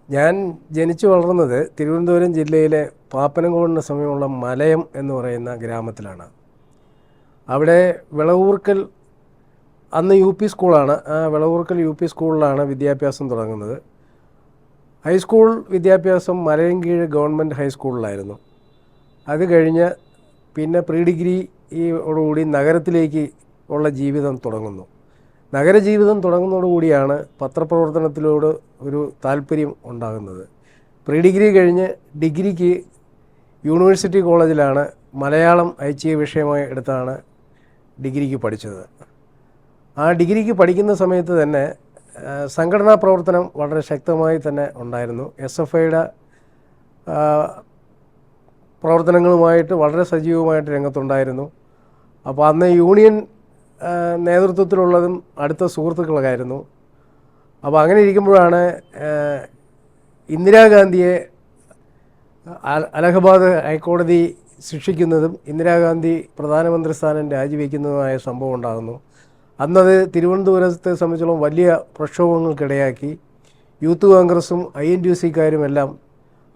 ഞാൻ ജനിച്ചു വളർന്നത് തിരുവനന്തപുരം ജില്ലയിലെ പാപ്പനംകോടിന് സമീപമുള്ള മലയം എന്ന് പറയുന്ന ഗ്രാമത്തിലാണ്. അവിടെ വിളവൂർക്കൽ, അന്ന് യു പി സ്കൂളാണ്, ആ വിളവൂർക്കൽ യു പി സ്കൂളിലാണ് വിദ്യാഭ്യാസം തുടങ്ങുന്നത്. ഹൈസ്കൂൾ വിദ്യാഭ്യാസം മലയൻകീഴ് ഗവൺമെൻറ് ഹൈസ്കൂളിലായിരുന്നു. അത് കഴിഞ്ഞ് പിന്നെ പ്രീ ഡിഗ്രിയോടുകൂടി നഗരത്തിലേക്ക് ഉള്ള ജീവിതം തുടങ്ങുന്നു. നഗരജീവിതം തുടങ്ങുന്നതോടുകൂടിയാണ് പത്രപ്രവർത്തനത്തിലോട് ഒരു താല്പര്യം ഉണ്ടാകുന്നത്. പ്രീ ഡിഗ്രി കഴിഞ്ഞ് ഡിഗ്രിക്ക് യൂണിവേഴ്സിറ്റി കോളേജിലാണ് മലയാളം ഐച്ഛിക വിഷയമായി എടുത്താണ് ഡിഗ്രിക്ക് പഠിച്ചത്. ആ ഡിഗ്രിക്ക് പഠിക്കുന്ന സമയത്ത് തന്നെ സംഘടനാ പ്രവർത്തനം വളരെ ശക്തമായി തന്നെ ഉണ്ടായിരുന്നു. SFIയുടെ പ്രവർത്തനങ്ങളുമായിട്ട് വളരെ സജീവമായിട്ട് രംഗത്തുണ്ടായിരുന്നു. അപ്പോൾ അന്ന് യൂണിയൻ നേതൃത്വത്തിലുള്ളതും അടുത്ത സുഹൃത്തുക്കളായിരുന്നു. അപ്പോൾ അങ്ങനെ ഇരിക്കുമ്പോഴാണ് ഇന്ദിരാഗാന്ധിയെ അലഹബാദ് ഹൈക്കോടതി ശിക്ഷിക്കുന്നതും ഇന്ദിരാഗാന്ധി പ്രധാനമന്ത്രി സ്ഥാനം രാജിവെക്കുന്നതുമായ സംഭവം ഉണ്ടാകുന്നു. അന്നത് തിരുവനന്തപുരത്തെ സംബന്ധിച്ചോളം വലിയ പ്രക്ഷോഭങ്ങൾക്കിടയാക്കി. യൂത്ത് കോൺഗ്രസും INTUCക്കാരും എല്ലാം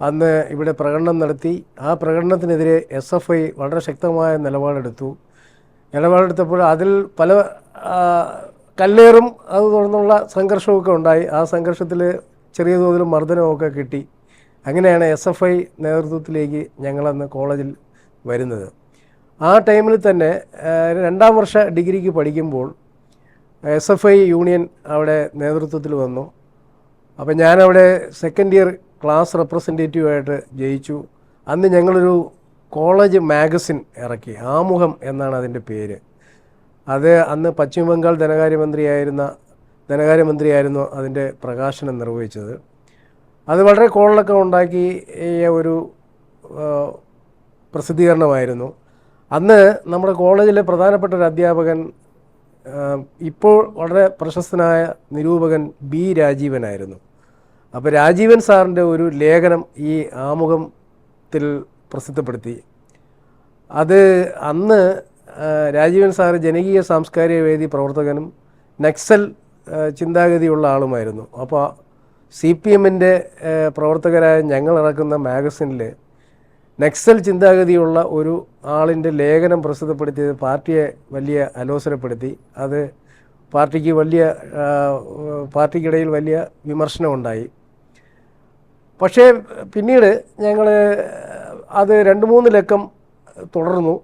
അന്ന് ഇവിടെ പ്രകടനം നടത്തി. ആ പ്രകടനത്തിനെതിരെ SFI വളരെ ശക്തമായ നിലപാടെടുത്തപ്പോൾ അതിൽ പല കല്ലേറും അത് തുടർന്നുള്ള സംഘർഷമൊക്കെ ഉണ്ടായി. ആ സംഘർഷത്തിൽ ചെറിയ തോതിൽ മർദ്ദനമൊക്കെ കിട്ടി. അങ്ങനെയാണ് SFI നേതൃത്വത്തിലേക്ക് ഞങ്ങളന്ന് കോളേജിൽ വരുന്നത്. ആ ടൈമിൽ തന്നെ 2ാം വർഷ ഡിഗ്രിക്ക് പഠിക്കുമ്പോൾ SFI യൂണിയൻ അവിടെ നേതൃത്വത്തിൽ വന്നു. അപ്പോൾ ഞാനവിടെ സെക്കൻഡ് ഇയർ ക്ലാസ് റെപ്രസെൻറ്റേറ്റീവായിട്ട് ജയിച്ചു. അന്ന് ഞങ്ങളൊരു കോളേജ് മാഗസിൻ ഇറക്കി. ആമുഖം എന്നാണ് അതിൻ്റെ പേര്. അത് അന്ന് പശ്ചിമ ബംഗാൾ ധനകാര്യമന്ത്രിയായിരുന്നു അതിൻ്റെ പ്രകാശനം നിർവഹിച്ചത്. അത് വളരെ കോളിളക്കം ഉണ്ടാക്കിയ ഒരു പ്രസിദ്ധീകരണമായിരുന്നു. അന്ന് നമ്മുടെ കോളേജിലെ പ്രധാനപ്പെട്ട ഒരു അധ്യാപകൻ, ഇപ്പോൾ വളരെ പ്രശസ്തനായ നിരൂപകൻ രാജീവനായിരുന്നു. അപ്പോൾ രാജീവൻ സാറിൻ്റെ ഒരു ലേഖനം ഈ ആമുഖത്തിൽ പ്രസിദ്ധപ്പെടുത്തി. അത് അന്ന് രാജീവൻ സാറ് ജനകീയ സാംസ്കാരിക വേദി പ്രവർത്തകനും നക്സൽ ചിന്താഗതിയുള്ള ആളുമായിരുന്നു. അപ്പോൾ CPMൻ്റെ പ്രവർത്തകരായ ഞങ്ങൾ ഇറക്കുന്ന മാഗസിനിൽ നക്സൽ ചിന്താഗതിയുള്ള ഒരു ആളിൻ്റെ ലേഖനം പ്രസിദ്ധപ്പെടുത്തിയത് പാർട്ടിയെ വലിയ അലോസരപ്പെടുത്തി. അത് പാർട്ടിക്കിടയിൽ വലിയ വിമർശനമുണ്ടായി. പക്ഷേ പിന്നീട് ഞങ്ങൾ അത് 2-3 ലക്കം തുടർന്നു.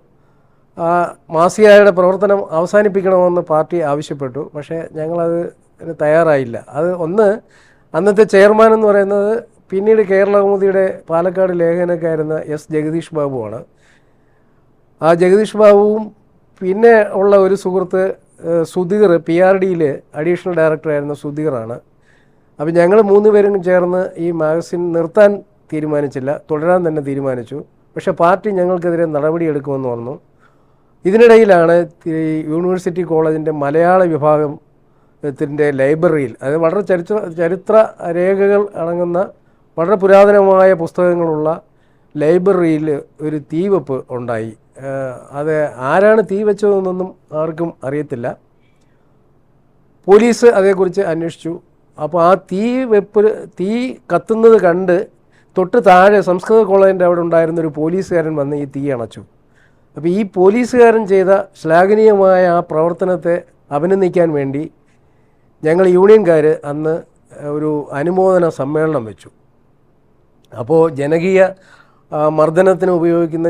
മാസികയുടെ പ്രവർത്തനം അവസാനിപ്പിക്കണമെന്ന് പാർട്ടി ആവശ്യപ്പെട്ടു. പക്ഷേ ഞങ്ങളത് തയ്യാറായില്ല. അത് അന്നത്തെ ചെയർമാൻ എന്ന് പറയുന്നത് പിന്നീട് കേരളകൗമുദിയുടെ പാലക്കാട് ലേഖനക്കാരുന്ന ജഗദീഷ് ബാബുവാണ്. ആ ജഗദീഷ് ബാബുവും പിന്നെ ഉള്ള ഒരു സുഹൃത്ത് സുധീർ, PRDയിൽ അഡീഷണൽ ഡയറക്ടറായിരുന്ന സുധീറാണ്. അപ്പോൾ ഞങ്ങൾ 3 പേരും ചേർന്ന് ഈ മാഗസിൻ നിർത്താൻ തീരുമാനിച്ചില്ല, തുടരാൻ തന്നെ തീരുമാനിച്ചു. പക്ഷേ പാർട്ടി ഞങ്ങൾക്കെതിരെ നടപടിയെടുക്കുമെന്ന് പറഞ്ഞു. ഇതിനിടയിലാണ് യൂണിവേഴ്സിറ്റി കോളേജിൻ്റെ മലയാള വിഭാഗത്തിൻ്റെ ലൈബ്രറിയിൽ, അത് വളരെ ചരിത്ര രേഖകൾ അടങ്ങുന്ന വളരെ പുരാതനമായ പുസ്തകങ്ങളുള്ള ലൈബ്രറിയിൽ ഒരു തീവെപ്പ് ഉണ്ടായി. അത് ആരാണ് തീ വെച്ചതെന്നൊന്നും ആർക്കും അറിയത്തില്ല. പോലീസ് അതേക്കുറിച്ച് അന്വേഷിച്ചു. അപ്പോൾ ആ തീ കത്തുന്നത് കണ്ട് തൊട്ട് താഴെ സംസ്കൃത കോളേജിൻ്റെ അവിടെ ഉണ്ടായിരുന്നൊരു പോലീസുകാരൻ വന്ന് ഈ തീ അണച്ചു. അപ്പോൾ ഈ പോലീസുകാരൻ ചെയ്ത ശ്ലാഘനീയമായ ആ പ്രവർത്തനത്തെ അഭിനന്ദിക്കാൻ വേണ്ടി ഞങ്ങൾ യൂണിയൻകാർ അന്ന് ഒരു അനുമോദന സമ്മേളനം വെച്ചു. അപ്പോൾ ജനകീയ മർദ്ദനത്തിന് ഉപയോഗിക്കുന്ന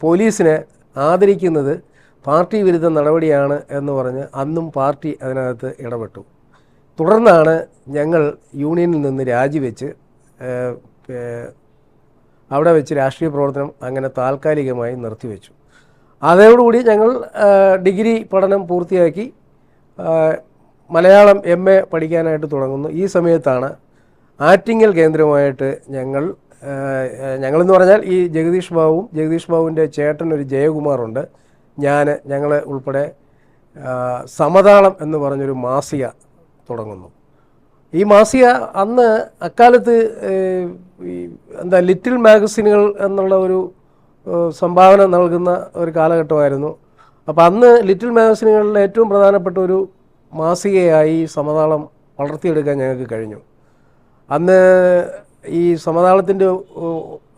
പോലീസിനെ ആദരിക്കുന്നത് പാർട്ടി വിരുദ്ധ നടപടിയാണ് എന്ന് പറഞ്ഞ് അന്നും പാർട്ടി അതിനകത്ത് ഇടപെട്ടു. തുടർന്നാണ് ഞങ്ങൾ യൂണിയനിൽ നിന്ന് രാജിവെച്ച് അവിടെ വെച്ച് രാഷ്ട്രീയ പ്രവർത്തനം അങ്ങനെ താൽക്കാലികമായി നിർത്തിവെച്ചു. അതോടുകൂടി ഞങ്ങൾ ഡിഗ്രി പഠനം പൂർത്തിയാക്കി മലയാളം MA പഠിക്കാനായിട്ട് തുടങ്ങുന്നു. ഈ സമയത്താണ് ആറ്റിങ്ങൽ കേന്ദ്രമായിട്ട് ഞങ്ങളെന്ന് പറഞ്ഞാൽ ഈ ജഗദീഷ് ബാബുവിൻ്റെ ചേട്ടൻ ഒരു ജയകുമാറുണ്ട്, ഞങ്ങൾ ഉൾപ്പെടെ സമതാളം എന്ന് പറഞ്ഞൊരു മാസിക തുടങ്ങുന്നു. ഈ മാസിക അക്കാലത്ത് ലിറ്റിൽ മാഗസിനുകൾ എന്നുള്ള ഒരു സംഭാവന നൽകുന്ന ഒരു കാലഘട്ടമായിരുന്നു. അപ്പോൾ അന്ന് ലിറ്റിൽ മാഗസിനുകളിലെ ഏറ്റവും പ്രധാനപ്പെട്ട ഒരു മാസികയായി സമതാളം വളർത്തിയെടുക്കാൻ ഞങ്ങൾക്ക് കഴിഞ്ഞു. അന്ന് ഈ സമതാളത്തിൻ്റെ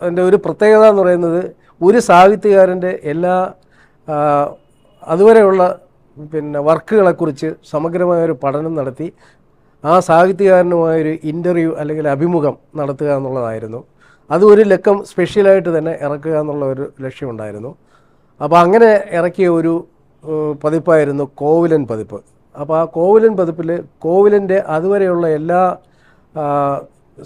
അതിൻ്റെ ഒരു പ്രത്യേകത എന്ന് പറയുന്നത് ഒരു സാഹിത്യകാരൻ്റെ എല്ലാ അതുവരെയുള്ള വർക്കുകളെക്കുറിച്ച് സമഗ്രമായൊരു പഠനം നടത്തി ആ സാഹിത്യകാരനുമായൊരു ഇൻ്റർവ്യൂ അല്ലെങ്കിൽ അഭിമുഖം നടത്തുക എന്നുള്ളതായിരുന്നു. അത് ഒരു ലക്കം സ്പെഷ്യലായിട്ട് തന്നെ ഇറക്കുക എന്നുള്ള ഒരു ലക്ഷ്യമുണ്ടായിരുന്നു. അപ്പോൾ അങ്ങനെ ഇറക്കിയ ഒരു പതിപ്പായിരുന്നു കോവിലൻ പതിപ്പ്. അപ്പോൾ ആ കോവിലൻ പതിപ്പിൽ കോവിലൻ്റെ അതുവരെയുള്ള എല്ലാ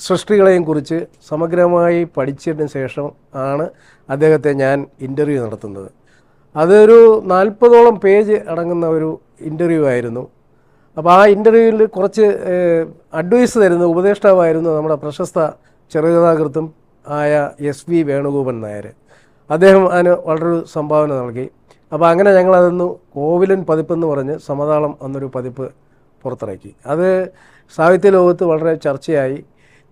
സൃഷ്ടികളെയും കുറിച്ച് സമഗ്രമായി പഠിച്ചതിന് ശേഷം ആണ് അദ്ദേഹത്തെ ഞാൻ ഇൻ്റർവ്യൂ നടത്തുന്നത്. അതൊരു 40ഓളം പേജ് അടങ്ങുന്ന ഒരു ഇൻ്റർവ്യൂ ആയിരുന്നു. അപ്പോൾ ആ ഇൻ്റർവ്യൂവിൽ കുറച്ച് അഡ്വൈസ് തരുന്ന ഉപദേഷ്ടാവായിരുന്നു നമ്മുടെ പ്രശസ്ത ചെറുകഥാകൃത്തും ആയ SV വേണുഗോപൻ നായർ. അദ്ദേഹം അതിന് വളരെ സംഭാവന നൽകി. അപ്പോൾ അങ്ങനെ ഞങ്ങളതൊന്ന് കോവിലൻ പതിപ്പെന്ന് പറഞ്ഞ് സമതാളം എന്നൊരു പതിപ്പ് പുറത്തിറക്കി. അത് സാഹിത്യ ലോകത്ത് വളരെ ചർച്ചയായി.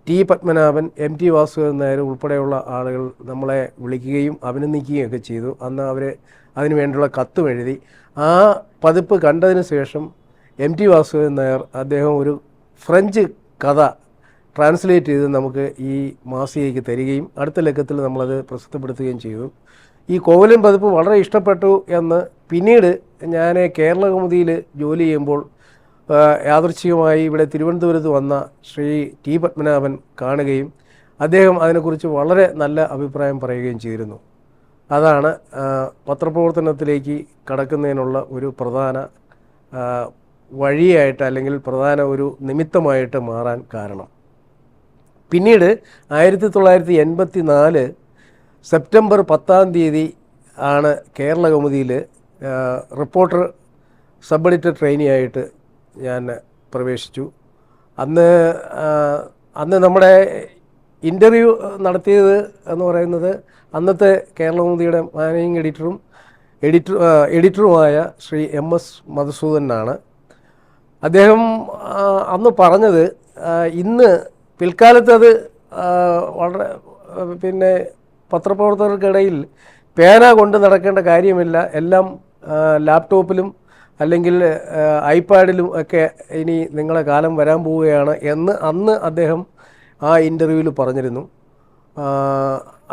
T. പത്മനാഭൻ, MT വാസുദേവൻ നായർ ഉൾപ്പെടെയുള്ള ആളുകൾ നമ്മളെ വിളിക്കുകയും അഭിനന്ദിക്കുകയും ഒക്കെ ചെയ്തു. അന്ന് അവർ അതിനു വേണ്ടിയുള്ള കത്തും എഴുതി. ആ പതിപ്പ് കണ്ടതിന് ശേഷം MT വാസുദേവൻ നായർ അദ്ദേഹം ഒരു ഫ്രഞ്ച് കഥ ട്രാൻസ്ലേറ്റ് ചെയ്ത് നമുക്ക് ഈ മാസികയ്ക്ക് തരികയും അടുത്ത ലക്കത്തിൽ നമ്മളത് പ്രസിദ്ധപ്പെടുത്തുകയും ചെയ്തു. ഈ കോവിലൻ പതിപ്പ് വളരെ ഇഷ്ടപ്പെട്ടു എന്ന് പിന്നീട് ഞാൻ കേരളകൗമുദിയിൽ ജോലി ചെയ്യുമ്പോൾ യാദൃച്ഛികമായി ഇവിടെ തിരുവനന്തപുരത്ത് വന്ന ശ്രീ T. പത്മനാഭൻ കാണുകയും അദ്ദേഹം അതിനെക്കുറിച്ച് വളരെ നല്ല അഭിപ്രായം പറയുകയും ചെയ്തിരുന്നു. അതാണ് പത്രപ്രവർത്തനത്തിലേക്ക് കടക്കുന്നതിനുള്ള ഒരു പ്രധാന വഴിയായിട്ട് അല്ലെങ്കിൽ പ്രധാന ഒരു നിമിത്തമായിട്ട് മാറാൻ കാരണം. പിന്നീട് 1984 സെപ്റ്റംബർ 10 ആണ് കേരളകൗമുദിയിൽ റിപ്പോർട്ടർ സബ് എഡിറ്റർ ട്രെയിനിയായിട്ട് ഞാൻ പ്രവേശിച്ചു. അന്ന് നമ്മുടെ ഇൻ്റർവ്യൂ നടത്തിയത് എന്ന് പറയുന്നത് അന്നത്തെ കേരളകൗമുദിയുടെ മാനേജിങ് എഡിറ്ററുമായ ശ്രീ MS മധുസൂദനാണ്. അദ്ദേഹം അന്ന് പറഞ്ഞത് ഇന്ന് പിൽക്കാലത്ത് അത് വളരെ പത്രപ്രവർത്തകർക്കിടയിൽ പേന കൊണ്ട് നടക്കേണ്ട കാര്യമില്ല, എല്ലാം ലാപ്ടോപ്പിലും അല്ലെങ്കിൽ ഐപാഡിലും ഒക്കെ ഇനി നിങ്ങളെ കാലം വരാൻ പോവുകയാണ് എന്ന് അന്ന് അദ്ദേഹം ആ ഇൻ്റർവ്യൂവിൽ പറഞ്ഞിരുന്നു.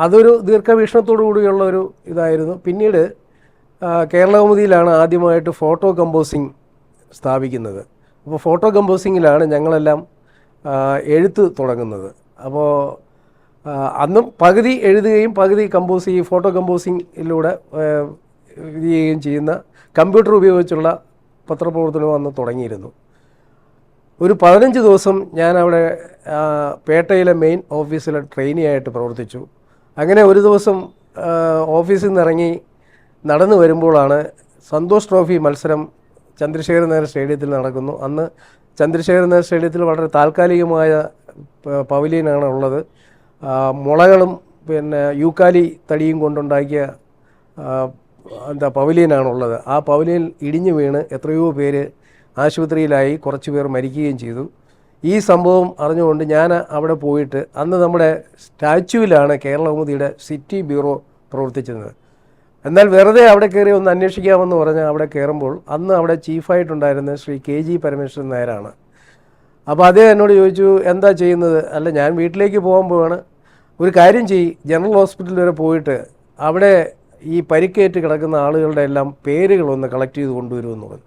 അതൊരു ദീർഘവീക്ഷണത്തോടു കൂടിയുള്ള ഒരു ഇതായിരുന്നു. പിന്നീട് കേരളകൗമുദിയിലാണ് ആദ്യമായിട്ട് ഫോട്ടോ കമ്പോസിങ് സ്ഥാപിക്കുന്നത്. അപ്പോൾ ഫോട്ടോ കമ്പോസിങ്ങിലാണ് ഞങ്ങളെല്ലാം എഴുത്ത് തുടങ്ങുന്നത്. അപ്പോൾ അന്നും പകുതി എഴുതുകയും പകുതി ഫോട്ടോ കമ്പോസിങ്ങിലൂടെ ഇത് ചെയ്യുകയും ചെയ്യുന്ന കമ്പ്യൂട്ടർ ഉപയോഗിച്ചുള്ള പത്രപ്രവർത്തനവും അന്ന് തുടങ്ങിയിരുന്നു. ഒരു 15 ദിവസം ഞാൻ അവിടെ പേട്ടയിലെ മെയിൻ ഓഫീസിലെ ട്രെയിനിയായിട്ട് പ്രവർത്തിച്ചു. അങ്ങനെ ഒരു ദിവസം ഓഫീസിൽ നിന്ന് ഇറങ്ങി നടന്നു വരുമ്പോഴാണ് സന്തോഷ് ട്രോഫി മത്സരം ചന്ദ്രശേഖരൻ നായർ സ്റ്റേഡിയത്തിൽ നടക്കുന്നു. അന്ന് ചന്ദ്രശേഖരൻ നായർ സ്റ്റേഡിയത്തിൽ വളരെ താൽക്കാലികമായ പവലിയനാണ് ഉള്ളത്. മുളകളും യൂക്കാലി തടിയും കൊണ്ടുണ്ടാക്കിയ പവലിയനാണുള്ളത്. ആ പവലിയൻ ഇടിഞ്ഞു വീണ് എത്രയോ പേര് ആശുപത്രിയിലായി, കുറച്ച് പേർ മരിക്കുകയും ചെയ്തു. ഈ സംഭവം അറിഞ്ഞുകൊണ്ട് ഞാൻ അവിടെ പോയിട്ട് അന്ന് നമ്മുടെ സ്റ്റാച്യുവിലാണ് കേരളകൗമുദിയുടെ സിറ്റി ബ്യൂറോ പ്രവർത്തിച്ചിരുന്നത്. എന്നാൽ വെറുതെ അവിടെ കയറി ഒന്ന് അന്വേഷിക്കാമെന്ന് പറഞ്ഞ് അവിടെ കയറുമ്പോൾ അന്ന് അവിടെ ചീഫായിട്ടുണ്ടായിരുന്ന ശ്രീ KG പരമേശ്വരൻ നായരാണ്. അപ്പോൾ അദ്ദേഹം എന്നോട് ചോദിച്ചു, എന്താ ചെയ്യുന്നത്? അല്ല, ഞാൻ വീട്ടിലേക്ക് പോകാൻ പോവാണ്. ഒരു കാര്യം ജനറൽ ഹോസ്പിറ്റൽ വരെ പോയിട്ട് അവിടെ ഈ പരിക്കേറ്റ് കിടക്കുന്ന ആളുകളുടെ എല്ലാം പേരുകളൊന്ന് കളക്ട് ചെയ്ത് കൊണ്ടുവരുമെന്ന് പറഞ്ഞു.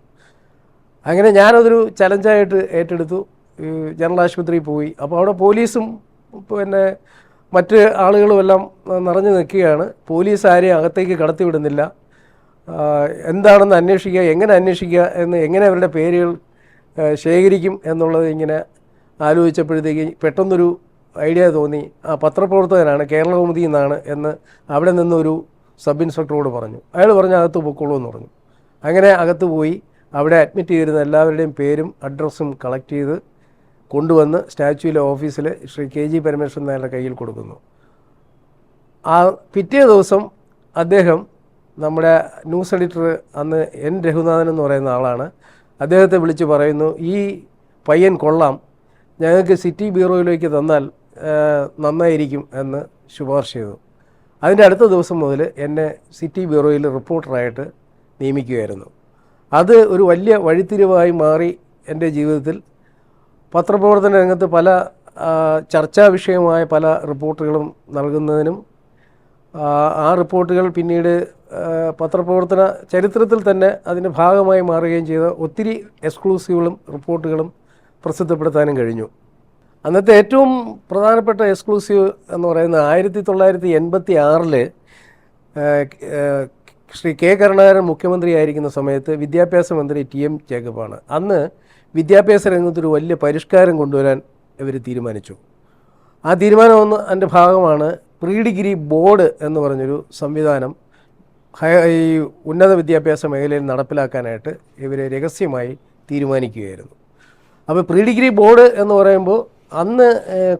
അങ്ങനെ ഞാനതൊരു ചലഞ്ചായിട്ട് ഏറ്റെടുത്തു. ജനറൽ ആശുപത്രിയിൽ പോയി. അപ്പോൾ അവിടെ പോലീസും മറ്റ് ആളുകളും എല്ലാം നിറഞ്ഞു നിൽക്കുകയാണ്. പോലീസ് ആരെയും അകത്തേക്ക് കടത്തിവിടുന്നില്ല. എന്താണെന്ന് അന്വേഷിക്കുക, എങ്ങനെ അന്വേഷിക്കുക എന്ന്, എങ്ങനെ അവരുടെ പേരുകൾ ശേഖരിക്കും എന്നുള്ളത് ഇങ്ങനെ ആലോചിച്ചപ്പോഴത്തേക്ക് പെട്ടെന്നൊരു ഐഡിയ തോന്നി. പത്രപ്രവർത്തകനാണ്, കേരളകൗമുദിയിൽ നിന്നാണ് എന്ന് അവിടെ നിന്നൊരു സബ് ഇൻസ്പെക്ടറോട് പറഞ്ഞു. അയാൾ പറഞ്ഞു അകത്ത് പൊക്കോളൂ എന്ന് പറഞ്ഞു. അങ്ങനെ അകത്ത് പോയി അവിടെ അഡ്മിറ്റ് ചെയ്തിരുന്ന എല്ലാവരുടെയും പേരും അഡ്രസ്സും കളക്ട് ചെയ്ത് കൊണ്ടുവന്ന് സ്റ്റാച്യുവിലെ ഓഫീസിൽ ശ്രീ KG പരമേശ്വരൻ നായരുടെ കയ്യിൽ കൊടുക്കുന്നു. ആ പിറ്റേ ദിവസം അദ്ദേഹം നമ്മുടെ ന്യൂസ് എഡിറ്റർ അന്ന് N. രഘുനാഥൻ എന്ന് പറയുന്ന ആളാണ്. അദ്ദേഹത്തെ വിളിച്ച് പറയുന്നു, ഈ പയ്യൻ കൊള്ളാം, ഞങ്ങൾക്ക് സിറ്റി ബ്യൂറോയിലേക്ക് തന്നാൽ നന്നായിരിക്കും എന്ന് ശുപാർശ ചെയ്തു. അതിൻ്റെ അടുത്ത ദിവസം മുതൽ എന്നെ സിറ്റി ബ്യൂറോയിൽ റിപ്പോർട്ടറായിട്ട് നിയമിക്കുകയായിരുന്നു. അത് ഒരു വലിയ വഴിത്തിരിവായി മാറി എൻ്റെ ജീവിതത്തിൽ. പത്രപ്രവർത്തന രംഗത്ത് പല ചർച്ചാ വിഷയമായ പല റിപ്പോർട്ടുകളും നൽകുന്നതിനും ആ റിപ്പോർട്ടുകൾ പിന്നീട് പത്രപ്രവർത്തന ചരിത്രത്തിൽ തന്നെ അതിൻ്റെ ഭാഗമായി മാറുകയും ചെയ്ത ഒത്തിരി എക്സ്ക്ലൂസീവുകളും റിപ്പോർട്ടുകളും പ്രസിദ്ധപ്പെടുത്താനും കഴിഞ്ഞു. അന്നത്തെ ഏറ്റവും പ്രധാനപ്പെട്ട എക്സ്ക്ലൂസീവ് എന്ന് പറയുന്നത് 1986 ശ്രീ കെ കരുണാകരൻ മുഖ്യമന്ത്രിയായിരിക്കുന്ന സമയത്ത് വിദ്യാഭ്യാസ മന്ത്രി TM ജേക്കബാണ്. അന്ന് വിദ്യാഭ്യാസ രംഗത്തൊരു വലിയ പരിഷ്കാരം കൊണ്ടുവരാൻ ഇവർ തീരുമാനിച്ചു. ആ തീരുമാനം അതിൻ്റെ ഭാഗമാണ് പ്രീ ഡിഗ്രി ബോർഡ് എന്ന് പറഞ്ഞൊരു സംവിധാനം ഈ ഉന്നത വിദ്യാഭ്യാസ മേഖലയിൽ നടപ്പിലാക്കാനായിട്ട് ഇവർ രഹസ്യമായി തീരുമാനിക്കുകയായിരുന്നു. അപ്പോൾ പ്രീ ഡിഗ്രി ബോർഡ് എന്ന് പറയുമ്പോൾ അന്ന്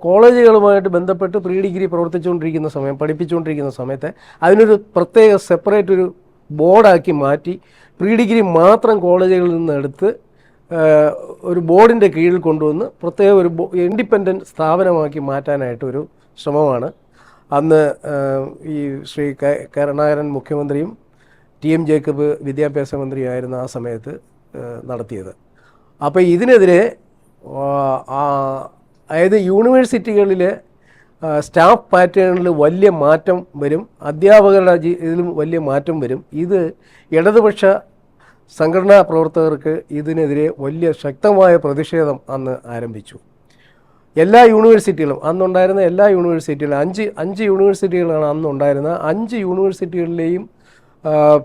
കോളേജുകളുമായിട്ട് ബന്ധപ്പെട്ട് പ്രീ ഡിഗ്രി പഠിപ്പിച്ചുകൊണ്ടിരിക്കുന്ന സമയത്ത് അതിനൊരു പ്രത്യേക സെപ്പറേറ്റ് ഒരു ബോർഡാക്കി മാറ്റി പ്രീ ഡിഗ്രി മാത്രം കോളേജുകളിൽ നിന്ന് എടുത്ത് ഒരു ബോർഡിൻ്റെ കീഴിൽ കൊണ്ടുവന്ന് പ്രത്യേക ഒരു ഇൻഡിപെൻഡൻറ്റ് സ്ഥാപനമാക്കി മാറ്റാനായിട്ടൊരു ശ്രമമാണ് അന്ന് ഈ ശ്രീ കരുണാകരൻ മുഖ്യമന്ത്രിയും TM ജേക്കബ് വിദ്യാഭ്യാസ മന്ത്രിയായിരുന്ന ആ സമയത്ത് നടത്തിയത്. അപ്പോൾ ഇതിനെതിരെ അതായത് യൂണിവേഴ്സിറ്റികളിലെ സ്റ്റാഫ് പാറ്റേണിൽ വലിയ മാറ്റം വരും, അധ്യാപകരുടെ ഇതിലും വലിയ മാറ്റം വരും. ഇത് ഇടതുപക്ഷ സംഘടനാ പ്രവർത്തകർക്ക് ഇതിനെതിരെ വലിയ ശക്തമായ പ്രതിഷേധം അന്ന് ആരംഭിച്ചു. എല്ലാ യൂണിവേഴ്സിറ്റികളും അന്നുണ്ടായിരുന്ന എല്ലാ യൂണിവേഴ്സിറ്റികളും അഞ്ച് യൂണിവേഴ്സിറ്റികളാണ് അന്നുണ്ടായിരുന്നത്. 5 യൂണിവേഴ്സിറ്റികളിലെയും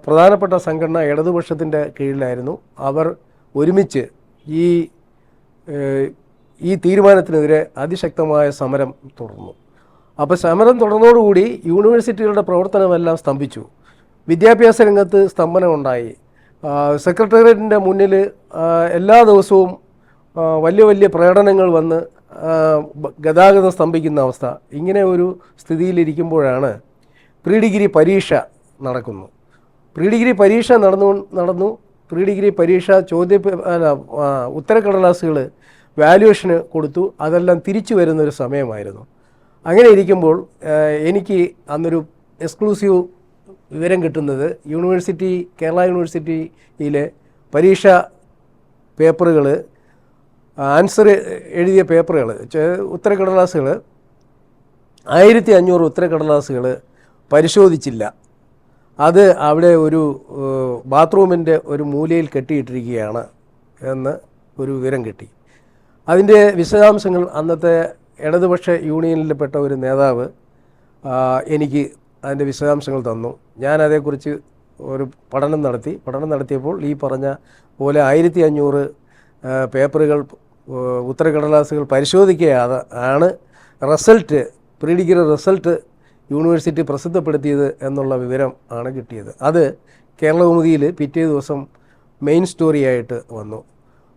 പ്രധാനപ്പെട്ട സംഘടന ഇടതുപക്ഷത്തിൻ്റെ കീഴിലായിരുന്നു. അവർ ഒരുമിച്ച് ഈ തീരുമാനത്തിനെതിരെ അതിശക്തമായ സമരം തുടർന്നു. അപ്പോൾ സമരം തുടർന്നതോടുകൂടി യൂണിവേഴ്സിറ്റികളുടെ പ്രവർത്തനമെല്ലാം സ്തംഭിച്ചു. വിദ്യാഭ്യാസ രംഗത്ത് സ്തംഭനമുണ്ടായി. സെക്രട്ടേറിയറ്റിൻ്റെ മുന്നിൽ എല്ലാ ദിവസവും വലിയ വലിയ പ്രകടനങ്ങൾ വന്ന് ഗതാഗതം സ്തംഭിക്കുന്ന അവസ്ഥ. ഇങ്ങനെ ഒരു സ്ഥിതിയിലിരിക്കുമ്പോഴാണ് പ്രീ ഡിഗ്രി പരീക്ഷ നടക്കുന്നു. പ്രീ ഡിഗ്രി പരീക്ഷ നടന്നു. പ്രീ ഡിഗ്രി പരീക്ഷ ഉത്തരക്കടലാസുകൾ വാല്യുവേഷന് കൊടുത്തു. അതെല്ലാം തിരിച്ചു വരുന്നൊരു സമയമായിരുന്നു. അങ്ങനെ ഇരിക്കുമ്പോൾ എനിക്ക് അന്നൊരു എക്സ്ക്ലൂസീവ് വിവരം കിട്ടുന്നത് കേരള യൂണിവേഴ്സിറ്റിയിലെ പരീക്ഷാ പേപ്പറുകൾ, ആൻസർ എഴുതിയ പേപ്പറുകൾ, ഉത്തരക്കടലാസുകൾ 1500 ഉത്തരക്കടലാസുകൾ പരിശോധിച്ചില്ല. അത് അവിടെ ഒരു ബാത്റൂമിൻ്റെ ഒരു മൂലയിൽ കെട്ടിയിട്ടിരിക്കുകയാണ് എന്ന് ഒരു വിവരം കിട്ടി. അതിൻ്റെ വിശദാംശങ്ങൾ അന്നത്തെ ഇടതുപക്ഷ യൂണിയനിൽപ്പെട്ട ഒരു നേതാവ് എനിക്ക് അതിൻ്റെ വിശദാംശങ്ങൾ തന്നു. ഞാൻ അതേക്കുറിച്ച് ഒരു പഠനം നടത്തിയപ്പോൾ ഈ പറഞ്ഞ പോലെ 1500 പേപ്പറുകൾ ഉത്തരക്കടലാസുകൾ പരിശോധിക്കാതെ ആണ് പ്രീ ഡിഗ്രി റിസൾട്ട് യൂണിവേഴ്സിറ്റി പ്രസിദ്ധപ്പെടുത്തിയത് എന്നുള്ള വിവരം ആണ് കിട്ടിയത്. അത് കേരളകൗമുദിയിൽ പിറ്റേ ദിവസം മെയിൻ സ്റ്റോറിയായിട്ട് വന്നു.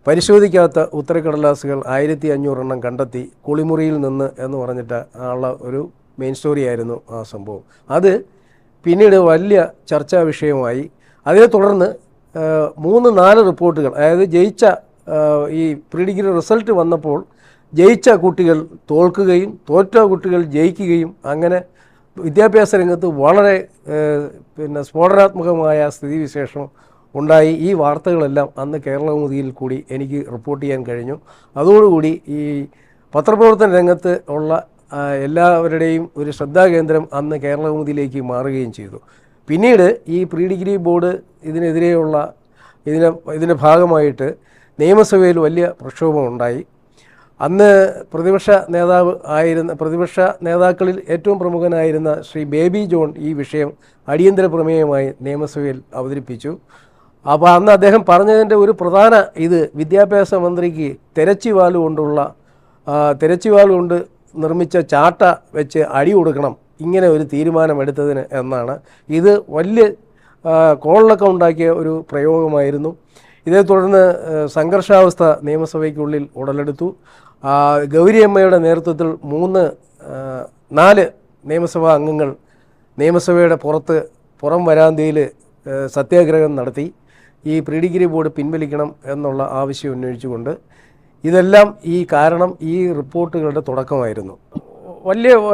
പരിശോധിക്കാത്ത ഉത്തരക്കടലാസുകൾ 1500 എണ്ണം കണ്ടെത്തി കുളിമുറിയിൽ നിന്ന് എന്ന് പറഞ്ഞിട്ട് ഉള്ള ഒരു മെയിൻ സ്റ്റോറിയായിരുന്നു ആ സംഭവം. അത് പിന്നീട് വലിയ ചർച്ചാ വിഷയമായി. അതിനെ തുടർന്ന് 3-4 റിപ്പോർട്ടുകൾ, അതായത് ജയിച്ച ഈ പ്രീ ഡിഗ്രി റിസൾട്ട് വന്നപ്പോൾ ജയിച്ച കുട്ടികൾ തോൽക്കുകയും തോറ്റ കുട്ടികൾ ജയിക്കുകയും അങ്ങനെ വിദ്യാഭ്യാസ രംഗത്ത് വളരെ സ്ഫോടനാത്മകമായ സ്ഥിതിവിശേഷം ഉണ്ടായി. ഈ വാർത്തകളെല്ലാം അന്ന് കേരളകൗമുദിയിൽ കൂടി എനിക്ക് റിപ്പോർട്ട് ചെയ്യാൻ കഴിഞ്ഞു. അതോടുകൂടി ഈ പത്രപ്രവർത്തന രംഗത്ത് ഉള്ള എല്ലാവരുടെയും ഒരു ശ്രദ്ധാകേന്ദ്രം അന്ന് കേരളകൗമുദിയിലേക്ക് മാറുകയും ചെയ്തു. പിന്നീട് ഈ പ്രീ ഡിഗ്രി ബോർഡ് ഇതിൻ്റെ ഭാഗമായിട്ട് നിയമസഭയിൽ വലിയ പ്രക്ഷോഭമുണ്ടായി. അന്ന് പ്രതിപക്ഷ നേതാക്കളിൽ ഏറ്റവും പ്രമുഖനായിരുന്ന ശ്രീ ബേബി ജോൺ ഈ വിഷയം അടിയന്തര പ്രമേയമായി നിയമസഭയിൽ അവതരിപ്പിച്ചു. അപ്പോൾ അന്ന് അദ്ദേഹം പറഞ്ഞതിൻ്റെ ഒരു പ്രധാന വിദ്യാഭ്യാസ മന്ത്രിക്ക് തിരച്ചിവാൽ കൊണ്ട് നിർമ്മിച്ച ചാട്ട വെച്ച് അടി കൊടുക്കണം ഇങ്ങനെ ഒരു തീരുമാനമെടുത്തതിന് എന്നാണ്. ഇത് വലിയ കോളിളക്കം ഉണ്ടാക്കിയ ഒരു പ്രയോഗമായിരുന്നു. ഇതേ തുടർന്ന് സംഘർഷാവസ്ഥ നിയമസഭയ്ക്കുള്ളിൽ ഉടലെടുത്തു. ഗൗരിയമ്മയുടെ നേതൃത്വത്തിൽ 4 നിയമസഭാ അംഗങ്ങൾ നിയമസഭയുടെ പുറം വരാന്തയിൽ സത്യാഗ്രഹം നടത്തി ഈ പ്രീ ഡിഗ്രി ബോർഡ് പിൻവലിക്കണം എന്നുള്ള ആവശ്യം ഉന്നയിച്ചുകൊണ്ട്. ഇതെല്ലാം ഈ റിപ്പോർട്ടുകളുടെ തുടക്കമായിരുന്നു.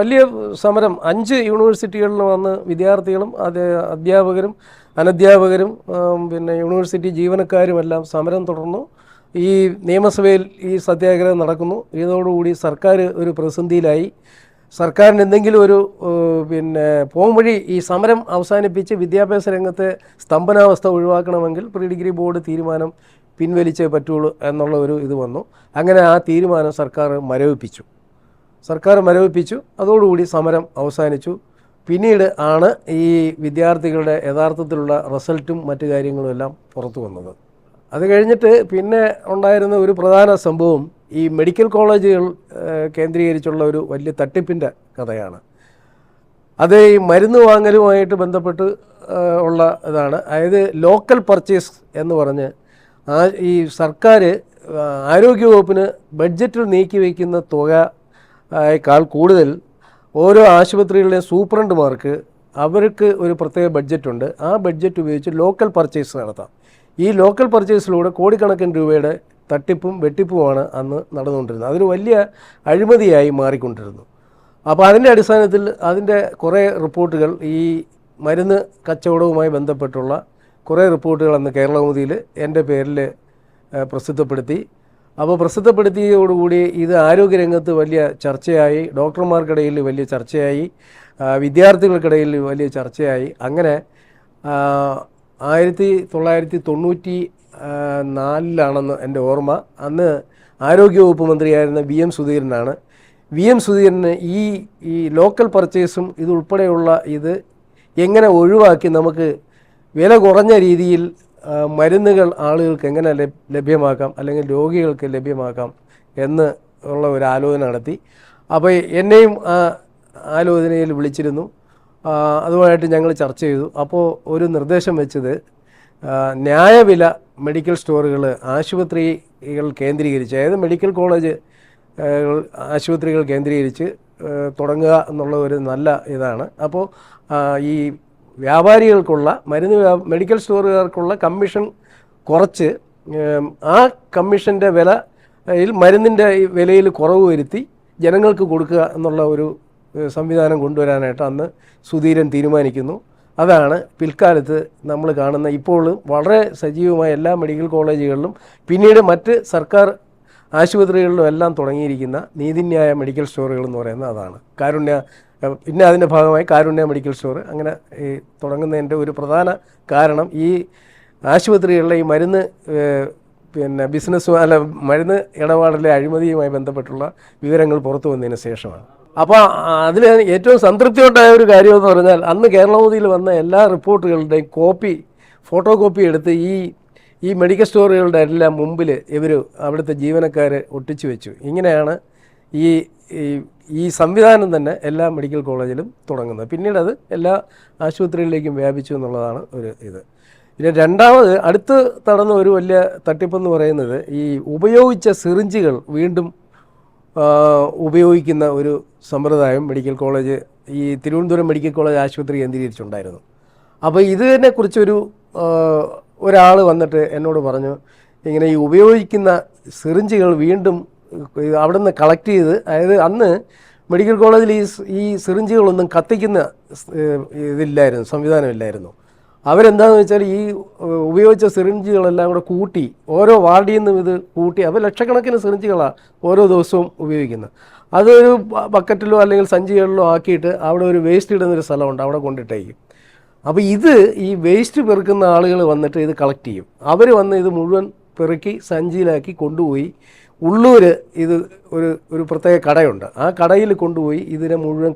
വലിയ സമരം 5 യൂണിവേഴ്സിറ്റികളിൽ വന്ന് വിദ്യാർത്ഥികളും അധ്യാപകരും അനധ്യാപകരും യൂണിവേഴ്സിറ്റി ജീവനക്കാരുമെല്ലാം സമരം തുടർന്നു. ഈ നിയമസഭയിൽ ഈ സത്യാഗ്രഹം നടക്കുന്നു. ഇതോടുകൂടി സർക്കാർ ഒരു പ്രതിസന്ധിയിലായി. സർക്കാരിന് എന്തെങ്കിലും ഒരു പോംവഴി ഈ സമരം അവസാനിപ്പിച്ച് വിദ്യാഭ്യാസ രംഗത്തെ സ്തംഭനാവസ്ഥ ഒഴിവാക്കണമെങ്കിൽ പ്രീ ഡിഗ്രി ബോർഡ് തീരുമാനം പിൻവലിച്ചേ പറ്റുള്ളൂ എന്നുള്ള ഒരു ഇത് വന്നു. അങ്ങനെ ആ തീരുമാനം സർക്കാർ മരവിപ്പിച്ചു. അതോടുകൂടി സമരം അവസാനിച്ചു. പിന്നീട് ആണ് ഈ വിദ്യാർത്ഥികളുടെ യഥാർത്ഥത്തിലുള്ള റിസൾട്ടും മറ്റു കാര്യങ്ങളും എല്ലാം പുറത്തു വന്നത്. അത് കഴിഞ്ഞിട്ട് പിന്നെ ഉണ്ടായിരുന്ന ഒരു പ്രധാന സംഭവം ഈ മെഡിക്കൽ കോളേജുകൾ കേന്ദ്രീകരിച്ചുള്ള ഒരു വലിയ തട്ടിപ്പിൻ്റെ കഥയാണ്. അത് ഈ മരുന്ന് വാങ്ങലുമായിട്ട് ബന്ധപ്പെട്ട് ഉള്ള ഇതാണ്. അതായത് ലോക്കൽ പർച്ചേസ് എന്ന് പറഞ്ഞ് ഈ സർക്കാർ ആരോഗ്യവകുപ്പിന് ബഡ്ജറ്റിൽ നീക്കി വയ്ക്കുന്ന തുകയേക്കാൾ കൂടുതൽ ഓരോ ആശുപത്രികളിലെയും സൂപ്രണ്ടുമാർക്ക് അവർക്ക് ഒരു പ്രത്യേക ബഡ്ജറ്റുണ്ട്. ആ ബഡ്ജറ്റ് ഉപയോഗിച്ച് ലോക്കൽ പർച്ചേസ് നടത്താം. ഈ ലോക്കൽ പർച്ചേസിലൂടെ കോടിക്കണക്കിന് രൂപയുടെ തട്ടിപ്പും വെട്ടിപ്പുമാണ് അന്ന് നടന്നുകൊണ്ടിരുന്നത്. അതൊരു വലിയ അഴിമതിയായി മാറിക്കൊണ്ടിരുന്നു. അപ്പോൾ അതിൻ്റെ അടിസ്ഥാനത്തിൽ അതിൻ്റെ കുറേ റിപ്പോർട്ടുകൾ, ഈ മരുന്ന് കച്ചവടവുമായി ബന്ധപ്പെട്ടുള്ള കുറേ റിപ്പോർട്ടുകൾ അന്ന് കേരളകൗമുദിയിൽ എൻ്റെ പേരിൽ പ്രസിദ്ധപ്പെടുത്തി. അപ്പോൾ പ്രസിദ്ധപ്പെടുത്തിയതോടുകൂടി ഇത് ആരോഗ്യരംഗത്ത് വലിയ ചർച്ചയായി, ഡോക്ടർമാർക്കിടയിൽ വലിയ ചർച്ചയായി, വിദ്യാർത്ഥികൾക്കിടയിൽ വലിയ ചർച്ചയായി. അങ്ങനെ 1994 എൻ്റെ ഓർമ്മ. അന്ന് ആരോഗ്യവകുപ്പ് മന്ത്രിയായിരുന്ന VM സുധീരനാണ്. VM സുധീരന് ഈ ലോക്കൽ പർച്ചേസും ഇതുൾപ്പെടെയുള്ള ഇത് എങ്ങനെ ഒഴിവാക്കി നമുക്ക് വില കുറഞ്ഞ രീതിയിൽ മരുന്നുകൾ ആളുകൾക്ക് എങ്ങനെ ലഭ്യമാക്കാം, അല്ലെങ്കിൽ രോഗികൾക്ക് ലഭ്യമാക്കാം എന്ന് ഉള്ള ഒരു ആലോചന നടത്തി. അപ്പോൾ എന്നെയും ആ ആലോചനയിൽ വിളിച്ചിരുന്നു. അതുമായിട്ട് ഞങ്ങൾ ചർച്ച ചെയ്തു. അപ്പോൾ ഒരു നിർദ്ദേശം വെച്ചത്, ന്യായവില മെഡിക്കൽ സ്റ്റോറുകൾ ആശുപത്രികൾ കേന്ദ്രീകരിച്ച്, അതായത് മെഡിക്കൽ കോളേജ് ആശുപത്രികൾ കേന്ദ്രീകരിച്ച് തുടങ്ങുക എന്നുള്ള ഒരു നല്ല ഇതാണ്. അപ്പോൾ ഈ വ്യാപാരികൾക്കുള്ള മെഡിക്കൽ സ്റ്റോറുകാർക്കുള്ള കമ്മീഷൻ കുറച്ച് ആ കമ്മീഷൻ്റെ വിലയിൽ മരുന്നിൻ്റെ വിലയിൽ കുറവ് വരുത്തി ജനങ്ങൾക്ക് കൊടുക്കുക എന്നുള്ള ഒരു സംവിധാനം കൊണ്ടുവരാനായിട്ട് അന്ന് സുധീരൻ തീരുമാനിക്കുന്നു. അതാണ് പിൽക്കാലത്ത് നമ്മൾ കാണുന്ന, ഇപ്പോൾ വളരെ സജീവമായ എല്ലാ മെഡിക്കൽ കോളേജുകളിലും പിന്നീട് മറ്റ് സർക്കാർ ആശുപത്രികളിലും എല്ലാം തുടങ്ങിയിരിക്കുന്ന നീതിന്യായ മെഡിക്കൽ സ്റ്റോറുകൾ എന്ന് പറയുന്നത് അതാണ്. പിന്നെ അതിൻ്റെ ഭാഗമായി കാരുണ്യ മെഡിക്കൽ സ്റ്റോർ അങ്ങനെ ഈ തുടങ്ങുന്നതിൻ്റെ ഒരു പ്രധാന കാരണം ഈ ആശുപത്രികളിലെ ഈ മരുന്ന് മരുന്ന് ഇടപാടിലെ അഴിമതിയുമായി ബന്ധപ്പെട്ടുള്ള വിവരങ്ങൾ പുറത്തു വന്നതിന് ശേഷമാണ്. അപ്പോൾ അതിൽ ഏറ്റവും സംതൃപ്തിയുണ്ടായ ഒരു കാര്യമെന്ന് പറഞ്ഞാൽ, അന്ന് കേരളകൗമുദിയിൽ വന്ന എല്ലാ റിപ്പോർട്ടുകളുടെയും ഫോട്ടോ കോപ്പി എടുത്ത് ഈ മെഡിക്കൽ സ്റ്റോറുകളുടെ എല്ലാം മുമ്പിൽ അവിടുത്തെ ജീവനക്കാർ ഒട്ടിച്ചു വെച്ചു. ഇങ്ങനെയാണ് ഈ സംവിധാനം തന്നെ എല്ലാ മെഡിക്കൽ കോളേജിലും തുടങ്ങുന്നത്. പിന്നീട് അത് എല്ലാ ആശുപത്രികളിലേക്കും വ്യാപിച്ചു എന്നുള്ളതാണ് ഒരു ഇത്. പിന്നെ രണ്ടാമത് അടുത്ത് നടന്ന ഒരു വലിയ തട്ടിപ്പെന്ന് പറയുന്നത്, ഈ ഉപയോഗിച്ച സിറിഞ്ചുകൾ വീണ്ടും ഉപയോഗിക്കുന്ന ഒരു സമ്പ്രദായം മെഡിക്കൽ കോളേജ്, ഈ തിരുവനന്തപുരം മെഡിക്കൽ കോളേജ് ആശുപത്രി കേന്ദ്രീകരിച്ചുണ്ടായിരുന്നു. അപ്പോൾ ഇതിനെക്കുറിച്ചൊരു ഒരാൾ വന്നിട്ട് എന്നോട് പറഞ്ഞു, ഇങ്ങനെ ഈ ഉപയോഗിക്കുന്ന സിറിഞ്ചുകൾ വീണ്ടും അവിടെ നിന്ന് കളക്ട് ചെയ്ത്, അതായത് അന്ന് മെഡിക്കൽ കോളേജിൽ ഈ സിറിഞ്ചുകളൊന്നും കത്തിക്കുന്ന സംവിധാനമില്ലായിരുന്നു. അവരെന്താണെന്ന് വെച്ചാൽ ഈ ഉപയോഗിച്ച സിറിഞ്ചുകളെല്ലാം കൂടെ കൂട്ടി ഓരോ വാർഡിൽ നിന്നും ഇത് കൂട്ടി, അപ്പോൾ ലക്ഷക്കണക്കിന് സിറിഞ്ചുകളാണ് ഓരോ ദിവസവും ഉപയോഗിക്കുന്നത്. അതൊരു ബക്കറ്റിലോ അല്ലെങ്കിൽ സഞ്ചികളിലോ ആക്കിയിട്ട് അവിടെ ഒരു വേസ്റ്റ് ഇടുന്നൊരു സ്ഥലമുണ്ട്, അവിടെ കൊണ്ടിട്ടേക്കും. അപ്പോൾ ഈ വേസ്റ്റ് പെറുക്കുന്ന ആളുകൾ വന്നിട്ട് ഇത് കളക്ട് ചെയ്യും. അവർ വന്ന് ഇത് മുഴുവൻ പെറുക്കി സഞ്ചിയിലാക്കി കൊണ്ടുപോയി ഉള്ളൂർ ഇത് ഒരു പ്രത്യേക കടയുണ്ട്, ആ കടയിൽ കൊണ്ടുപോയി ഇതിനെ മുഴുവൻ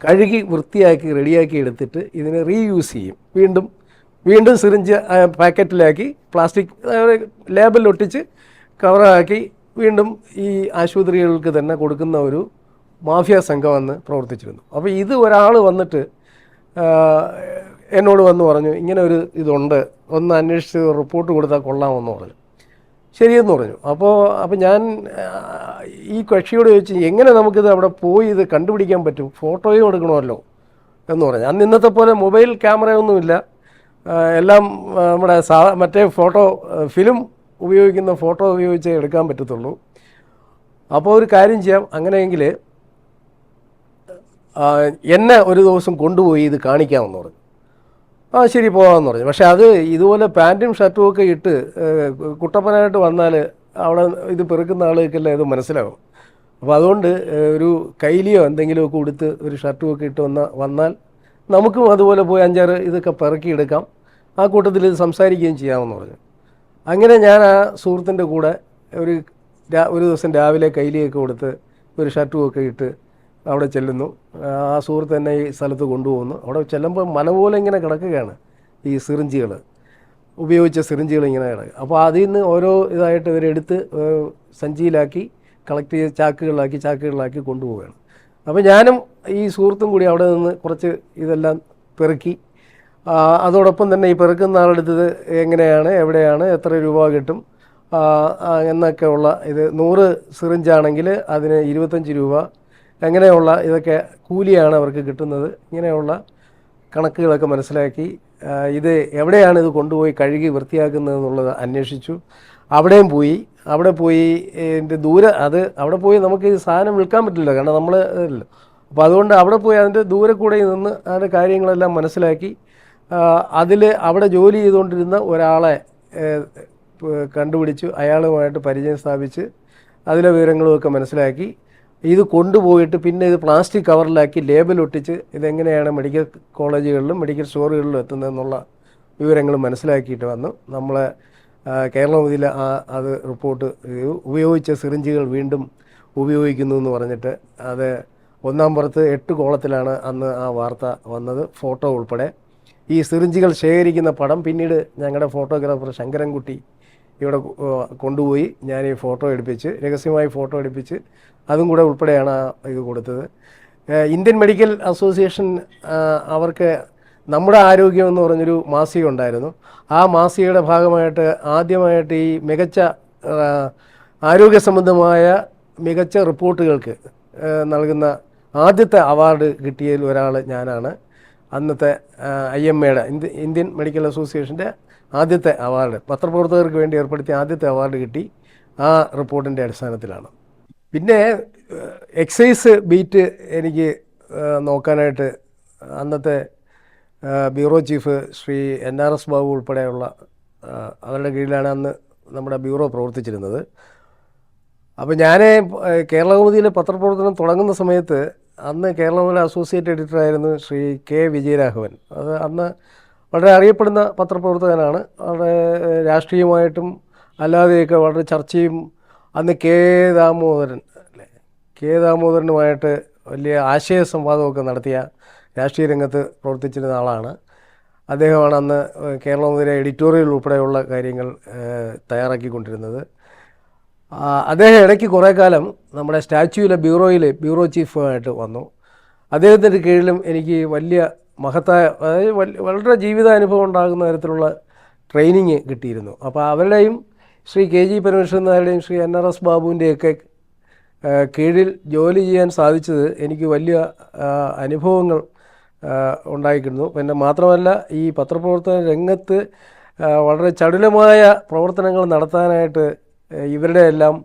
കഴുകി വൃത്തിയാക്കി റെഡിയാക്കി എടുത്തിട്ട് ഇതിനെ റീയൂസ് ചെയ്യും. വീണ്ടും സിറിഞ്ച് പാക്കറ്റിലാക്കി പ്ലാസ്റ്റിക് ലേബലിലൊട്ടിച്ച് കവറാക്കി വീണ്ടും ഈ ആശുപത്രികൾക്ക് തന്നെ കൊടുക്കുന്ന ഒരു മാഫിയ സംഘം വന്ന് പ്രവർത്തിച്ചിരുന്നു. അപ്പോൾ ഇത് ഒരാൾ വന്നിട്ട് എന്നോട് വന്ന് പറഞ്ഞു, ഇങ്ങനെ ഒരു ഇതുണ്ട്, ഒന്ന് അന്വേഷിച്ച് റിപ്പോർട്ട് കൊടുത്താൽ കൊള്ളാമെന്ന് പറഞ്ഞു. ശരിയെന്ന് പറഞ്ഞു. അപ്പോൾ ഞാൻ ഈ കക്ഷിയോട് ചോദിച്ചു, എങ്ങനെ നമുക്കിത് അവിടെ പോയി ഇത് കണ്ടുപിടിക്കാൻ പറ്റും, ഫോട്ടോയും എടുക്കണമല്ലോ എന്ന് പറഞ്ഞു. അന്ന് ഇന്നത്തെ പോലെ മൊബൈൽ ക്യാമറയൊന്നുമില്ല, എല്ലാം നമ്മുടെ മറ്റേ ഫിലിം ഉപയോഗിക്കുന്ന ഫോട്ടോ ഉപയോഗിച്ചേ എടുക്കാൻ പറ്റത്തുള്ളൂ. അപ്പോൾ ഒരു കാര്യം ചെയ്യാം, അങ്ങനെയെങ്കിൽ എന്നെ ഒരു ദിവസം കൊണ്ടുപോയി ഇത് കാണിക്കാമെന്ന് പറഞ്ഞു. ആ ശരി പോകാമെന്ന് പറഞ്ഞു. പക്ഷേ അത് ഇതുപോലെ പാൻറ്റും ഷർട്ടും ഒക്കെ ഇട്ട് കുട്ടപ്പനായിട്ട് വന്നാൽ അവിടെ ഇത് പെറുക്കുന്ന ആളുകൾക്കെല്ലാം ഇത് മനസ്സിലാവും. അപ്പോൾ അതുകൊണ്ട് ഒരു കൈലിയോ എന്തെങ്കിലുമൊക്കെ ഉടുത്ത് ഒരു ഷർട്ടും ഒക്കെ ഇട്ട് വന്നാൽ നമുക്കും അതുപോലെ പോയി 5-6 ഇതൊക്കെ പെറുക്കിയെടുക്കാം, ആ കൂട്ടത്തിൽ ഇത് സംസാരിക്കുകയും ചെയ്യാമെന്ന് പറഞ്ഞു. അങ്ങനെ ഞാൻ ആ സുഹൃത്തിൻ്റെ കൂടെ ഒരു ഒരു ദിവസം രാവിലെ കൈലിയൊക്കെ കൊടുത്ത് ഒരു ഷർട്ടും ഒക്കെ ഇട്ട് അവിടെ ചെല്ലുന്നു. ആ സുഹൃത്ത് തന്നെ ഈ സ്ഥലത്ത് കൊണ്ടുപോകുന്നു. അവിടെ ചെല്ലുമ്പോൾ മല പോലെ ഇങ്ങനെ കിടക്കുകയാണ് ഈ സിറിഞ്ചുകൾ, ഉപയോഗിച്ച സിറിഞ്ചുകൾ ഇങ്ങനെ കിടക്കുക. അപ്പോൾ അതിൽ നിന്ന് ഓരോ ഇതായിട്ട് ഇവരെടുത്ത് സഞ്ചിയിലാക്കി കളക്ട് ചെയ്ത് ചാക്കുകളിലാക്കി കൊണ്ടുപോവുകയാണ്. അപ്പോൾ ഞാനും ഈ സുഹൃത്തും കൂടി അവിടെ നിന്ന് കുറച്ച് ഇതെല്ലാം പെറുക്കി. അതോടൊപ്പം തന്നെ ഈ പെറുക്കുന്ന ആളെടുത്തത് എങ്ങനെയാണ്, എവിടെയാണ്, എത്ര രൂപ കിട്ടും എന്നൊക്കെയുള്ള ഇത് 100 സിറിഞ്ചാണെങ്കിൽ അതിന് 25 രൂപ, അങ്ങനെയുള്ള ഇതൊക്കെ കൂലിയാണ് അവർക്ക് കിട്ടുന്നത്. ഇങ്ങനെയുള്ള കണക്കുകളൊക്കെ മനസ്സിലാക്കി ഇത് എവിടെയാണ് ഇത് കൊണ്ടുപോയി കഴുകി വൃത്തിയാക്കുന്നതെന്നുള്ളത് അന്വേഷിച്ചു. അവിടെ പോയി ഇതിൻ്റെ അവിടെ പോയി നമുക്ക് ഈ സാധനം വിൽക്കാൻ പറ്റില്ല, കാരണം നമ്മൾ ഇല്ല. അപ്പോൾ അതുകൊണ്ട് അവിടെ പോയി അതിൻ്റെ ദൂരെ കൂടെ നിന്ന് അതിൻ്റെ കാര്യങ്ങളെല്ലാം മനസ്സിലാക്കി അവിടെ ജോലി ചെയ്തുകൊണ്ടിരുന്ന ഒരാളെ കണ്ടുപിടിച്ചു. അയാളുമായിട്ട് പരിചയം സ്ഥാപിച്ച് അതിലെ വിവരങ്ങളുമൊക്കെ മനസ്സിലാക്കി ഇത് കൊണ്ടുപോയിട്ട് പിന്നെ ഇത് പ്ലാസ്റ്റിക് കവറിലാക്കി ലേബൽ ഒട്ടിച്ച് ഇതെങ്ങനെയാണ് മെഡിക്കൽ കോളേജുകളിലും മെഡിക്കൽ സ്റ്റോറുകളിലും എത്തുന്നതെന്നുള്ള വിവരങ്ങൾ മനസ്സിലാക്കിയിട്ട് വന്നു. നമ്മളെ കേരളമുതിൽ അത് റിപ്പോർട്ട് ഉപയോഗിച്ച സിറിഞ്ചുകൾ വീണ്ടും ഉപയോഗിക്കുന്നു എന്ന് പറഞ്ഞിട്ട് അത് 1-ാം പുറത്ത് 8 കോളത്തിലാണ് അന്ന് ആ വാർത്ത വന്നത്, ഫോട്ടോ ഉൾപ്പെടെ. ഈ സിറിഞ്ചുകൾ ശേഖരിക്കുന്ന പടം പിന്നീട് ഞങ്ങളുടെ ഫോട്ടോഗ്രാഫർ ശങ്കരൻകുട്ടി ഇവിടെ കൊണ്ടുപോയി ഞാൻ ഈ രഹസ്യമായി ഫോട്ടോ എടുപ്പിച്ച് അതും കൂടെ ഉൾപ്പെടെയാണ് ഇത് കൊടുത്തത്. ഇന്ത്യൻ മെഡിക്കൽ അസോസിയേഷൻ അവർക്ക് നമ്മുടെ ആരോഗ്യം എന്ന് പറഞ്ഞൊരു മാസിക ഉണ്ടായിരുന്നു. ആ മാസികയുടെ ഭാഗമായിട്ട് ആദ്യമായിട്ട് ഈ മികച്ച ആരോഗ്യ സംബന്ധമായ മികച്ച റിപ്പോർട്ടുകൾക്ക് നൽകുന്ന ആദ്യത്തെ അവാർഡ് കിട്ടിയതിൽ ഒരാൾ ഞാനാണ്. അന്നത്തെ IMAയുടെ ഇന്ത്യൻ മെഡിക്കൽ അസോസിയേഷൻ്റെ ആദ്യത്തെ അവാർഡ്, പത്രപ്രവർത്തകർക്ക് വേണ്ടി ഏർപ്പെടുത്തിയ ആദ്യത്തെ അവാർഡ് കിട്ടി ആ റിപ്പോർട്ടിൻ്റെ അടിസ്ഥാനത്തിലാണ്. പിന്നെ എക്സൈസ് ബീറ്റ് എനിക്ക് നോക്കാനായിട്ട് അന്നത്തെ bureau chief Shri NRS Babu ഉൾപ്പെടെയുള്ള അവരുടെ കീഴിലാണ് അന്ന് നമ്മുടെ ബ്യൂറോ പ്രവർത്തിച്ചിരുന്നത്. അപ്പോൾ ഞാൻ കേരളകൗമുദിയിൽ പത്രപ്രവർത്തനം തുടങ്ങുന്ന സമയത്ത് അന്ന് കേരളകൗമുദിലെ അസോസിയേറ്റ് എഡിറ്ററായിരുന്നു ശ്രീ K വിജയരാഘവൻ. അത് അന്ന് വളരെ അറിയപ്പെടുന്ന പത്രപ്രവർത്തകനാണ്. വളരെ രാഷ്ട്രീയമായിട്ടും അല്ലാതെയൊക്കെ വളരെ ചർച്ചയും അന്ന് കെ ദാമോദരനുമായിട്ട് വലിയ ആശയ സംവാദമൊക്കെ നടത്തിയ രാഷ്ട്രീയ രംഗത്ത് പ്രവർത്തിച്ചിരുന്ന ആളാണ്. അദ്ദേഹമാണ് അന്ന് കേരളമുതിലെ എഡിറ്റോറിയൽ ഉൾപ്പെടെയുള്ള കാര്യങ്ങൾ തയ്യാറാക്കിക്കൊണ്ടിരുന്നത്. അദ്ദേഹം ഇടയ്ക്ക് കുറേ കാലം നമ്മുടെ സ്റ്റാച്യൂവിലെ ബ്യൂറോ ചീഫായിട്ട് വന്നു. അദ്ദേഹത്തിൻ്റെ കീഴിലും എനിക്ക് വലിയ മഹത്തായ, അതായത് വളരെ ജീവിതാനുഭവം ഉണ്ടാകുന്ന തരത്തിലുള്ള ട്രെയിനിങ് കിട്ടിയിരുന്നു. അപ്പോൾ അവരുടെയും ശ്രീ KG പരമേശ്വരൻ നായരുടെയും ശ്രീ NRS ബാബുവിൻ്റെയൊക്കെ കീഴിൽ ജോലി ചെയ്യാൻ സാധിച്ചത് എനിക്ക് വലിയ അനുഭവങ്ങൾ ഉണ്ടായിക്കിരുന്നു. പിന്നെ മാത്രമല്ല ഈ പത്രപ്രവർത്തന രംഗത്ത് വളരെ ചടുലമായ പ്രവർത്തനങ്ങൾ നടത്താനായിട്ട് ഇവരുടെ എല്ലാം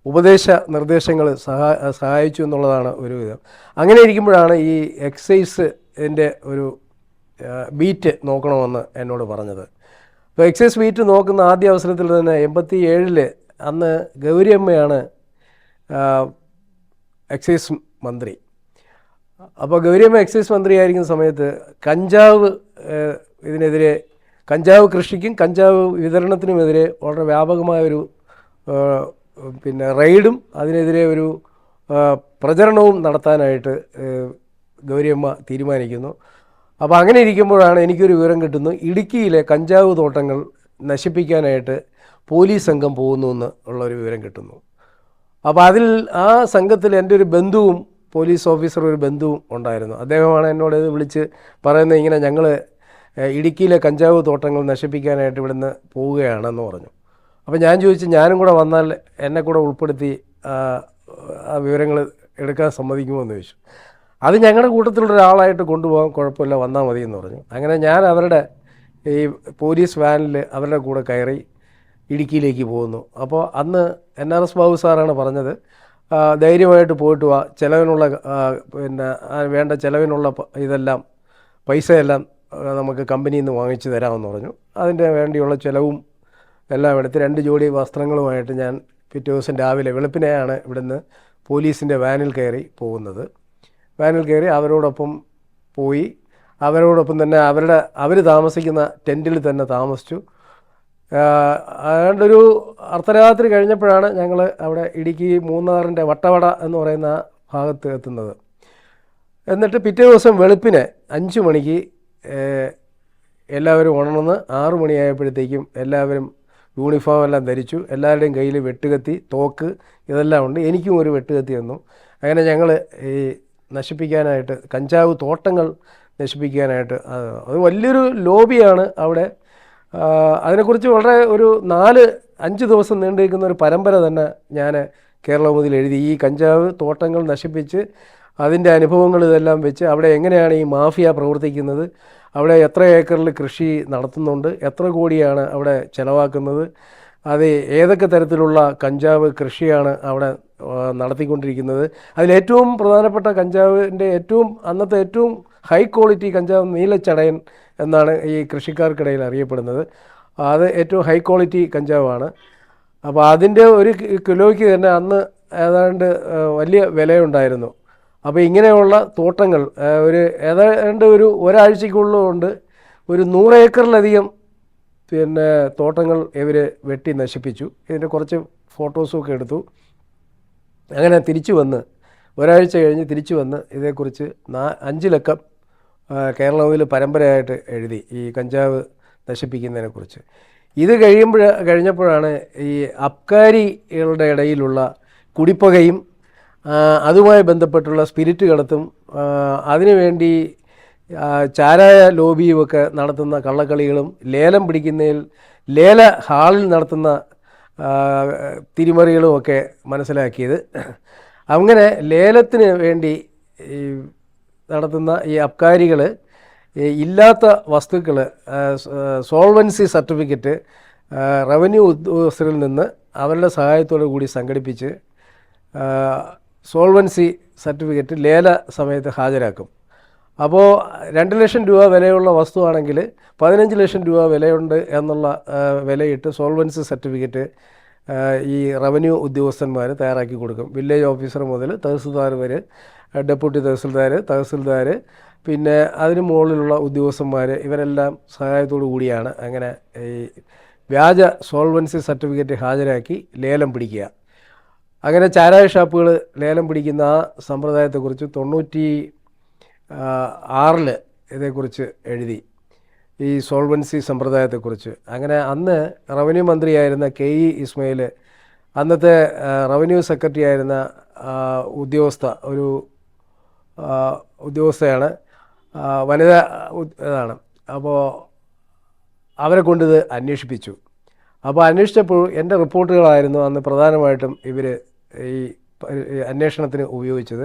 ഉപദേശ നിർദ്ദേശങ്ങൾ സഹായിച്ചു എന്നുള്ളതാണ് ഒരു വിധം. അങ്ങനെ ഇരിക്കുമ്പോഴാണ് ഈ എക്സൈസിൻ്റെ ഒരു ബീറ്റ് നോക്കണമെന്ന് എന്നോട് പറഞ്ഞത്. അപ്പോൾ എക്സൈസ് ബീറ്റ് നോക്കുന്ന ആദ്യ അവസരത്തിൽ തന്നെ 87 അന്ന് ഗൗരിയമ്മയാണ് എക്സൈസ് മന്ത്രി. അപ്പോൾ ഗൗരിയമ്മ എക്സൈസ് മന്ത്രിയായിരിക്കുന്ന സമയത്ത് കഞ്ചാവ് കൃഷിക്കും കഞ്ചാവ് വിതരണത്തിനുമെതിരെ വളരെ വ്യാപകമായൊരു റെയ്ഡും അതിനെതിരെ ഒരു പ്രചരണവും നടത്താനായിട്ട് ഗൗരിയമ്മ തീരുമാനിക്കുന്നു. അപ്പോൾ അങ്ങനെ ഇരിക്കുമ്പോഴാണ് എനിക്കൊരു വിവരം കിട്ടുന്നു, ഇടുക്കിയിലെ കഞ്ചാവ് തോട്ടങ്ങൾ നശിപ്പിക്കാനായിട്ട് പോലീസ് സംഘം പോകുന്നു എന്നുള്ളൊരു വിവരം കിട്ടുന്നു. അപ്പോൾ ആ സംഘത്തിൽ എൻ്റെ ഒരു ബന്ധുവും പോലീസ് ഓഫീസർ ഒരു ബന്ധുവും ഉണ്ടായിരുന്നു. അദ്ദേഹമാണ് എന്നോട് വിളിച്ച് പറയുന്നത്, ഇങ്ങനെ ഞങ്ങൾ ഇടുക്കിയിലെ കഞ്ചാവ് തോട്ടങ്ങൾ നശിപ്പിക്കാനായിട്ട് ഇവിടുന്ന് പോവുകയാണെന്ന് പറഞ്ഞു. അപ്പോൾ ഞാൻ ചോദിച്ചു, ഞാനും കൂടെ വന്നാൽ എന്നെ കൂടെ ഉൾപ്പെടുത്തി ആ വിവരങ്ങൾ എടുക്കാൻ സമ്മതിക്കുമോ എന്ന് ചോദിച്ചു. അത് ഞങ്ങളുടെ കൂട്ടത്തിലുള്ള ഒരാളായിട്ട് കൊണ്ടുപോകാൻ കുഴപ്പമില്ല, വന്നാൽ മതി എന്ന് പറഞ്ഞു. അങ്ങനെ ഞാൻ അവരുടെ ഈ പോലീസ് വാനിൽ അവരുടെ കൂടെ കയറി ഇടുക്കിയിലേക്ക് പോകുന്നു. അപ്പോൾ അന്ന് NRS ബാബു സാറാണ് പറഞ്ഞത്, ധൈര്യമായിട്ട് പോയിട്ട് വാ, ചിലവിനുള്ള വേണ്ട ചിലവിനുള്ള പൈസയെല്ലാം നമുക്ക് കമ്പനിയിൽ നിന്ന് വാങ്ങിച്ചു തരാമെന്ന് പറഞ്ഞു. അതിൻ്റെ വേണ്ടിയുള്ള ചിലവും എല്ലാം എടുത്ത് 2 ജോഡി വസ്ത്രങ്ങളുമായിട്ട് ഞാൻ പിറ്റേ ദിവസം രാവിലെ വെളുപ്പിനെയാണ് ഇവിടുന്ന് പോലീസിൻ്റെ വാനിൽ കയറി പോകുന്നത്. വാനിൽ കയറി അവരോടൊപ്പം പോയി. അവരോടൊപ്പം തന്നെ അവർ താമസിക്കുന്ന ടെൻറ്റിൽ തന്നെ താമസിച്ചു. അതുകൊണ്ടൊരു അർദ്ധരാത്രി കഴിഞ്ഞപ്പോഴാണ് ഞങ്ങൾ അവിടെ ഇടുക്കി മൂന്നാറിൻ്റെ വട്ടവട എന്ന് പറയുന്ന ഭാഗത്ത് എത്തുന്നത്. എന്നിട്ട് പിറ്റേ ദിവസം വെളുപ്പിന് 5 മണിക്ക് എല്ലാവരും ഉണർന്ന് 6 മണിയായപ്പോഴത്തേക്കും എല്ലാവരും യൂണിഫോം എല്ലാം ധരിച്ചു. എല്ലാവരുടെയും കയ്യിൽ വെട്ടുകത്തി, തോക്ക് ഇതെല്ലാം ഉണ്ട്. എനിക്കും ഒരു വെട്ടുകത്തി തന്നു. അങ്ങനെ ഞങ്ങൾ ഈ നശിപ്പിക്കാനായിട്ട് കഞ്ചാവ് തോട്ടങ്ങൾ നശിപ്പിക്കാനായിട്ട് അത് വലിയൊരു ലോബിയാണ് അവിടെ. അതിനെക്കുറിച്ച് വളരെ ഒരു 4-5 ദിവസം നീണ്ടു നിൽക്കുന്ന ഒരു പരമ്പര തന്നെ ഞാൻ കേരളകൗമുദിയിൽ എഴുതി. ഈ കഞ്ചാവ് തോട്ടങ്ങൾ നശിപ്പിച്ച് അതിൻ്റെ അനുഭവങ്ങൾ ഇതെല്ലാം വെച്ച് അവിടെ എങ്ങനെയാണ് ഈ മാഫിയ പ്രവർത്തിക്കുന്നത്, അവിടെ എത്ര ഏക്കറിൽ കൃഷി നടത്തുന്നുണ്ട്, എത്ര കോടിയാണ് അവിടെ ചിലവാക്കുന്നത്, അത് ഏതൊക്കെ തരത്തിലുള്ള കഞ്ചാവ് കൃഷിയാണ് അവിടെ നടത്തിക്കൊണ്ടിരിക്കുന്നത്. അതിലേറ്റവും പ്രധാനപ്പെട്ട കഞ്ചാവിൻ്റെ അന്നത്തെ ഏറ്റവും ഹൈ ക്വാളിറ്റി കഞ്ചാവ് നീലച്ചടയൻ എന്നാണ് ഈ കൃഷിക്കാർക്കിടയിൽ അറിയപ്പെടുന്നത്. അത് ഏറ്റവും ഹൈ ക്വാളിറ്റി കഞ്ചാവാണ്. അപ്പോൾ അതിൻ്റെ ഒരു കിലോയ്ക്ക് തന്നെ അന്ന് ഏതാണ്ട് വലിയ വിലയുണ്ടായിരുന്നു. അപ്പോൾ ഇങ്ങനെയുള്ള തോട്ടങ്ങൾ ഏതാണ്ട് ഒരാഴ്ചക്കുള്ളുകൊണ്ട് ഒരു 100 ഏക്കറിലധികം തോട്ടങ്ങൾ ഇവർ വെട്ടി നശിപ്പിച്ചു. ഇതിൻ്റെ കുറച്ച് ഫോട്ടോസുമൊക്കെ എടുത്തു. അങ്ങനെ ഒരാഴ്ച കഴിഞ്ഞ് തിരിച്ചു വന്ന് ഇതേക്കുറിച്ച് 5 ലക്കം കേരളത്തിൽ പരമ്പരയായിട്ട് എഴുതി ഈ കഞ്ചാവ് നശിപ്പിക്കുന്നതിനെക്കുറിച്ച്. ഇത് കഴിഞ്ഞപ്പോഴാണ് ഈ അബ്കാരികളുടെ ഇടയിലുള്ള കുടിപ്പകയും അതുമായി ബന്ധപ്പെട്ടുള്ള സ്പിരിറ്റ് കടത്തും അതിനുവേണ്ടി ചാരായ ലോബിയുമൊക്കെ നടത്തുന്ന കള്ളക്കളികളും ലേലം പിടിക്കുന്നതിൽ ഹാളിൽ നടത്തുന്ന തിരിമറികളുമൊക്കെ മനസ്സിലാക്കിയത്. അങ്ങനെ ലേലത്തിന് വേണ്ടി നടത്തുന്ന ഈ അബ്കാരികൾ ഇല്ലാത്ത വസ്തുക്കൾ സോൾവൻസി സർട്ടിഫിക്കറ്റ് റവന്യൂ ഉദ്യോഗസ്ഥരിൽ നിന്ന് അവരുടെ സഹായത്തോടു കൂടി സംഘടിപ്പിച്ച് സോൾവൻസി സർട്ടിഫിക്കറ്റ് ലേല സമയത്ത് ഹാജരാക്കും. അപ്പോൾ 2 ലക്ഷം രൂപ വിലയുള്ള വസ്തുവാണെങ്കിൽ 15 ലക്ഷം രൂപ വിലയുണ്ട് എന്നുള്ള വിലയിട്ട് സോൾവൻസി സർട്ടിഫിക്കറ്റ് ഈ റവന്യൂ ഉദ്യോഗസ്ഥന്മാർ തയ്യാറാക്കി കൊടുക്കും. വില്ലേജ് ഓഫീസർ മുതൽ തഹസിൽദാർ വരെ, ഡെപ്യൂട്ടി തഹസിൽദാർ പിന്നെ അതിന് മുകളിലുള്ള ഉദ്യോഗസ്ഥന്മാർ ഇവരെല്ലാം സഹായത്തോടു കൂടിയാണ് അങ്ങനെ ഈ വ്യാജ സോൾവൻസി സർട്ടിഫിക്കറ്റ് ഹാജരാക്കി ലേലം പിടിക്കുക. അങ്ങനെ ചാരായ ഷാപ്പുകൾ ലേലം പിടിക്കുന്ന ആ സമ്പ്രദായത്തെക്കുറിച്ച് 96 ഇതേക്കുറിച്ച് എഴുതി, ഈ സോൾവൻസി സമ്പ്രദായത്തെക്കുറിച്ച്. അങ്ങനെ അന്ന് റവന്യൂ മന്ത്രിയായിരുന്ന KE ഇസ്മയിൽ, അന്നത്തെ റവന്യൂ സെക്രട്ടറി ആയിരുന്ന ഉദ്യോഗസ്ഥയാണ്, വനിതാ ഇതാണ്. അപ്പോൾ അവരെ കൊണ്ടിത് അന്വേഷിപ്പിച്ചു. അപ്പോൾ അന്വേഷിച്ചപ്പോൾ എൻ്റെ റിപ്പോർട്ടുകളായിരുന്നു അന്ന് പ്രധാനമായിട്ടും ഇവർ ഈ അന്വേഷണത്തിന് ഉപയോഗിച്ചത്.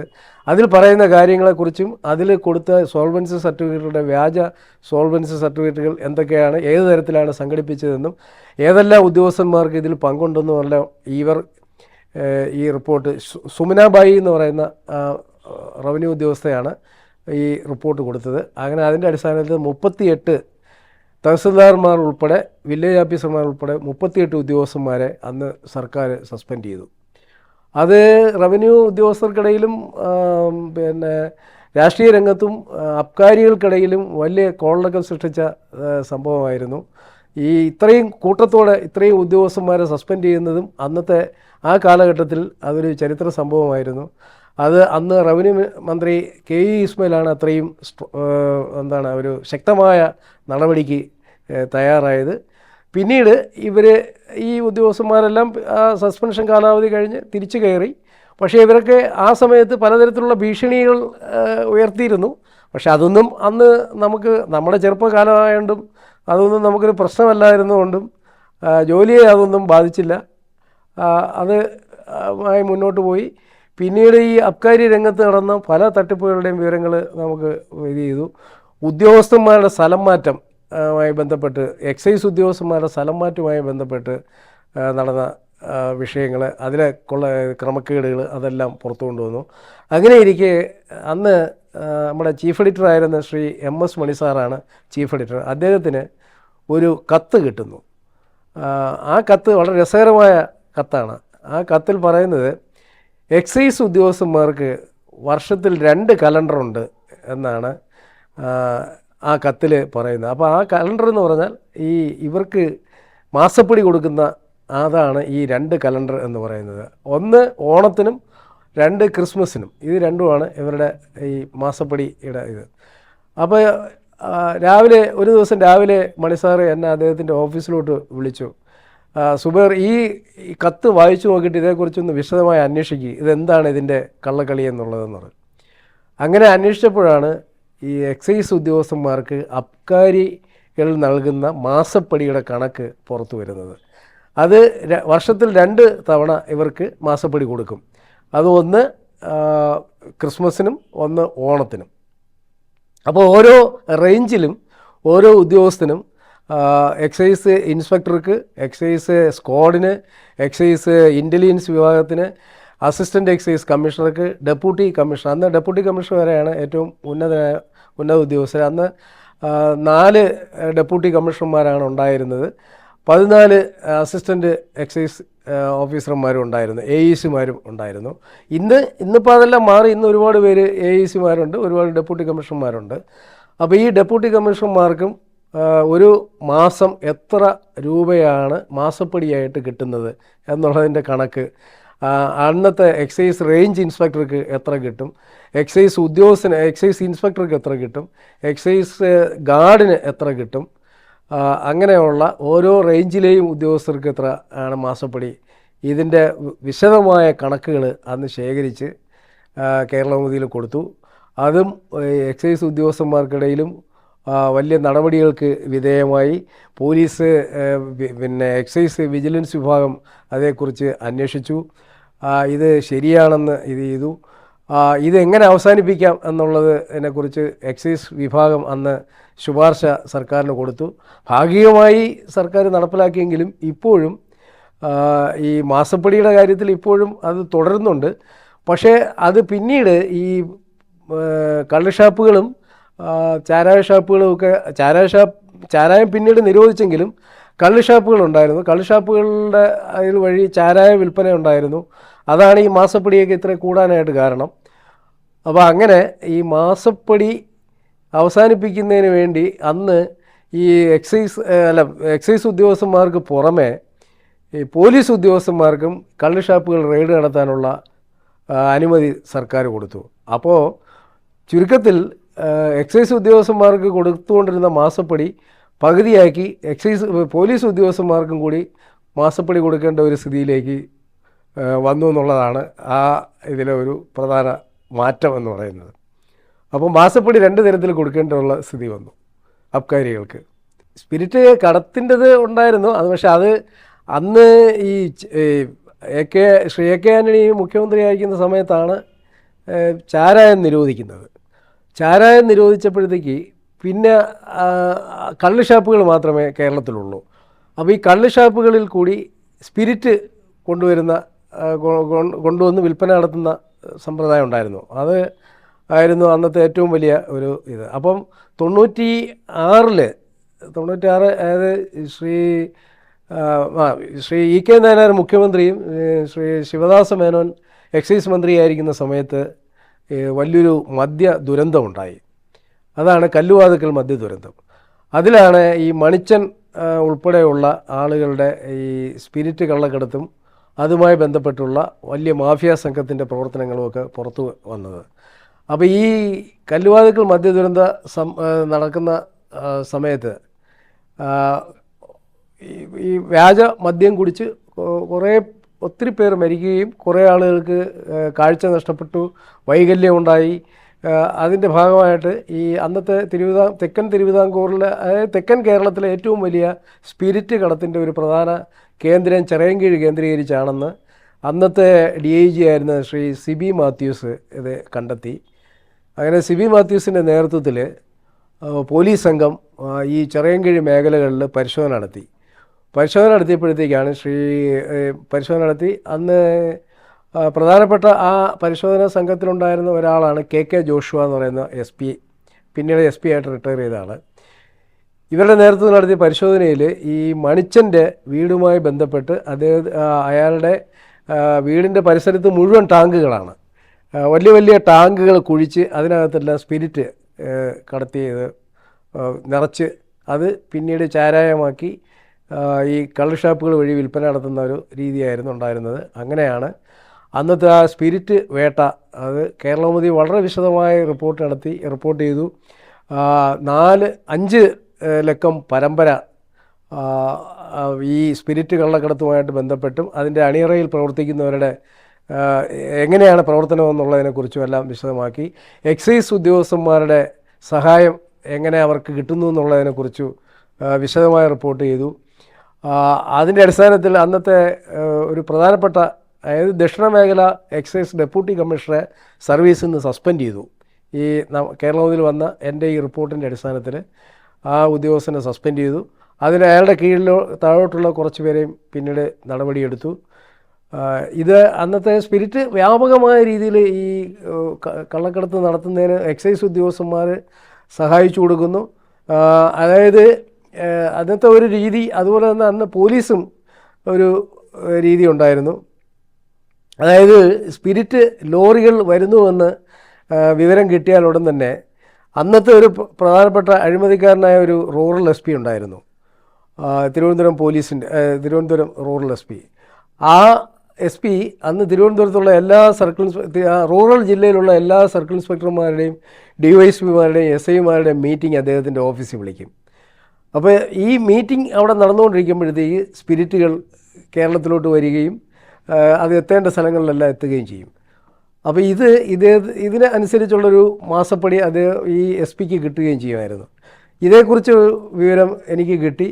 അതിൽ പറയുന്ന കാര്യങ്ങളെക്കുറിച്ചും അതിൽ കൊടുത്ത സോൾവൻസി സർട്ടിഫിക്കറ്റുകളുടെ വ്യാജ സോൾവൻസി സർട്ടിഫിക്കറ്റുകൾ എന്തൊക്കെയാണ്, ഏത് തരത്തിലാണ് സംഘടിപ്പിച്ചതെന്നും ഏതെല്ലാം ഉദ്യോഗസ്ഥന്മാർക്ക് ഇതിൽ പങ്കുണ്ടെന്നുമെല്ലാം ഇവർ ഈ റിപ്പോർട്ട് സുമനാബായി എന്ന് പറയുന്ന റവന്യൂ ഉദ്യോഗസ്ഥയാണ് ഈ റിപ്പോർട്ട് കൊടുത്തത്. അങ്ങനെ അതിൻ്റെ അടിസ്ഥാനത്തിൽ 38 തഹസിൽദാർമാർ ഉൾപ്പെടെ വില്ലേജ് ഓഫീസർമാർ ഉൾപ്പെടെ 38 ഉദ്യോഗസ്ഥന്മാരെ അന്ന് സർക്കാർ സസ്പെൻഡ് ചെയ്തു. അത് റവന്യൂ ഉദ്യോഗസ്ഥർക്കിടയിലും രാഷ്ട്രീയ രംഗത്തും അബ്കാരികൾക്കിടയിലും വലിയ കോളിളക്കം സൃഷ്ടിച്ച സംഭവമായിരുന്നു. ഈ ഇത്രയും കൂട്ടത്തോടെ ഇത്രയും ഉദ്യോഗസ്ഥന്മാരെ സസ്പെൻഡ് ചെയ്യുന്നതും അന്നത്തെ ആ കാലഘട്ടത്തിൽ അതൊരു ചരിത്ര സംഭവമായിരുന്നു. അത് അന്ന് റവന്യൂ മന്ത്രി KE ഇസ്മയിലാണ് അത്രയും ഒരു ശക്തമായ നടപടിക്ക് തയ്യാറായത്. പിന്നീട് ഈ ഉദ്യോഗസ്ഥന്മാരെല്ലാം ആ സസ്പെൻഷൻ കാലാവധി കഴിഞ്ഞ് തിരിച്ചു കയറി. പക്ഷേ ഇവരൊക്കെ ആ സമയത്ത് പലതരത്തിലുള്ള ഭീഷണികൾ ഉയർത്തിയിരുന്നു. പക്ഷെ അതൊന്നും അന്ന് നമ്മുടെ ചെറുപ്പകാലമായതുകൊണ്ടും അതൊന്നും നമുക്കൊരു പ്രശ്നമല്ലായിരുന്നുകൊണ്ടും ജോലിയെ അതൊന്നും ബാധിച്ചില്ല. അത് മുന്നോട്ട് പോയി. പിന്നീട് ഈ അബ്കാരി രംഗത്ത് നടന്ന പല തട്ടിപ്പുകളുടെയും വിവരങ്ങൾ നമുക്ക് ഇത് ചെയ്തു. ഉദ്യോഗസ്ഥന്മാരുടെ സ്ഥലം മാറ്റം മായി ബന്ധപ്പെട്ട്, എക്സൈസ് ഉദ്യോഗസ്ഥന്മാരുടെ സ്ഥലം മാറ്റവുമായി ബന്ധപ്പെട്ട് നടന്ന വിഷയങ്ങൾ, അതിലെ ക്രമക്കേടുകൾ അതെല്ലാം പുറത്തു കൊണ്ടുവന്നു. അങ്ങനെ ഇരിക്കെ അന്ന് നമ്മുടെ ചീഫ് എഡിറ്റർ ആയിരുന്ന ശ്രീ MS മണി സാറാണ് ചീഫ് എഡിറ്റർ. അദ്ദേഹത്തിന് ഒരു കത്ത് കിട്ടുന്നു. ആ കത്ത് വളരെ രസകരമായ കത്താണ്. ആ കത്തിൽ പറയുന്നത് എക്സൈസ് ഉദ്യോഗസ്ഥന്മാർക്ക് വർഷത്തിൽ 2 കലണ്ടറുണ്ട് എന്നാണ് ആ കത്തിൽ പറയുന്നത്. അപ്പോൾ ആ കലണ്ടർ എന്ന് പറഞ്ഞാൽ ഇവർക്ക് മാസപ്പടി കൊടുക്കുന്ന അതാണ് ഈ 2 കലണ്ടർ എന്ന് പറയുന്നത്. ഒന്ന് ഓണത്തിനും 2 ക്രിസ്മസിനും. ഇത് രണ്ടുമാണ് ഇവരുടെ ഈ മാസപ്പടിയുടെ ഇത്. അപ്പോൾ രാവിലെ ഒരു ദിവസം രാവിലെ മണിസാറ് എന്നെ അദ്ദേഹത്തിൻ്റെ ഓഫീസിലോട്ട് വിളിച്ചു. സുബൈർ, ഈ കത്ത് വായിച്ചു നോക്കിയിട്ട് ഇതേക്കുറിച്ചൊന്ന് വിശദമായി അന്വേഷിക്കുക, ഇതെന്താണ് ഇതിൻ്റെ കള്ളക്കളി എന്നുള്ളതെന്ന് പറഞ്ഞു. അങ്ങനെ അന്വേഷിച്ചപ്പോഴാണ് ഈ എക്സൈസ് ഉദ്യോഗസ്ഥന്മാർക്ക് അബ്കാരികൾ നൽകുന്ന മാസപ്പടിയുടെ കണക്ക് പുറത്തു വരുന്നത്. അത് വർഷത്തിൽ 2 തവണ ഇവർക്ക് മാസപ്പടി കൊടുക്കും. അത് ഒന്ന് ക്രിസ്മസിനും ഒന്ന് ഓണത്തിനും. അപ്പോൾ ഓരോ റേഞ്ചിലും ഓരോ ഉദ്യോഗസ്ഥനും എക്സൈസ് ഇൻസ്പെക്ടർക്ക്, എക്സൈസ് സ്ക്വാഡിന്, എക്സൈസ് ഇൻ്റലിജൻസ് വിഭാഗത്തിന്, അസിസ്റ്റൻ്റ് എക്സൈസ് കമ്മീഷണർക്ക്, ഡെപ്യൂട്ടി കമ്മീഷണർ, അന്ന് ഡെപ്യൂട്ടി കമ്മീഷണർ വരെയാണ് ഏറ്റവും ഉന്നത ഉദ്യോഗസ്ഥർ. അന്ന് 4 ഡെപ്യൂട്ടി കമ്മീഷണർമാരാണ് ഉണ്ടായിരുന്നത്. 14 അസിസ്റ്റൻ്റ് എക്സൈസ് ഓഫീസർമാരും ഉണ്ടായിരുന്നു, AECമാരും ഉണ്ടായിരുന്നു. ഇന്നിപ്പോൾ അതെല്ലാം മാറി. ഇന്ന് ഒരുപാട് പേര് AECമാരുണ്ട്, ഒരുപാട് ഡെപ്യൂട്ടി കമ്മീഷണർമാരുണ്ട്. അപ്പോൾ ഈ ഡെപ്യൂട്ടി കമ്മീഷണർമാർക്കും ഒരു മാസം എത്ര രൂപയാണ് മാസപ്പടിയായിട്ട് കിട്ടുന്നത് എന്നുള്ളതിൻ്റെ കണക്ക്, അന്നത്തെ എക്സൈസ് റേഞ്ച് ഇൻസ്പെക്ടർക്ക് എത്ര കിട്ടും, എക്സൈസ് ഉദ്യോഗസ്ഥന് എക്സൈസ് ഇൻസ്പെക്ടർക്ക് എത്ര കിട്ടും, എക്സൈസ് ഗാർഡിന് എത്ര കിട്ടും, അങ്ങനെയുള്ള ഓരോ റേഞ്ചിലെയും ഉദ്യോഗസ്ഥർക്ക് എത്ര ആണ് മാസപ്പടി, ഇതിൻ്റെ വിശദമായ കണക്കുകൾ അന്ന് ശേഖരിച്ച് കേരളമുദിയിൽ കൊടുത്തു. അതും എക്സൈസ് ഉദ്യോഗസ്ഥന്മാർക്കിടയിലും വലിയ നടപടികൾക്ക് വിധേയമായി. പോലീസ് എക്സൈസ് വിജിലൻസ് വിഭാഗം അതേക്കുറിച്ച് അന്വേഷിച്ചു. ഇത് ശരിയാണെന്ന് ഇത് ചെയ്തു. ഇതെങ്ങനെ അവസാനിപ്പിക്കാം എന്നുള്ളതിനെക്കുറിച്ച് എക്സൈസ് വിഭാഗം അന്ന് ശുപാർശ സർക്കാരിന് കൊടുത്തു. ഭാഗികമായി സർക്കാർ നടപ്പിലാക്കിയെങ്കിലും ഇപ്പോഴും ഈ മാസപ്പടിയുടെ കാര്യത്തിൽ ഇപ്പോഴും അത് തുടരുന്നുണ്ട്. പക്ഷേ അത് പിന്നീട് ഈ കള്ളുഷാപ്പുകളും ചാരായ ഷാപ്പുകളും ഒക്കെ ചാരായം പിന്നീട് നിരോധിച്ചെങ്കിലും കള്ളുഷാപ്പുകളുണ്ടായിരുന്നു. കള്ളുഷാപ്പുകളുടെ അതിൽ വഴി ചാരായ വിൽപ്പന ഉണ്ടായിരുന്നു. അതാണ് ഈ മാസപ്പടിയൊക്കെ ഇത്ര കൂടാനായിട്ട് കാരണം. അപ്പോൾ അങ്ങനെ ഈ മാസപ്പടി അവസാനിപ്പിക്കുന്നതിന് വേണ്ടി അന്ന് ഈ എക്സൈസ് ഉദ്യോഗസ്ഥന്മാർക്ക് പുറമെ ഈ പോലീസ് ഉദ്യോഗസ്ഥന്മാർക്കും കള്ളുഷാപ്പുകൾ റെയ്ഡ് നടത്താനുള്ള അനുമതി സർക്കാർ കൊടുത്തു. അപ്പോൾ ചുരുക്കത്തിൽ എക്സൈസ് ഉദ്യോഗസ്ഥന്മാർക്ക് കൊടുത്തുകൊണ്ടിരുന്ന മാസപ്പടി പകുതിയാക്കി പോലീസ് ഉദ്യോഗസ്ഥന്മാർക്കും കൂടി മാസപ്പടി കൊടുക്കേണ്ട ഒരു സ്ഥിതിയിലേക്ക് വന്നു എന്നുള്ളതാണ് ഇതിലെ ഒരു പ്രധാന മാറ്റം എന്ന് പറയുന്നത്. അപ്പോൾ മാസപ്പടി 2 തരത്തിൽ കൊടുക്കേണ്ടതുള്ള സ്ഥിതി വന്നു അബ്കാരികൾക്ക്. സ്പിരിറ്റ് കടത്തിൻ്റെത് ഉണ്ടായിരുന്നു. അത് പക്ഷേ അത് അന്ന് ഈ ശ്രീ AK ആൻ്റണി മുഖ്യമന്ത്രിയായിരിക്കുന്ന സമയത്താണ് ചാരായം നിരോധിക്കുന്നത്. ചാരായം നിരോധിച്ചപ്പോഴത്തേക്ക് പിന്നെ കള്ളുഷാപ്പുകൾ മാത്രമേ കേരളത്തിലുള്ളൂ. അപ്പോൾ ഈ കള്ളുഷാപ്പുകളിൽ കൂടി സ്പിരിറ്റ് കൊണ്ടുവന്ന് വിൽപ്പന നടത്തുന്ന സമ്പ്രദായം ഉണ്ടായിരുന്നു. അത് ആയിരുന്നു അന്നത്തെ ഏറ്റവും വലിയ ഒരു ഇത്. അപ്പം 96 അതായത് ശ്രീ EK നായനാർ മുഖ്യമന്ത്രിയും ശ്രീ ശിവദാസ മേനോൻ എക്സൈസ് മന്ത്രിയായിരിക്കുന്ന സമയത്ത് വലിയൊരു മദ്യ ദുരന്തമുണ്ടായി. അതാണ് കല്ലുവാതുക്കൽ മദ്യ ദുരന്തം. അതിലാണ് ഈ മണിച്ചൻ ഉൾപ്പെടെയുള്ള ആളുകളുടെ ഈ സ്പിരിറ്റ് കള്ളക്കടത്തും അതുമായി ബന്ധപ്പെട്ടുള്ള വലിയ മാഫിയ സംഘത്തിൻ്റെ പ്രവർത്തനങ്ങളുമൊക്കെ പുറത്തു വന്നത്. അപ്പോൾ ഈ കല്ലുവാതുക്കൽ മദ്യ ദുരന്ത നടക്കുന്ന സമയത്ത് ഈ വ്യാജ മദ്യം കുടിച്ച് ഒത്തിരി പേർ മരിക്കുകയും കുറേ ആളുകൾക്ക് കാഴ്ച നഷ്ടപ്പെട്ടു, വൈകല്യമുണ്ടായി. അതിൻ്റെ ഭാഗമായിട്ട് ഈ അന്നത്തെ തെക്കൻ തിരുവിതാംകൂറിലെ, അതായത് തെക്കൻ കേരളത്തിലെ ഏറ്റവും വലിയ സ്പിരിറ്റ് കടത്തിൻ്റെ ഒരു പ്രധാന കേന്ദ്രം ചിറയൻകീഴ് കേന്ദ്രീകരിച്ചാണെന്ന് അന്നത്തെ DIG ആയിരുന്ന ശ്രീ സിബി മാത്യൂസ് ഇത് കണ്ടെത്തി. അങ്ങനെ സിബി മാത്യൂസിൻ്റെ നേതൃത്വത്തിൽ പോലീസ് സംഘം ഈ ചിറയൻകീഴ് മേഖലകളിൽ പരിശോധന നടത്തിയപ്പോഴത്തേക്കാണ് പരിശോധന നടത്തി അന്ന് പ്രധാനപ്പെട്ട ആ പരിശോധനാ സംഘത്തിലുണ്ടായിരുന്ന ഒരാളാണ് കെ ജോഷുവ എന്ന് പറയുന്ന SP, പിന്നീട് SP ആയിട്ട് റിട്ടയർ ചെയ്ത ആൾ. ഇവരുടെ നേതൃത്വത്തിൽ നടത്തിയ പരിശോധനയിൽ ഈ മണിച്ചൻ്റെ വീടുമായി ബന്ധപ്പെട്ട് അയാളുടെ വീടിൻ്റെ പരിസരത്ത് മുഴുവൻ ടാങ്കുകളാണ്, വലിയ വലിയ ടാങ്കുകൾ കുഴിച്ച് അതിനകത്തെല്ലാം സ്പിരിറ്റ് കടത്തിയത് നിറച്ച് അത് പിന്നീട് ചാരായമാക്കി ഈ കള്ള് ഷാപ്പുകൾ വഴി വിൽപ്പന നടത്തുന്ന ഒരു രീതിയായിരുന്നു ഉണ്ടായിരുന്നത്. അങ്ങനെയാണ് അന്നത്തെ ആ സ്പിരിറ്റ് വേട്ട അത് കേരളമതി വളരെ വിശദമായ റിപ്പോർട്ട് ചെയ്തു. 4-5 ലക്കം പരമ്പര ഈ സ്പിരിറ്റ് കള്ളക്കടത്തുമായിട്ട് ബന്ധപ്പെട്ടും അതിൻ്റെ അണിയറയിൽ പ്രവർത്തിക്കുന്നവരുടെ എങ്ങനെയാണ് പ്രവർത്തനം എന്നുള്ളതിനെക്കുറിച്ചും എല്ലാം വിശദമാക്കി. എക്സൈസ് ഉദ്യോഗസ്ഥന്മാരുടെ സഹായം എങ്ങനെ അവർക്ക് കിട്ടുന്നു എന്നുള്ളതിനെക്കുറിച്ച് വിശദമായ റിപ്പോർട്ട് ചെയ്തു. അതിൻ്റെ അടിസ്ഥാനത്തിൽ അന്നത്തെ ഒരു പ്രധാനപ്പെട്ട, അതായത് ദക്ഷിണ മേഖല എക്സൈസ് ഡെപ്യൂട്ടി കമ്മീഷണറെ സർവീസിൽ നിന്ന് സസ്പെൻഡ് ചെയ്തു. ഈ കേരളത്തിൽ വന്ന എൻ്റെ ഈ റിപ്പോർട്ടിൻ്റെ അടിസ്ഥാനത്തിൽ ആ ഉദ്യോഗസ്ഥനെ സസ്പെൻഡ് ചെയ്തു. അതിന് അയാളുടെ കീഴിലോ താഴോട്ടുള്ള കുറച്ച് പേരെയും പിന്നീട് നടപടിയെടുത്തു. ഇത് അന്നത്തെ സ്പിരിറ്റ് വ്യാപകമായ രീതിയിൽ ഈ കള്ളക്കടത്ത് നടത്തുന്നതിന് എക്സൈസ് ഉദ്യോഗസ്ഥന്മാർ സഹായിച്ചു കൊടുക്കുന്നു. അതായത് അന്നത്തെ ഒരു രീതി, അതുപോലെ തന്നെ അന്ന് പോലീസും ഒരു രീതി ഉണ്ടായിരുന്നു. അതായത് സ്പിരിറ്റ് ലോറികൾ വരുന്നുവെന്ന് വിവരം കിട്ടിയാൽ ഉടൻ തന്നെ അന്നത്തെ ഒരു പ്രധാനപ്പെട്ട അഴിമതിക്കാരനായ ഒരു റൂറൽ SP ഉണ്ടായിരുന്നു, തിരുവനന്തപുരം റൂറൽ SP. ആ SP അന്ന് തിരുവനന്തപുരത്തുള്ള എല്ലാ റൂറൽ ജില്ലയിലുള്ള എല്ലാ സർക്കിൾ ഇൻസ്പെക്ടർമാരുടെയും DYSPമാരുടെയും SIമാരുടെയും മീറ്റിംഗ് അദ്ദേഹത്തിൻ്റെ ഓഫീസിൽ വിളിക്കും. അപ്പോൾ ഈ മീറ്റിംഗ് അവിടെ നടന്നുകൊണ്ടിരിക്കുമ്പോഴത്തേക്ക് സ്പിരിറ്റുകൾ കേരളത്തിലോട്ട് വരികയും അത് എത്തേണ്ട സ്ഥലങ്ങളിലെല്ലാം എത്തുകയും ചെയ്യും. അപ്പോൾ ഇതിന് അനുസരിച്ചുള്ളൊരു മാസപ്പടി അത് ഈ SPക്ക് കിട്ടുകയും ചെയ്യുമായിരുന്നു. ഇതേക്കുറിച്ച് വിവരം എനിക്ക് കിട്ടി.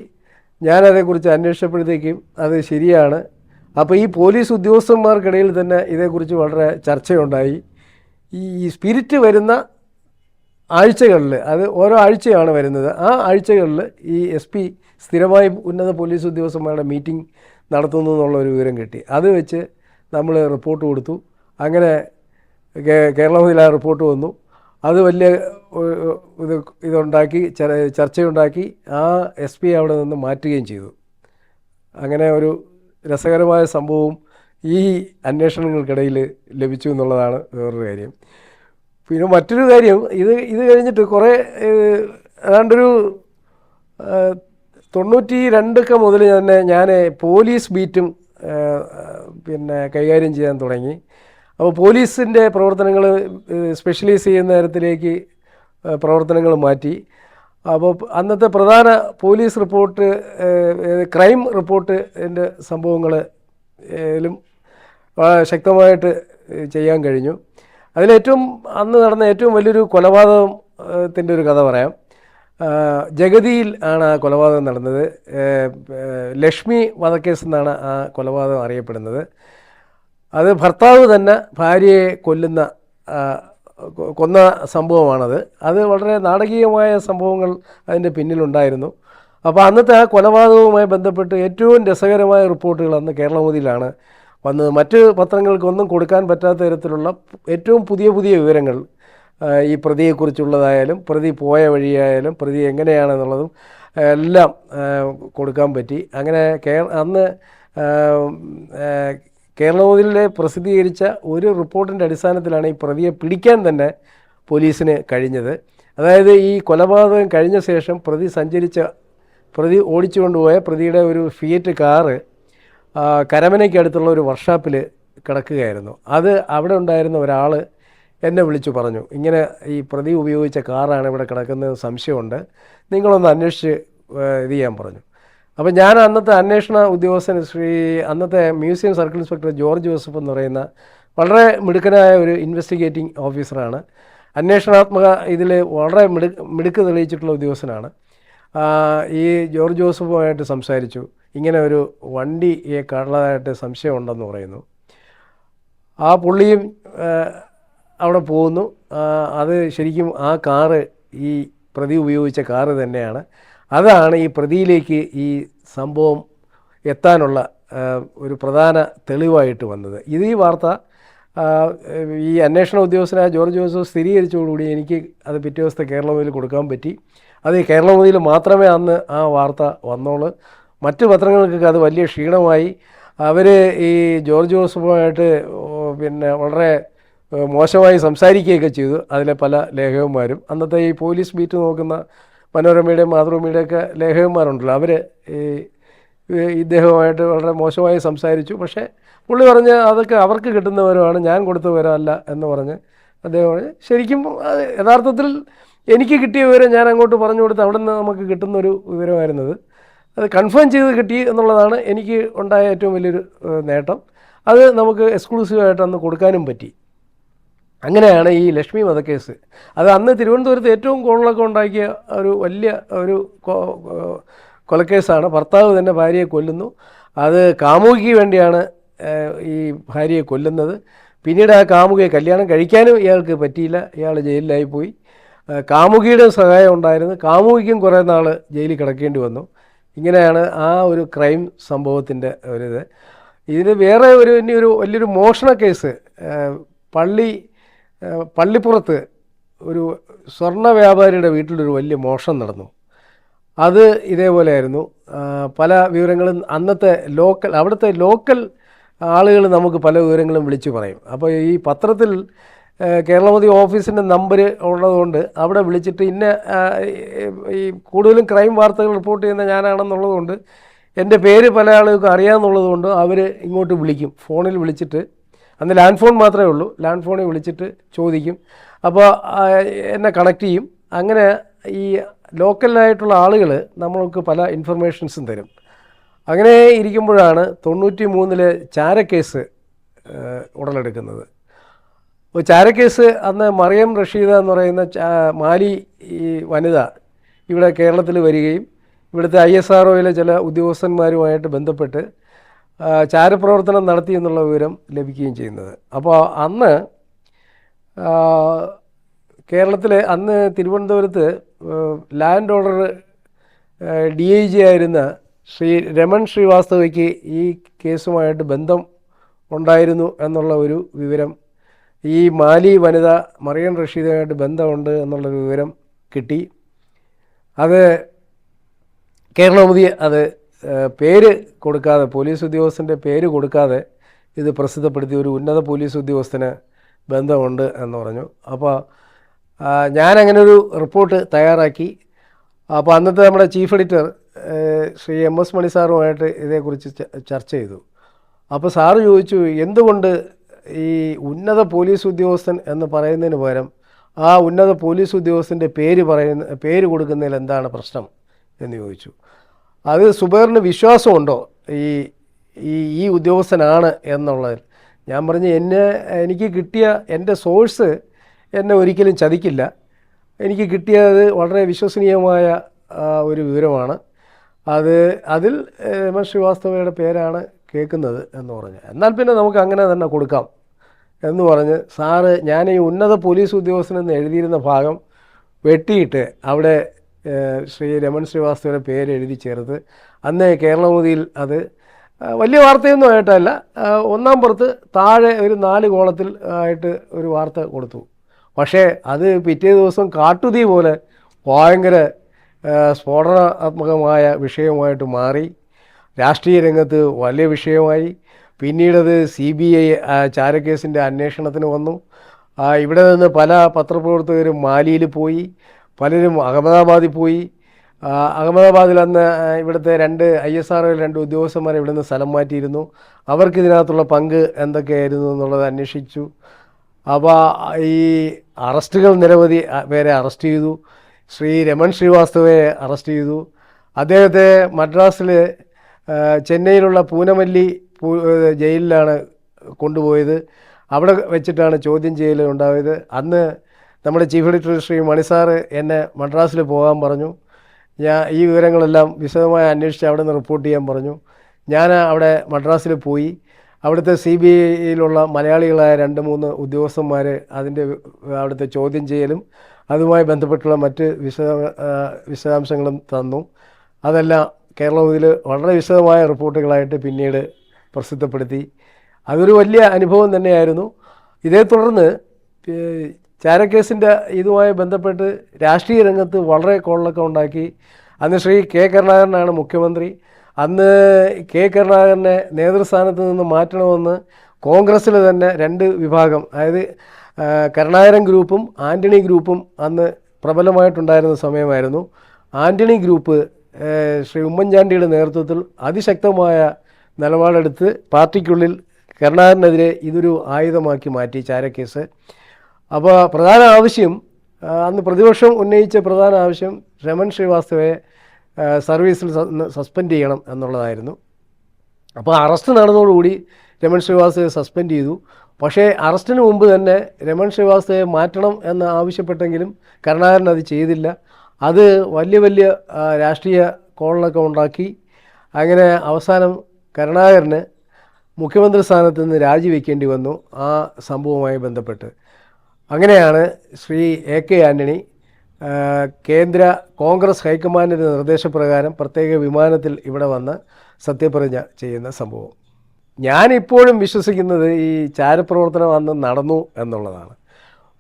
ഞാനതേക്കുറിച്ച് അന്വേഷിച്ചപ്പോഴത്തേക്കും അത് ശരിയാണ്. അപ്പോൾ ഈ പോലീസ് ഉദ്യോഗസ്ഥന്മാർക്കിടയിൽ തന്നെ ഇതേക്കുറിച്ച് വളരെ ചർച്ചയുണ്ടായി. ഈ സ്പിരിറ്റ് വരുന്ന ആഴ്ചകളിൽ, അത് ഓരോ ആഴ്ചയാണ് വരുന്നത്, ആ ആഴ്ചകളിൽ ഈ SP സ്ഥിരമായി ഉന്നത പോലീസ് ഉദ്യോഗസ്ഥന്മാരുടെ മീറ്റിംഗ് നടത്തുന്നു എന്നുള്ളൊരു വിവരം കിട്ടി. അത് വെച്ച് നമ്മൾ റിപ്പോർട്ട് കൊടുത്തു. അങ്ങനെ കേരളത്തിൽ ആ റിപ്പോർട്ട് വന്നു. അത് വലിയ ഇതുണ്ടാക്കി, ചർച്ചയുണ്ടാക്കി. ആ SP അവിടെ നിന്ന് മാറ്റുകയും ചെയ്തു. അങ്ങനെ ഒരു രസകരമായ സംഭവവും ഈ അന്വേഷണങ്ങൾക്കിടയിൽ ലഭിച്ചു എന്നുള്ളതാണ് വേറൊരു കാര്യം. പിന്നെ മറ്റൊരു കാര്യം, ഇത് കഴിഞ്ഞിട്ട് കുറേ ഏതാണ്ടൊരു 92 മുതൽ തന്നെ ഞാൻ പോലീസ് ബീറ്റും പിന്നെ കൈകാര്യം ചെയ്യാൻ തുടങ്ങി. അപ്പോൾ പോലീസിൻ്റെ പ്രവർത്തനങ്ങൾ സ്പെഷ്യലൈസ് ചെയ്യുന്ന തരത്തിലേക്ക് പ്രവർത്തനങ്ങൾ മാറ്റി. അപ്പോൾ അന്നത്തെ പ്രധാന പോലീസ് റിപ്പോർട്ട്, ക്രൈം റിപ്പോർട്ടിൻ്റെ സംഭവങ്ങളിലും ശക്തമായിട്ട് ചെയ്യാൻ കഴിഞ്ഞു. അന്ന് നടന്ന ഏറ്റവും വലിയൊരു കൊലപാതകത്തിൻ്റെ ഒരു കഥ പറയാം. ജഗതിയിൽ ആണ് ആ കൊലപാതകം നടന്നത്. ലക്ഷ്മി വധക്കേസ് എന്നാണ് ആ കൊലപാതകം അറിയപ്പെടുന്നത്. അത് ഭർത്താവ് തന്നെ ഭാര്യയെ കൊന്ന സംഭവമാണത്. അത് വളരെ നാടകീയമായ സംഭവങ്ങൾ അതിൻ്റെ പിന്നിലുണ്ടായിരുന്നു. അപ്പോൾ അന്നത്തെ ആ കൊലപാതകവുമായി ബന്ധപ്പെട്ട് ഏറ്റവും രസകരമായ റിപ്പോർട്ടുകൾ അന്ന് കേരളമതിയിലാണ് വന്നത്. മറ്റ് പത്രങ്ങൾക്കൊന്നും കൊടുക്കാൻ പറ്റാത്ത തരത്തിലുള്ള ഏറ്റവും പുതിയ വിവരങ്ങൾ ഈ പ്രതിയെക്കുറിച്ചുള്ളതായാലും പ്രതി പോയ വഴിയായാലും പ്രതി എങ്ങനെയാണെന്നുള്ളതും എല്ലാം കൊടുക്കാൻ പറ്റി. അങ്ങനെ അന്ന് കേരളമതിലെ പ്രസിദ്ധീകരിച്ച ഒരു റിപ്പോർട്ടിൻ്റെ അടിസ്ഥാനത്തിലാണ് ഈ പ്രതിയെ പിടിക്കാൻ തന്നെ പോലീസിന് കഴിഞ്ഞത്. അതായത് ഈ കൊലപാതകം കഴിഞ്ഞ ശേഷം പ്രതി ഓടിച്ചു കൊണ്ടുപോയ പ്രതിയുടെ ഒരു ഫിയറ്റ് കാറ് കരമനയ്ക്കടുത്തുള്ള ഒരു വർക്ക്ഷോപ്പിൽ കിടക്കുകയായിരുന്നു. അത് അവിടെ ഉണ്ടായിരുന്ന ഒരാൾ എന്നെ വിളിച്ചു പറഞ്ഞു, ഇങ്ങനെ ഈ പ്രതി ഉപയോഗിച്ച കാറാണ് ഇവിടെ കിടക്കുന്നത്, സംശയമുണ്ട്, നിങ്ങളൊന്ന് അന്വേഷിച്ച് ഇത് ചെയ്യാൻ പറഞ്ഞു. അപ്പോൾ ഞാൻ അന്നത്തെ അന്വേഷണ ഉദ്യോഗസ്ഥൻ അന്നത്തെ museum circle inspector George Joseph എന്ന് പറയുന്ന വളരെ മിടുക്കനായ ഒരു ഇൻവെസ്റ്റിഗേറ്റിംഗ് ഓഫീസറാണ്. അന്വേഷണാത്മക ഇതിൽ വളരെ മിടുക്ക് തെളിയിച്ചിട്ടുള്ള ഉദ്യോഗസ്ഥനാണ്. ഈ ജോർജ് ജോസഫുമായിട്ട് സംസാരിച്ചു. ഇങ്ങനെ ഒരു വണ്ടിയെ കള്ളതായിട്ട് സംശയമുണ്ടെന്ന് പറയുന്നു. ആ പുള്ളിയും അവിടെ പോകുന്നു. അത് ശരിക്കും ആ കാറ് ഈ പ്രതി ഉപയോഗിച്ച കാറ് തന്നെയാണ്. അതാണ് ഈ പ്രതിയിലേക്ക് ഈ സംഭവം എത്താനുള്ള ഒരു പ്രധാന തെളിവായിട്ട് വന്നത്. ഈ വാർത്ത ആ, ഈ അന്വേഷണ ഉദ്യോഗസ്ഥനായ ജോർജ് ജോസഫ് സ്ഥിരീകരിച്ചതോടുകൂടി എനിക്ക് അത് പിറ്റേ ദിവസത്തെ കേരളമുതൽ കൊടുക്കാൻ പറ്റി. അത് ഈ കേരളമുതൽ മാത്രമേ അന്ന് ആ വാർത്ത വന്നോളൂ. മറ്റു പത്രങ്ങൾക്കൊക്കെ അത് വലിയ ക്ഷീണമായി. അവർ ഈ ജോർജ് ജോസഫുമായിട്ട് പിന്നെ വളരെ മോശമായി സംസാരിക്കുകയൊക്കെ ചെയ്തു. അതിലെ പല ലേഖകന്മാരും അന്നത്തെ ഈ പോലീസ് ബീറ്റ് നോക്കുന്ന മനോരമയുടെയും മാതൃഭൂമിയുടെയൊക്കെ ലേഖകന്മാരുണ്ടല്ലോ, അവർ ഈ ഇദ്ദേഹവുമായിട്ട് വളരെ മോശമായി സംസാരിച്ചു. പക്ഷേ പുള്ളി പറഞ്ഞ് അതൊക്കെ അവർക്ക് കിട്ടുന്ന വിവരമാണ്, ഞാൻ കൊടുത്ത വിവരമല്ല എന്ന് പറഞ്ഞ് അദ്ദേഹം പറഞ്ഞ് ശരിക്കും അത് യഥാർത്ഥത്തിൽ എനിക്ക് കിട്ടിയ വിവരം ഞാൻ അങ്ങോട്ട് പറഞ്ഞു കൊടുത്ത് അവിടെ നിന്ന് നമുക്ക് കിട്ടുന്നൊരു വിവരമായിരുന്നത്. അത് കൺഫേം ചെയ്ത് കിട്ടി എന്നുള്ളതാണ് എനിക്ക് ഉണ്ടായ ഏറ്റവും വലിയൊരു നേട്ടം. അത് നമുക്ക് എക്സ്ക്ലൂസീവായിട്ട് അന്ന് കൊടുക്കാനും പറ്റി. അങ്ങനെയാണ് ഈ ലക്ഷ്മി വധക്കേസ്. അത് അന്ന് തിരുവനന്തപുരത്ത് ഏറ്റവും കോളിളക്കം ഉണ്ടാക്കിയ ഒരു വലിയ ഒരു കൊലക്കേസാണ്. ഭർത്താവ് തന്നെ ഭാര്യയെ കൊല്ലുന്നു. അത് കാമുകിക്ക് വേണ്ടിയാണ് ഈ ഭാര്യയെ കൊല്ലുന്നത്. പിന്നീട് ആ കാമുകിയെ കല്യാണം കഴിക്കാനും ഇയാൾക്ക് പറ്റിയില്ല, ഇയാൾ ജയിലിലായിപ്പോയി. കാമുകിയുടെ സഹായം ഉണ്ടായിരുന്നു, കാമുകിക്കും കുറേ നാൾ ജയിലിൽ കിടക്കേണ്ടി വന്നു. ഇങ്ങനെയാണ് ആ ഒരു ക്രൈം സംഭവത്തിൻ്റെ ഒരിത്. ഇതിന് വേറെ ഇനിയൊരു വലിയൊരു മോഷണ കേസ് പള്ളിപ്പുറത്ത് ഒരു സ്വർണ്ണ വ്യാപാരിയുടെ വീട്ടിലൊരു വലിയ മോഷണം നടന്നു. അത് ഇതേപോലെയായിരുന്നു. പല വിവരങ്ങളും അന്നത്തെ അവിടുത്തെ ലോക്കൽ ആളുകൾ നമുക്ക് പല വിവരങ്ങളും വിളിച്ചു പറയും. അപ്പോൾ ഈ പത്രത്തിൽ കേരളമതി ഓഫീസിൻ്റെ നമ്പർ ഉള്ളതുകൊണ്ട് അവിടെ വിളിച്ചിട്ട് ഈ കൂടുതലും ക്രൈം വാർത്തകൾ റിപ്പോർട്ട് ചെയ്യുന്ന ഞാനാണെന്നുള്ളതുകൊണ്ട് എൻ്റെ പേര് പല ആളുകൾക്കും അറിയാമെന്നുള്ളതുകൊണ്ട് അവർ ഇങ്ങോട്ട് വിളിക്കും. ഫോണിൽ വിളിച്ചിട്ട്, അന്ന് ലാൻഡ് ഫോൺ മാത്രമേ ഉള്ളൂ, ലാൻഡ് ഫോണിൽ വിളിച്ചിട്ട് ചോദിക്കും. അപ്പോൾ എന്നെ കണക്ട് ചെയ്യും. അങ്ങനെ ഈ ലോക്കലായിട്ടുള്ള ആളുകൾ നമ്മൾക്ക് പല ഇൻഫർമേഷൻസും തരും. അങ്ങനെ ഇരിക്കുമ്പോഴാണ് 93 ചാരക്കേസ് ഉടലെടുക്കുന്നത്. അപ്പോൾ ചാരക്കേസ് അന്ന് മറിയം റഷീദ എന്ന് പറയുന്ന മാലി ഈ വനിത ഇവിടെ കേരളത്തിൽ വരികയും ഇവിടുത്തെ ISROയിലെ ചില ഉദ്യോഗസ്ഥന്മാരുമായിട്ട് ബന്ധപ്പെട്ട് ചാരപ്രവർത്തനം നടത്തി എന്നുള്ള വിവരം ലഭിക്കുകയും ചെയ്യുന്നത്. അപ്പോൾ അന്ന് കേരളത്തിലെ അന്ന് തിരുവനന്തപുരത്ത് ലാൻഡ് ഓർഡർ DIG ആയിരുന്ന ശ്രീ രമൺ ശ്രീവാസ്തവയ്ക്ക് ഈ കേസുമായിട്ട് ബന്ധം ഉണ്ടായിരുന്നു എന്നുള്ള ഒരു വിവരം, ഈ മാലി വനിത മറിയം റഷീദുമായിട്ട് ബന്ധമുണ്ട് എന്നുള്ളൊരു വിവരം കിട്ടി. അത് കേരളമുദി അത് പേര് കൊടുക്കാതെ, പോലീസ് ഉദ്യോഗസ്ഥൻ്റെ പേര് കൊടുക്കാതെ ഇത് പ്രസിദ്ധപ്പെടുത്തി. ഒരു ഉന്നത പോലീസ് ഉദ്യോഗസ്ഥന് ബന്ധമുണ്ട് എന്ന് പറഞ്ഞു. അപ്പോൾ ഞാനങ്ങനെ ഒരു റിപ്പോർട്ട് തയ്യാറാക്കി. അപ്പോൾ അന്നത്തെ നമ്മുടെ ചീഫ് എഡിറ്റർ ശ്രീ MS മണി സാറുമായിട്ട് ഇതേക്കുറിച്ച് ചർച്ച ചെയ്തു. അപ്പോൾ സാറ് ചോദിച്ചു, എന്തുകൊണ്ട് ഈ ഉന്നത പോലീസ് ഉദ്യോഗസ്ഥൻ എന്ന് പറയുന്നതിന് പകരം ആ ഉന്നത പോലീസ് ഉദ്യോഗസ്ഥൻ്റെ പേര് കൊടുക്കുന്നതിൽ എന്താണ് പ്രശ്നം എന്ന് ചോദിച്ചു. അത് സുബൈറിന് വിശ്വാസമുണ്ടോ ഈ ഉദ്യോഗസ്ഥനാണ് എന്നുള്ളതിൽ? ഞാൻ പറഞ്ഞു, എനിക്ക് കിട്ടിയ എൻ്റെ സോഴ്സ് എന്നെ ഒരിക്കലും ചതിക്കില്ല, എനിക്ക് കിട്ടിയത് വളരെ വിശ്വസനീയമായ ഒരു വിവരമാണ്, അതിൽ രമേശ് ശ്രീവാസ്തവയുടെ പേരാണ് കേൾക്കുന്നത് എന്ന് പറഞ്ഞു. എന്നാൽ പിന്നെ നമുക്ക് അങ്ങനെ തന്നെ കൊടുക്കാം എന്ന് പറഞ്ഞ് സാറ് ഞാൻ ഈ ഉന്നത പോലീസ് ഉദ്യോഗസ്ഥനെന്ന് എഴുതിയിരുന്ന ഭാഗം വെട്ടിയിട്ട് അവിടെ ശ്രീ രമൺ ശ്രീവാസ്തവയുടെ പേര് എഴുതി ചേർത്ത് അന്ന് കേരളമുദിയിൽ അത് വലിയ വാർത്തയൊന്നും ആയിട്ടല്ല, ഒന്നാം പുറത്ത് താഴെ ഒരു 4 കോളത്തിൽ ആയിട്ട് ഒരു വാർത്ത കൊടുത്തു. പക്ഷേ അത് പിറ്റേ ദിവസം കാട്ടുതീ പോലെ ഭയങ്കര സ്ഫോടനാത്മകമായ വിഷയമായിട്ട് മാറി. രാഷ്ട്രീയ രംഗത്ത് വലിയ വിഷയമായി. പിന്നീടത് CBI ചാരക്കേസിൻ്റെ അന്വേഷണത്തിന് വന്നു. ഇവിടെ നിന്ന് പല പത്രപ്രവർത്തകരും മാലിയിൽ പോയി, പലരും അഹമ്മദാബാദിൽ പോയി. അഹമ്മദാബാദിൽ അന്ന് ഇവിടുത്തെ 2 ISROയിൽ 2 ഉദ്യോഗസ്ഥന്മാരെ ഇവിടെ നിന്ന് സ്ഥലം മാറ്റിയിരുന്നു. അവർക്കിതിനകത്തുള്ള പങ്ക് എന്തൊക്കെയായിരുന്നു എന്നുള്ളത് അന്വേഷിച്ചു. അപ്പോൾ ഈ അറസ്റ്റുകൾ നിരവധി പേരെ അറസ്റ്റ് ചെയ്തു. ശ്രീ രമൺ ശ്രീവാസ്തവയെ അറസ്റ്റ് ചെയ്തു. അദ്ദേഹത്തെ മദ്രാസിൽ ചെന്നൈയിലുള്ള പൂനമല്ലി ജയിലിലാണ് കൊണ്ടുപോയത്. അവിടെ വെച്ചിട്ടാണ് ചോദ്യം ചെയ്യൽ ഉണ്ടായത്. അന്ന് നമ്മുടെ ചീഫ് എഡിറ്റർ ശ്രീ മണിസാറ് എന്നെ മദ്രാസിൽ പോകാൻ പറഞ്ഞു. ഈ വിവരങ്ങളെല്ലാം വിശദമായി അന്വേഷിച്ച് അവിടെ നിന്ന് റിപ്പോർട്ട് ചെയ്യാൻ പറഞ്ഞു. ഞാൻ അവിടെ മദ്രാസിൽ പോയി. അവിടുത്തെ CBIയിലുള്ള മലയാളികളായ 2-3 ഉദ്യോഗസ്ഥന്മാർ അവിടുത്തെ ചോദ്യം ചെയ്യലും അതുമായി ബന്ധപ്പെട്ടുള്ള മറ്റ് വിശദാംശങ്ങളും തന്നു. അതെല്ലാം കേരളത്തിൽ വളരെ വിശദമായ റിപ്പോർട്ടുകളായിട്ട് പിന്നീട് പ്രസിദ്ധപ്പെടുത്തി. അതൊരു വലിയ അനുഭവം തന്നെയായിരുന്നു. ഇതേ തുടർന്ന് ചാരക്കേസിൻ്റെ ഇതുമായി ബന്ധപ്പെട്ട് രാഷ്ട്രീയ രംഗത്ത് വളരെ കോളിളക്കം ഉണ്ടാക്കി. അന്ന് ശ്രീ കെ കരുണാകരനാണ് മുഖ്യമന്ത്രി. അന്ന് കെ കരുണാകരനെ നേതൃസ്ഥാനത്ത് നിന്ന് മാറ്റണമെന്ന് കോൺഗ്രസ്സിൽ തന്നെ രണ്ട് വിഭാഗം, അതായത് കരുണാകരൻ ഗ്രൂപ്പും ആൻ്റണി ഗ്രൂപ്പും അന്ന് പ്രബലമായിട്ടുണ്ടായിരുന്ന സമയമായിരുന്നു. ആൻ്റണി ഗ്രൂപ്പ് ശ്രീ ഉമ്മൻചാണ്ടിയുടെ നേതൃത്വത്തിൽ അതിശക്തമായ നിലപാടെടുത്ത് പാർട്ടിക്കുള്ളിൽ കരുണാകരനെതിരെ ഇതൊരു ആയുധമാക്കി മാറ്റി ചാരക്കേസ്. അപ്പോൾ പ്രധാന ആവശ്യം, അന്ന് പ്രതിപക്ഷം ഉന്നയിച്ച പ്രധാന ആവശ്യം രമൺ ശ്രീവാസ്തവയെ സർവീസിൽ സസ്പെൻഡ് ചെയ്യണം എന്നുള്ളതായിരുന്നു. അപ്പോൾ അറസ്റ്റ് നടന്നതോടുകൂടി രമൺ ശ്രീവാസ്തവയെ സസ്പെൻഡ് ചെയ്തു. പക്ഷേ അറസ്റ്റിന് മുമ്പ് തന്നെ രമൺ ശ്രീവാസ്തവയെ മാറ്റണം എന്ന് ആവശ്യപ്പെട്ടെങ്കിലും കരുണാകരൻ അത് ചെയ്തില്ല. അത് വലിയ വലിയ രാഷ്ട്രീയ കോളിളക്കം ഉണ്ടാക്കി. അങ്ങനെ അവസാനം കരുണാകരന് മുഖ്യമന്ത്രി സ്ഥാനത്ത് നിന്ന് രാജിവെക്കേണ്ടി വന്നു ആ സംഭവവുമായി ബന്ധപ്പെട്ട്. അങ്ങനെയാണ് ശ്രീ എ കെ ആൻ്റണി കേന്ദ്ര കോൺഗ്രസ് ഹൈക്കമാൻഡിൻ്റെ നിർദ്ദേശപ്രകാരം പ്രത്യേക വിമാനത്തിൽ ഇവിടെ വന്ന് സത്യപ്രതിജ്ഞ ചെയ്യുന്ന സംഭവം. ഞാനിപ്പോഴും വിശ്വസിക്കുന്നത് ഈ ചാരപ്രവർത്തനം അന്ന് നടന്നു എന്നുള്ളതാണ്.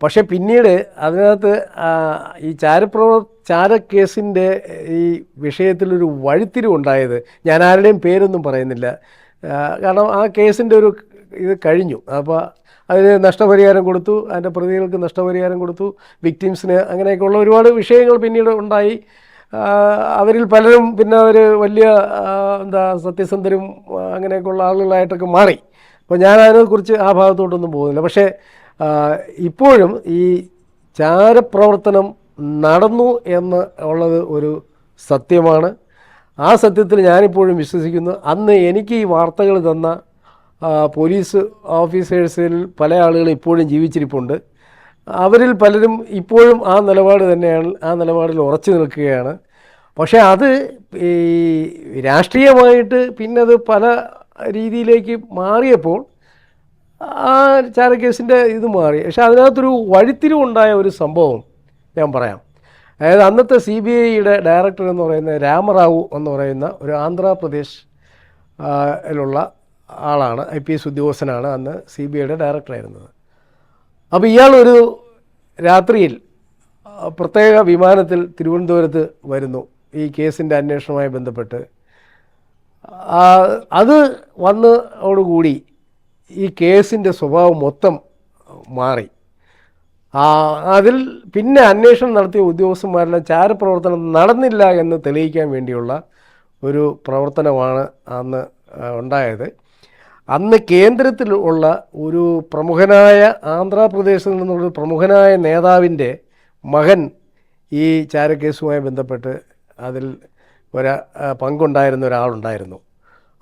പക്ഷേ പിന്നീട് അതിനകത്ത് ഈ ചാരക്കേസിൻ്റെ ഈ വിഷയത്തിലൊരു വഴിത്തിരിവുണ്ടായത്, ഞാൻ ആരുടെയും പേരൊന്നും പറയുന്നില്ല, കാരണം ആ കേസിൻ്റെ ഒരു ഇത് കഴിഞ്ഞു. അപ്പോൾ അതിന് നഷ്ടപരിഹാരം കൊടുത്തു, അതിൻ്റെ പ്രതികൾക്ക് നഷ്ടപരിഹാരം കൊടുത്തു, വിക്ടിംസിന്, അങ്ങനെയൊക്കെയുള്ള ഒരുപാട് വിഷയങ്ങൾ പിന്നീട് ഉണ്ടായി. അവരിൽ പലരും പിന്നെ അവർ വലിയ സത്യസന്ധരും അങ്ങനെയൊക്കെയുള്ള ആളുകളായിട്ടൊക്കെ മാറി. അപ്പോൾ ഞാൻ അതിനെക്കുറിച്ച് ആ ഭാഗത്തോട്ടൊന്നും പോകുന്നില്ല. പക്ഷേ ഇപ്പോഴും ഈ ചാരപ്രവർത്തനം നടന്നു എന്ന് ഉള്ളത് ഒരു സത്യമാണ്. ആ സത്യത്തിൽ ഞാനിപ്പോഴും വിശ്വസിക്കുന്നു. അന്ന് എനിക്ക് ഈ വാർത്തകൾ തന്ന പോലീസ് ഓഫീസേഴ്സിൽ പല ആളുകളും ഇപ്പോഴും ജീവിച്ചിരിപ്പുണ്ട്. അവരിൽ പലരും ഇപ്പോഴും ആ നിലപാട് തന്നെയാണ്, ആ നിലപാടിൽ ഉറച്ചു നിൽക്കുകയാണ്. പക്ഷേ അത് ഈ രാഷ്ട്രീയമായിട്ട് പിന്നത് പല രീതിയിലേക്ക് മാറിയപ്പോൾ ആ ചാരക്കേസിൻ്റെ ഇത് മാറി. പക്ഷേ അതിനകത്തൊരു വഴിത്തിരിവുണ്ടായ ഒരു സംഭവം ഞാൻ പറയാം. അതായത് അന്നത്തെ CBIയുടെ ഡയറക്ടർ എന്ന് പറയുന്ന രാമറാവു എന്ന് പറയുന്ന ഒരു ആന്ധ്രാപ്രദേശ് ിലുള്ള ആളാണ്, IPS ഉദ്യോഗസ്ഥനാണ്, അന്ന് CBIയുടെ ഡയറക്ടറായിരുന്നത്. അപ്പോൾ ഇയാളൊരു രാത്രിയിൽ പ്രത്യേക വിമാനത്തിൽ തിരുവനന്തപുരത്ത് വരുന്നു ഈ കേസിൻ്റെ അന്വേഷണവുമായി ബന്ധപ്പെട്ട്. അത് വന്നതോടുകൂടി ഈ കേസിൻ്റെ സ്വഭാവം മൊത്തം മാറി. അതിൽ പിന്നെ അന്വേഷണം നടത്തിയ ഉദ്യോഗസ്ഥന്മാരെല്ലാം ചാരപ്രവർത്തനം നടന്നില്ല എന്ന് തെളിയിക്കാൻ വേണ്ടിയുള്ള ഒരു പ്രവർത്തനമാണ് അന്ന് ഉണ്ടായത്. അന്ന് കേന്ദ്രത്തിൽ ഉള്ള ഒരു പ്രമുഖനായ, ആന്ധ്രാപ്രദേശിൽ നിന്നുള്ള പ്രമുഖനായ നേതാവിൻ്റെ മകൻ ഈ ചാരക്കേസുമായി ബന്ധപ്പെട്ട് അതിൽ പങ്കുണ്ടായിരുന്ന ഒരാളുണ്ടായിരുന്നു.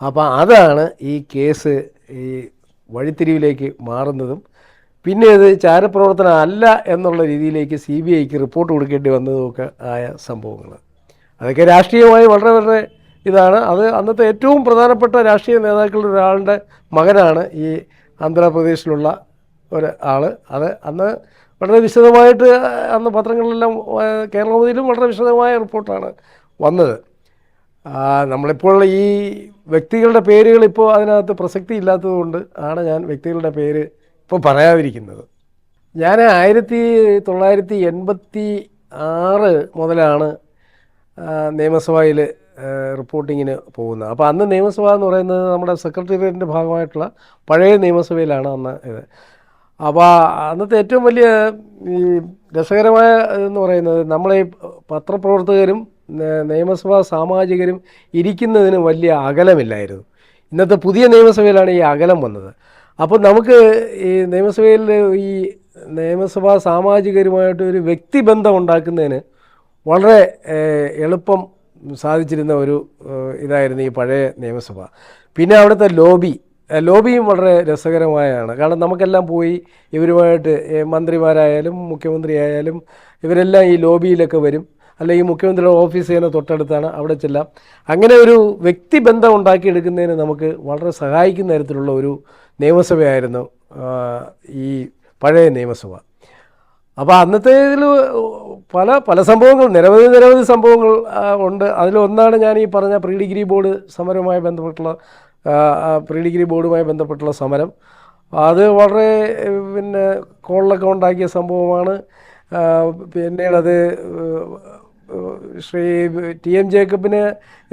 അപ്പോൾ അതാണ് ഈ കേസ് ഈ വഴിത്തിരിവിലേക്ക് മാറുന്നതും പിന്നെ ഇത് ചാരപ്രവർത്തനം അല്ല എന്നുള്ള രീതിയിലേക്ക് CBIക്ക് റിപ്പോർട്ട് കൊടുക്കേണ്ടി വന്നതുമൊക്കെ ആയ സംഭവങ്ങൾ. അതൊക്കെ രാഷ്ട്രീയമായി വളരെ വളരെ ഇതാണ്. അത് അന്നത്തെ ഏറ്റവും പ്രധാനപ്പെട്ട രാഷ്ട്രീയ നേതാക്കളുടെ ഒരാളുടെ മകനാണ് ഈ ആന്ധ്രാപ്രദേശിലുള്ള ഒരാൾ. അത് അന്ന് വളരെ വിശദമായിട്ട് അന്ന് പത്രങ്ങളിലെല്ലാം കേരളത്തിലും വളരെ വിശദമായ റിപ്പോർട്ടാണ് വന്നത്. നമ്മളിപ്പോൾ ഈ വ്യക്തികളുടെ പേരുകൾ ഇപ്പോൾ അതിനകത്ത് പ്രസക്തി ഇല്ലാത്തതുകൊണ്ട് ആണ് ഞാൻ വ്യക്തികളുടെ പേര് ഇപ്പോൾ പറയാതിരിക്കുന്നത്. ഞാൻ 1986 മുതലാണ് നിയമസഭയിൽ റിപ്പോർട്ടിങ്ങിന് പോകുന്നത്. അപ്പോൾ അന്ന് നിയമസഭ എന്ന് പറയുന്നത് നമ്മുടെ സെക്രട്ടേറിയറ്റിൻ്റെ ഭാഗമായിട്ടുള്ള പഴയ നിയമസഭയിലാണ് അന്ന് ഇത്. അപ്പോൾ അന്നത്തെ ഏറ്റവും വലിയ ഈ രസകരമായ എന്ന് പറയുന്നത് നമ്മളെ പത്രപ്രവർത്തകരും നിയമസഭാ സാമാജികരും ഇരിക്കുന്നതിന് വലിയ അകലമില്ലായിരുന്നു. ഇന്നത്തെ പുതിയ നിയമസഭയിലാണ് ഈ അകലം വന്നത്. അപ്പോൾ നമുക്ക് ഈ നിയമസഭയിൽ ഈ നിയമസഭാ സാമാജികരുമായിട്ട് ഒരു വ്യക്തിബന്ധം ഉണ്ടാക്കുന്നതിന് വളരെ എളുപ്പം സാധിച്ചിരുന്ന ഒരു ഇതായിരുന്നു ഈ പഴയ നിയമസഭ. പിന്നെ അവിടുത്തെ ലോബിയും വളരെ രസകരമായാണ്. കാരണം നമുക്കെല്ലാം പോയി ഇവരുമായിട്ട് മന്ത്രിമാരായാലും മുഖ്യമന്ത്രി ആയാലും ഇവരെല്ലാം ഈ ലോബിയിലൊക്കെ വരും. അല്ലെങ്കിൽ മുഖ്യമന്ത്രിയുടെ ഓഫീസ് ചെയ്യുന്ന തൊട്ടടുത്താണ്, അവിടെ ചെല്ലാം. അങ്ങനെ ഒരു വ്യക്തിബന്ധം ഉണ്ടാക്കിയെടുക്കുന്നതിന് നമുക്ക് വളരെ സഹായിക്കുന്ന തരത്തിലുള്ള ഒരു നിയമസഭയായിരുന്നു ഈ പഴയ നിയമസഭ. അപ്പോൾ അന്നത്തേതിൽ പല സംഭവങ്ങൾ, നിരവധി സംഭവങ്ങൾ ഉണ്ട്. അതിലൊന്നാണ് ഞാൻ ഈ പറഞ്ഞ പ്രീ ഡിഗ്രി ബോർഡുമായി ബന്ധപ്പെട്ടുള്ള സമരം. അത് വളരെ പിന്നെ കോളിലൊക്കെ ഉണ്ടാക്കിയ സംഭവമാണ്. പിന്നീടത് ശ്രീ ടി എം ജേക്കബിന്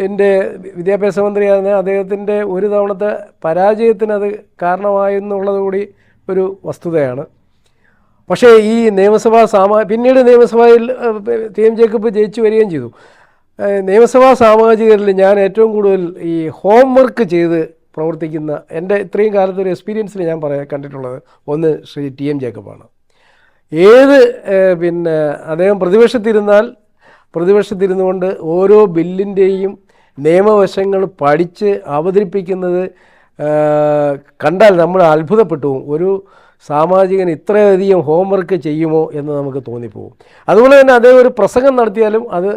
എൻ്റെ വിദ്യാഭ്യാസ മന്ത്രിയായിരുന്ന അദ്ദേഹത്തിൻ്റെ ഒരു തവണത്തെ പരാജയത്തിനത് കാരണമായെന്നുള്ളത് കൂടി ഒരു വസ്തുതയാണ്. പക്ഷേ ഈ നിയമസഭാ പിന്നീട് നിയമസഭയിൽ ടി എം ജേക്കബ് ജയിച്ചു വരികയും ചെയ്തു. നിയമസഭാ സാമാജികരിൽ ഞാൻ ഏറ്റവും കൂടുതൽ ഈ ഹോംവർക്ക് ചെയ്ത് പ്രവർത്തിക്കുന്ന എൻ്റെ ഇത്രയും കാലത്തെ ഒരു എക്സ്പീരിയൻസിൽ ഞാൻ കണ്ടിട്ടുള്ളത് ഒന്ന് ശ്രീ ടി എം ജേക്കബാണ്. ഏത് പിന്നെ അദ്ദേഹം പ്രതിപക്ഷത്തിരുന്നുകൊണ്ട് ഓരോ ബില്ലിൻ്റെയും നിയമവശങ്ങൾ പഠിച്ച് അവതരിപ്പിക്കുന്നത് കണ്ടാൽ നമ്മൾ അത്ഭുതപ്പെട്ടു പോകും. ഒരു സാമാജികൻ ഇത്രയധികം ഹോംവർക്ക് ചെയ്യുമോ എന്ന് നമുക്ക് തോന്നിപ്പോകും. അതുപോലെ തന്നെ അദ്ദേഹം ഒരു പ്രസംഗം നടത്തിയാലും അത്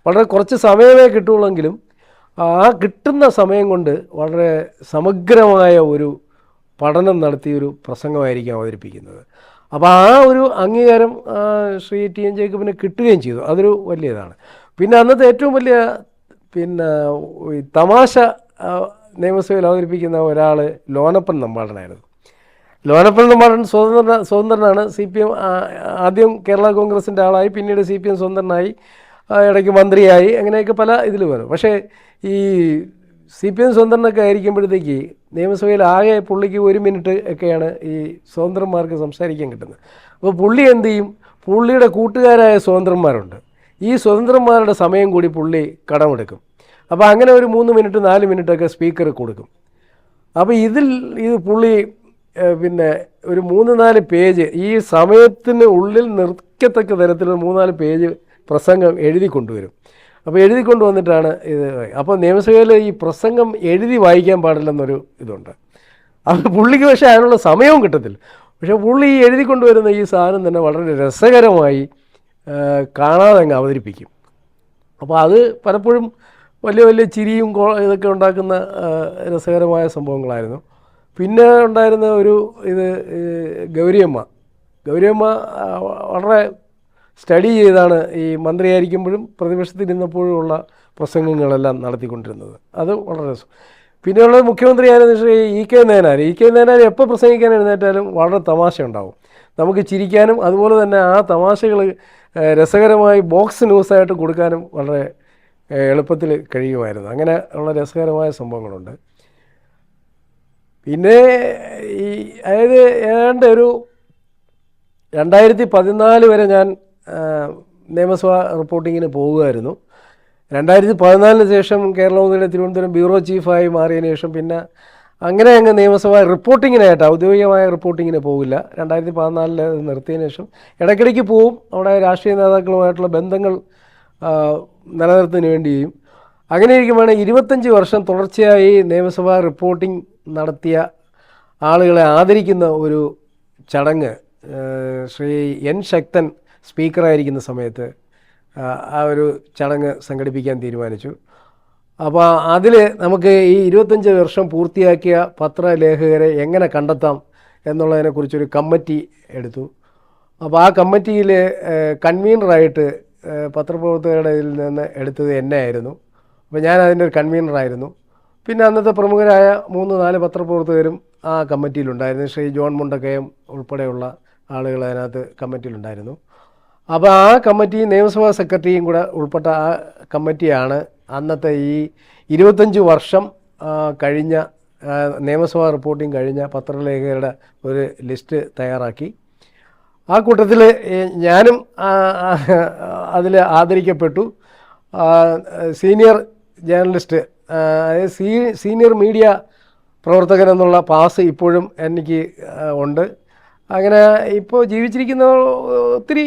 വളരെ കുറച്ച് സമയമേ കിട്ടുള്ളെങ്കിലും ആ കിട്ടുന്ന സമയം കൊണ്ട് വളരെ സമഗ്രമായ ഒരു പഠനം നടത്തിയൊരു പ്രസംഗമായിരിക്കും അവതരിപ്പിക്കുന്നത്. അപ്പോൾ ആ ഒരു അംഗീകാരം ശ്രീ ടി എൻ ജേക്കബിന് കിട്ടുകയും ചെയ്തു. അതൊരു വലിയതാണ്. പിന്നെ അന്നത്തെ ഏറ്റവും വലിയ തമാശ നിയമസഭയിൽ അവതരിപ്പിക്കുന്ന ഒരാൾ ലോനപ്പൻ നമ്പാടനായിരുന്നു. ലോനപ്പൻ നമ്പാടൻ സ്വതന്ത്രനാണ്. CPM ആദ്യം കേരള കോൺഗ്രസിൻ്റെ ആളായി, പിന്നീട് CPM സ്വതന്ത്രനായി, ഇടയ്ക്ക് മന്ത്രിയായി, അങ്ങനെയൊക്കെ പല ഇതിൽ വരും. പക്ഷേ ഈ CPM സ്വതന്ത്രനൊക്കെ ആയിരിക്കുമ്പോഴത്തേക്ക് നിയമസഭയിൽ ആകെ പുള്ളിക്ക് 1 മിനിറ്റ് ഒക്കെയാണ് ഈ സ്വതന്ത്രന്മാർക്ക് സംസാരിക്കാൻ കിട്ടുന്നത്. അപ്പോൾ പുള്ളി എന്ത് ചെയ്യും, പുള്ളിയുടെ കൂട്ടുകാരായ സ്വതന്ത്രന്മാരുണ്ട്, ഈ സ്വതന്ത്രന്മാരുടെ സമയം കൂടി പുള്ളി കടമെടുക്കും. അപ്പോൾ അങ്ങനെ ഒരു 3 മിനിറ്റ് 4 മിനിറ്റൊക്കെ സ്പീക്കർ കൊടുക്കും. അപ്പോൾ ഇത് പുള്ളി പിന്നെ ഒരു 3-4 പേജ് ഈ സമയത്തിന് ഉള്ളിൽ നിർക്കത്തക്ക തരത്തിലുള്ള 3-4 പേജ് പ്രസംഗം എഴുതി കൊണ്ടുവരും. അപ്പോൾ എഴുതി കൊണ്ടുവന്നിട്ടാണ് ഇത്. അപ്പോൾ നിയമസഭയിൽ ഈ പ്രസംഗം എഴുതി വായിക്കാൻ പാടില്ലെന്നൊരു ഇതുണ്ട്. അപ്പോൾ പുള്ളിക്ക് പക്ഷേ അതിനുള്ള സമയവും കിട്ടത്തില്ല. പക്ഷേ പുള്ളി ഈ എഴുതി കൊണ്ടുവരുന്ന ഈ സാധനം തന്നെ വളരെ രസകരമായി കാണാതെ അങ്ങ് അവതരിപ്പിക്കും. അപ്പോൾ അത് പലപ്പോഴും വലിയ വലിയ ചിരിയും ഇതൊക്കെ ഉണ്ടാക്കുന്ന രസകരമായ സംഭവങ്ങളായിരുന്നു. പിന്നെ ഉണ്ടായിരുന്ന ഒരു ഇത് ഗൗരിയമ്മ വളരെ സ്റ്റഡി ചെയ്താണ് ഈ മന്ത്രിയായിരിക്കുമ്പോഴും പ്രതിപക്ഷത്തിരുന്നപ്പോഴുമുള്ള പ്രസംഗങ്ങളെല്ലാം നടത്തിക്കൊണ്ടിരുന്നത്. അത് വളരെ രസം. പിന്നെയുള്ളത് മുഖ്യമന്ത്രിയായിരുന്നു ശ്രീ EK നായനാർ എപ്പോൾ പ്രസംഗിക്കാൻ എഴുന്നേറ്റാലും വളരെ തമാശ ഉണ്ടാവും. നമുക്ക് ചിരിക്കാനും അതുപോലെ തന്നെ ആ തമാശകൾ രസകരമായി ബോക്സ് ന്യൂസായിട്ട് കൊടുക്കാനും വളരെ എളുപ്പത്തിൽ കഴിയുമായിരുന്നു. അങ്ങനെ ഉള്ള രസകരമായ സംഭവങ്ങളുണ്ട്. പിന്നെ ഈ അതായത് ഏതാണ്ട് ഒരു 2014 വരെ ഞാൻ നിയമസഭാ റിപ്പോർട്ടിങ്ങിന് പോവുമായിരുന്നു. 2014 ശേഷം കേരളമുതലെ തിരുവനന്തപുരം ബ്യൂറോ ചീഫായി മാറിയതിന് ശേഷം പിന്നെ അങ്ങനെ അങ്ങ് നിയമസഭ റിപ്പോർട്ടിങ്ങിനായിട്ട് ഔദ്യോഗികമായ റിപ്പോർട്ടിങ്ങിന് പോകില്ല. 2014 നിർത്തിയതിന് ശേഷം ഇടയ്ക്കിടയ്ക്ക് പോവും. അവിടെ രാഷ്ട്രീയ നേതാക്കളുമായിട്ടുള്ള ബന്ധങ്ങൾ നിലനിർത്തുന്നതിന് വേണ്ടിയും. അങ്ങനെ ഇരിക്കുമ്പോഴാണ് 25 വർഷം തുടർച്ചയായി നിയമസഭാ റിപ്പോർട്ടിംഗ് നടത്തിയ ആളുകളെ ആദരിക്കുന്ന ഒരു ചടങ്ങ് ശ്രീ N. ശക്തൻ സ്പീക്കറായിരിക്കുന്ന സമയത്ത് ആ ഒരു ചടങ്ങ് സംഘടിപ്പിക്കാൻ തീരുമാനിച്ചു. അപ്പോൾ അതിൽ നമുക്ക് ഈ 25 വർഷം പൂർത്തിയാക്കിയ പത്രലേഖകരെ എങ്ങനെ കണ്ടെത്താം എന്നുള്ളതിനെക്കുറിച്ചൊരു കമ്മിറ്റി എടുത്തു. അപ്പോൾ ആ കമ്മിറ്റിയിൽ കൺവീനറായിട്ട് പത്രപ്രവർത്തകരുടെ ഇതിൽ നിന്ന് എടുത്തത് എന്നെ ആയിരുന്നു. അപ്പോൾ ഞാൻ അതിൻ്റെ ഒരു കൺവീനറായിരുന്നു. പിന്നെ അന്നത്തെ പ്രമുഖരായ 3-4 പത്രപ്രവർത്തകരും ആ കമ്മിറ്റിയിലുണ്ടായിരുന്നു. ശ്രീ ജോൺ മുണ്ടക്കയം ഉൾപ്പെടെയുള്ള ആളുകൾ അതിനകത്ത് കമ്മിറ്റിയിലുണ്ടായിരുന്നു. അപ്പോൾ ആ കമ്മിറ്റി നിയമസഭാ സെക്രട്ടറിയും കൂടെ ഉൾപ്പെട്ട ആ കമ്മിറ്റിയാണ് അന്നത്തെ ഈ 25 വർഷം കഴിഞ്ഞ നിയമസഭാ റിപ്പോർട്ടിംഗ് കഴിഞ്ഞ പത്രലേഖകരുടെ ഒരു ലിസ്റ്റ് തയ്യാറാക്കി. ആ കൂട്ടത്തിൽ ഞാനും അതിൽ ആദരിക്കപ്പെട്ടു. സീനിയർ ജേർണലിസ്റ്റ്, അതായത് സീനിയർ മീഡിയ പ്രവർത്തകൻ എന്നുള്ള പാസ് ഇപ്പോഴും എനിക്ക് ഉണ്ട്. അങ്ങനെ ഇപ്പോൾ ജീവിച്ചിരിക്കുന്ന ഒത്തിരി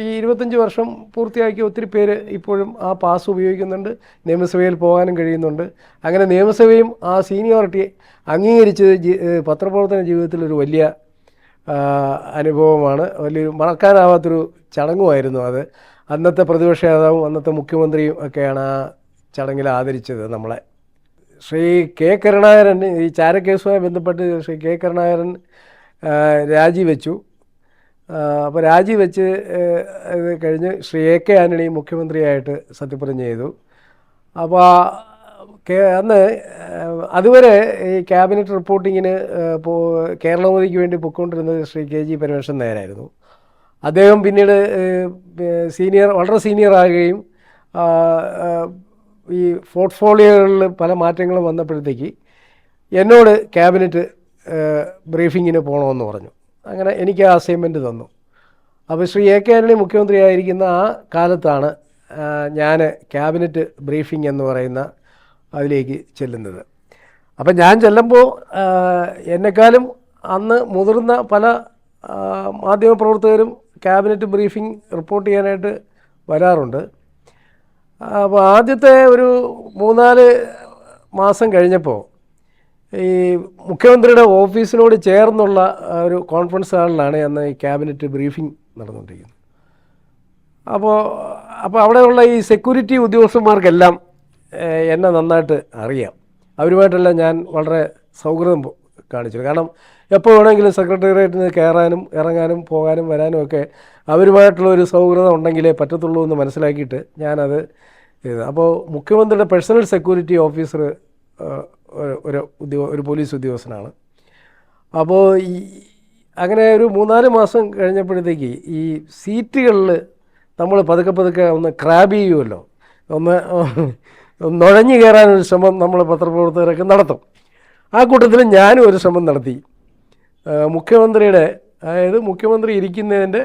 ഈ 25 വർഷം പൂർത്തിയാക്കിയ ഒത്തിരി പേര് ഇപ്പോഴും ആ പാസ് ഉപയോഗിക്കുന്നുണ്ട്, നിയമസഭയിൽ പോകാനും കഴിയുന്നുണ്ട്. അങ്ങനെ നിയമസഭയും ആ സീനിയോറിറ്റി അംഗീകരിച്ചത് പത്രപ്രവർത്തന ജീവിതത്തിലൊരു വലിയ അനുഭവമാണ്. വലിയൊരു മറക്കാനാവാത്തൊരു ചടങ്ങുമായിരുന്നു അത്. അന്നത്തെ പ്രതിപക്ഷ നേതാവും അന്നത്തെ മുഖ്യമന്ത്രിയും ഒക്കെയാണ് ആ ചടങ്ങിൽ ആദരിച്ചത് നമ്മളെ. ശ്രീ K. കരുണാകരൻ ഈ ചാരക്കേസുമായി ബന്ധപ്പെട്ട് ശ്രീ K. കരുണാകരൻ രാജിവെച്ചു. അപ്പോൾ രാജിവെച്ച് ഇത് കഴിഞ്ഞ് ശ്രീ AK ആൻ്റണി മുഖ്യമന്ത്രിയായിട്ട് സത്യപ്രതിജ്ഞ ചെയ്തു. അപ്പോൾ അന്ന് അതുവരെ ഈ ക്യാബിനറ്റ് റിപ്പോർട്ടിങ്ങിന് കേരളമോദിക്ക് വേണ്ടി പൊയ്ക്കൊണ്ടിരുന്നത് ശ്രീ KG പരമേശ്വരൻ നായരായിരുന്നു. അദ്ദേഹം പിന്നീട് വളരെ സീനിയർ ആകുകയും ഈ പോർട്ട്ഫോളിയോകളിൽ പല മാറ്റങ്ങളും വന്നപ്പോഴത്തേക്ക് എന്നോട് ക്യാബിനറ്റ് ബ്രീഫിങ്ങിന് പോകണമെന്ന് പറഞ്ഞു. അങ്ങനെ എനിക്ക് ആ അസൈൻമെൻറ്റ് തന്നു. അപ്പോൾ ശ്രീ AK ആൻ്റണി മുഖ്യമന്ത്രിയായിരിക്കുന്ന ആ കാലത്താണ് ഞാൻ ക്യാബിനറ്റ് ബ്രീഫിംഗ് എന്ന് പറയുന്ന അതിലേക്ക് ചെല്ലുന്നത്. അപ്പം ഞാൻ ചെല്ലുമ്പോൾ എന്നെക്കാളും അന്ന് മുതിർന്ന പല മാധ്യമപ്രവർത്തകരും ക്യാബിനറ്റ് ബ്രീഫിംഗ് റിപ്പോർട്ട് ചെയ്യാനായിട്ട് വരാറുണ്ട്. അപ്പോൾ ആദ്യത്തെ ഒരു 3-4 മാസം കഴിഞ്ഞപ്പോൾ ഈ മുഖ്യമന്ത്രിയുടെ ഓഫീസിനോട് ചേർന്നുള്ള ഒരു കോൺഫറൻസ് ഹാളിലാണ് അന്ന് ഈ ക്യാബിനറ്റ് ബ്രീഫിംഗ് നടന്നുകൊണ്ടിരിക്കുന്നത്. അപ്പോൾ അവിടെയുള്ള ഈ സെക്യൂരിറ്റി ഉദ്യോഗസ്ഥന്മാർക്കെല്ലാം എന്നെ നന്നായിട്ട് അറിയാം. അവരുമായിട്ടെല്ലാം ഞാൻ വളരെ സൗഹൃദം കാണിച്ചു. കാരണം എപ്പോൾ വേണമെങ്കിലും സെക്രട്ടേറിയറ്റിൽ നിന്ന് കയറാനും ഇറങ്ങാനും പോകാനും വരാനും ഒക്കെ അവരുമായിട്ടുള്ളൊരു സൗഹൃദം ഉണ്ടെങ്കിലേ പറ്റത്തുള്ളൂ എന്ന് മനസ്സിലാക്കിയിട്ട് ഞാനത് ചെയ്തു. അപ്പോൾ മുഖ്യമന്ത്രിയുടെ പേഴ്സണൽ സെക്യൂരിറ്റി ഓഫീസർ ഒരു പോലീസ് ഉദ്യോഗസ്ഥനാണ്. അപ്പോൾ അങ്ങനെ ഒരു 3-4 മാസം കഴിഞ്ഞപ്പോഴത്തേക്ക് ഈ സീറ്റുകളിൽ നമ്മൾ പതുക്കെ ഒന്ന് ക്രാബ് ചെയ്യുമല്ലോ, ഒന്ന് നുഴഞ്ഞു കയറാനൊരു ശ്രമം നമ്മൾ പത്രപ്രവർത്തകരൊക്കെ നടത്തും. ആ കൂട്ടത്തിൽ ഞാനും ഒരു ശ്രമം നടത്തി. മുഖ്യമന്ത്രി ഇരിക്കുന്നതിൻ്റെ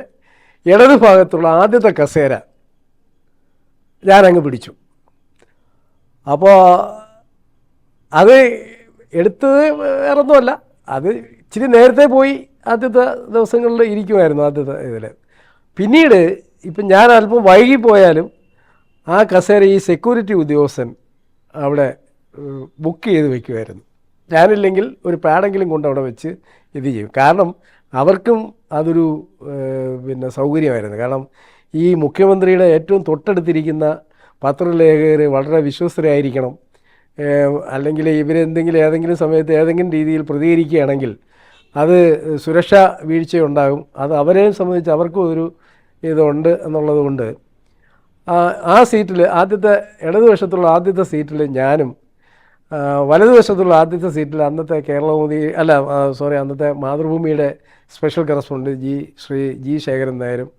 ഇടത് ഭാഗത്തുള്ള ആദ്യത്തെ കസേര ഞാനങ്ങ് പിടിച്ചു. അപ്പോൾ അത് എടുത്തത് വേറൊന്നുമല്ല, അത് ഇച്ചിരി നേരത്തെ പോയി ആദ്യത്തെ ദിവസങ്ങളിൽ ഇരിക്കുമായിരുന്നു ആദ്യത്തെ ഇതിൽ. പിന്നീട് ഇപ്പം ഞാൻ അല്പം വൈകിപ്പോയാലും ആ കസേര ഈ സെക്യൂരിറ്റി ഉദ്യോഗസ്ഥൻ അവിടെ ബുക്ക് ചെയ്ത് വയ്ക്കുമായിരുന്നു. ഞാനില്ലെങ്കിൽ ഒരു പാഡെങ്കിലും കൊണ്ട് അവിടെ വെച്ച് ഇത് ചെയ്യും. കാരണം അവർക്കും അതൊരു സൗകര്യമായിരുന്നു. കാരണം ഈ മുഖ്യമന്ത്രിയുടെ ഏറ്റവും തൊട്ടടുത്തിരിക്കുന്ന പത്രലേഖകർ വളരെ വിശ്വസ്തരായിരിക്കണം. അല്ലെങ്കിൽ ഏതെങ്കിലും സമയത്ത് ഏതെങ്കിലും രീതിയിൽ പ്രതികരിക്കുകയാണെങ്കിൽ അത് സുരക്ഷാ വീഴ്ചയുണ്ടാകും. അത് അവരെയും സംബന്ധിച്ച് അവർക്കും ഒരു ഇതുണ്ട് എന്നുള്ളത് കൊണ്ട് ആ സീറ്റിൽ ഇടതുവശത്തുള്ള ആദ്യത്തെ സീറ്റിൽ ഞാനും വലതുവശത്തുള്ള ആദ്യത്തെ സീറ്റിൽ അന്നത്തെ അന്നത്തെ മാതൃഭൂമിയുടെ സ്പെഷ്യൽ കറസ്പോണ്ടൻറ്റ് ശ്രീ ജി ശേഖരൻ നായരും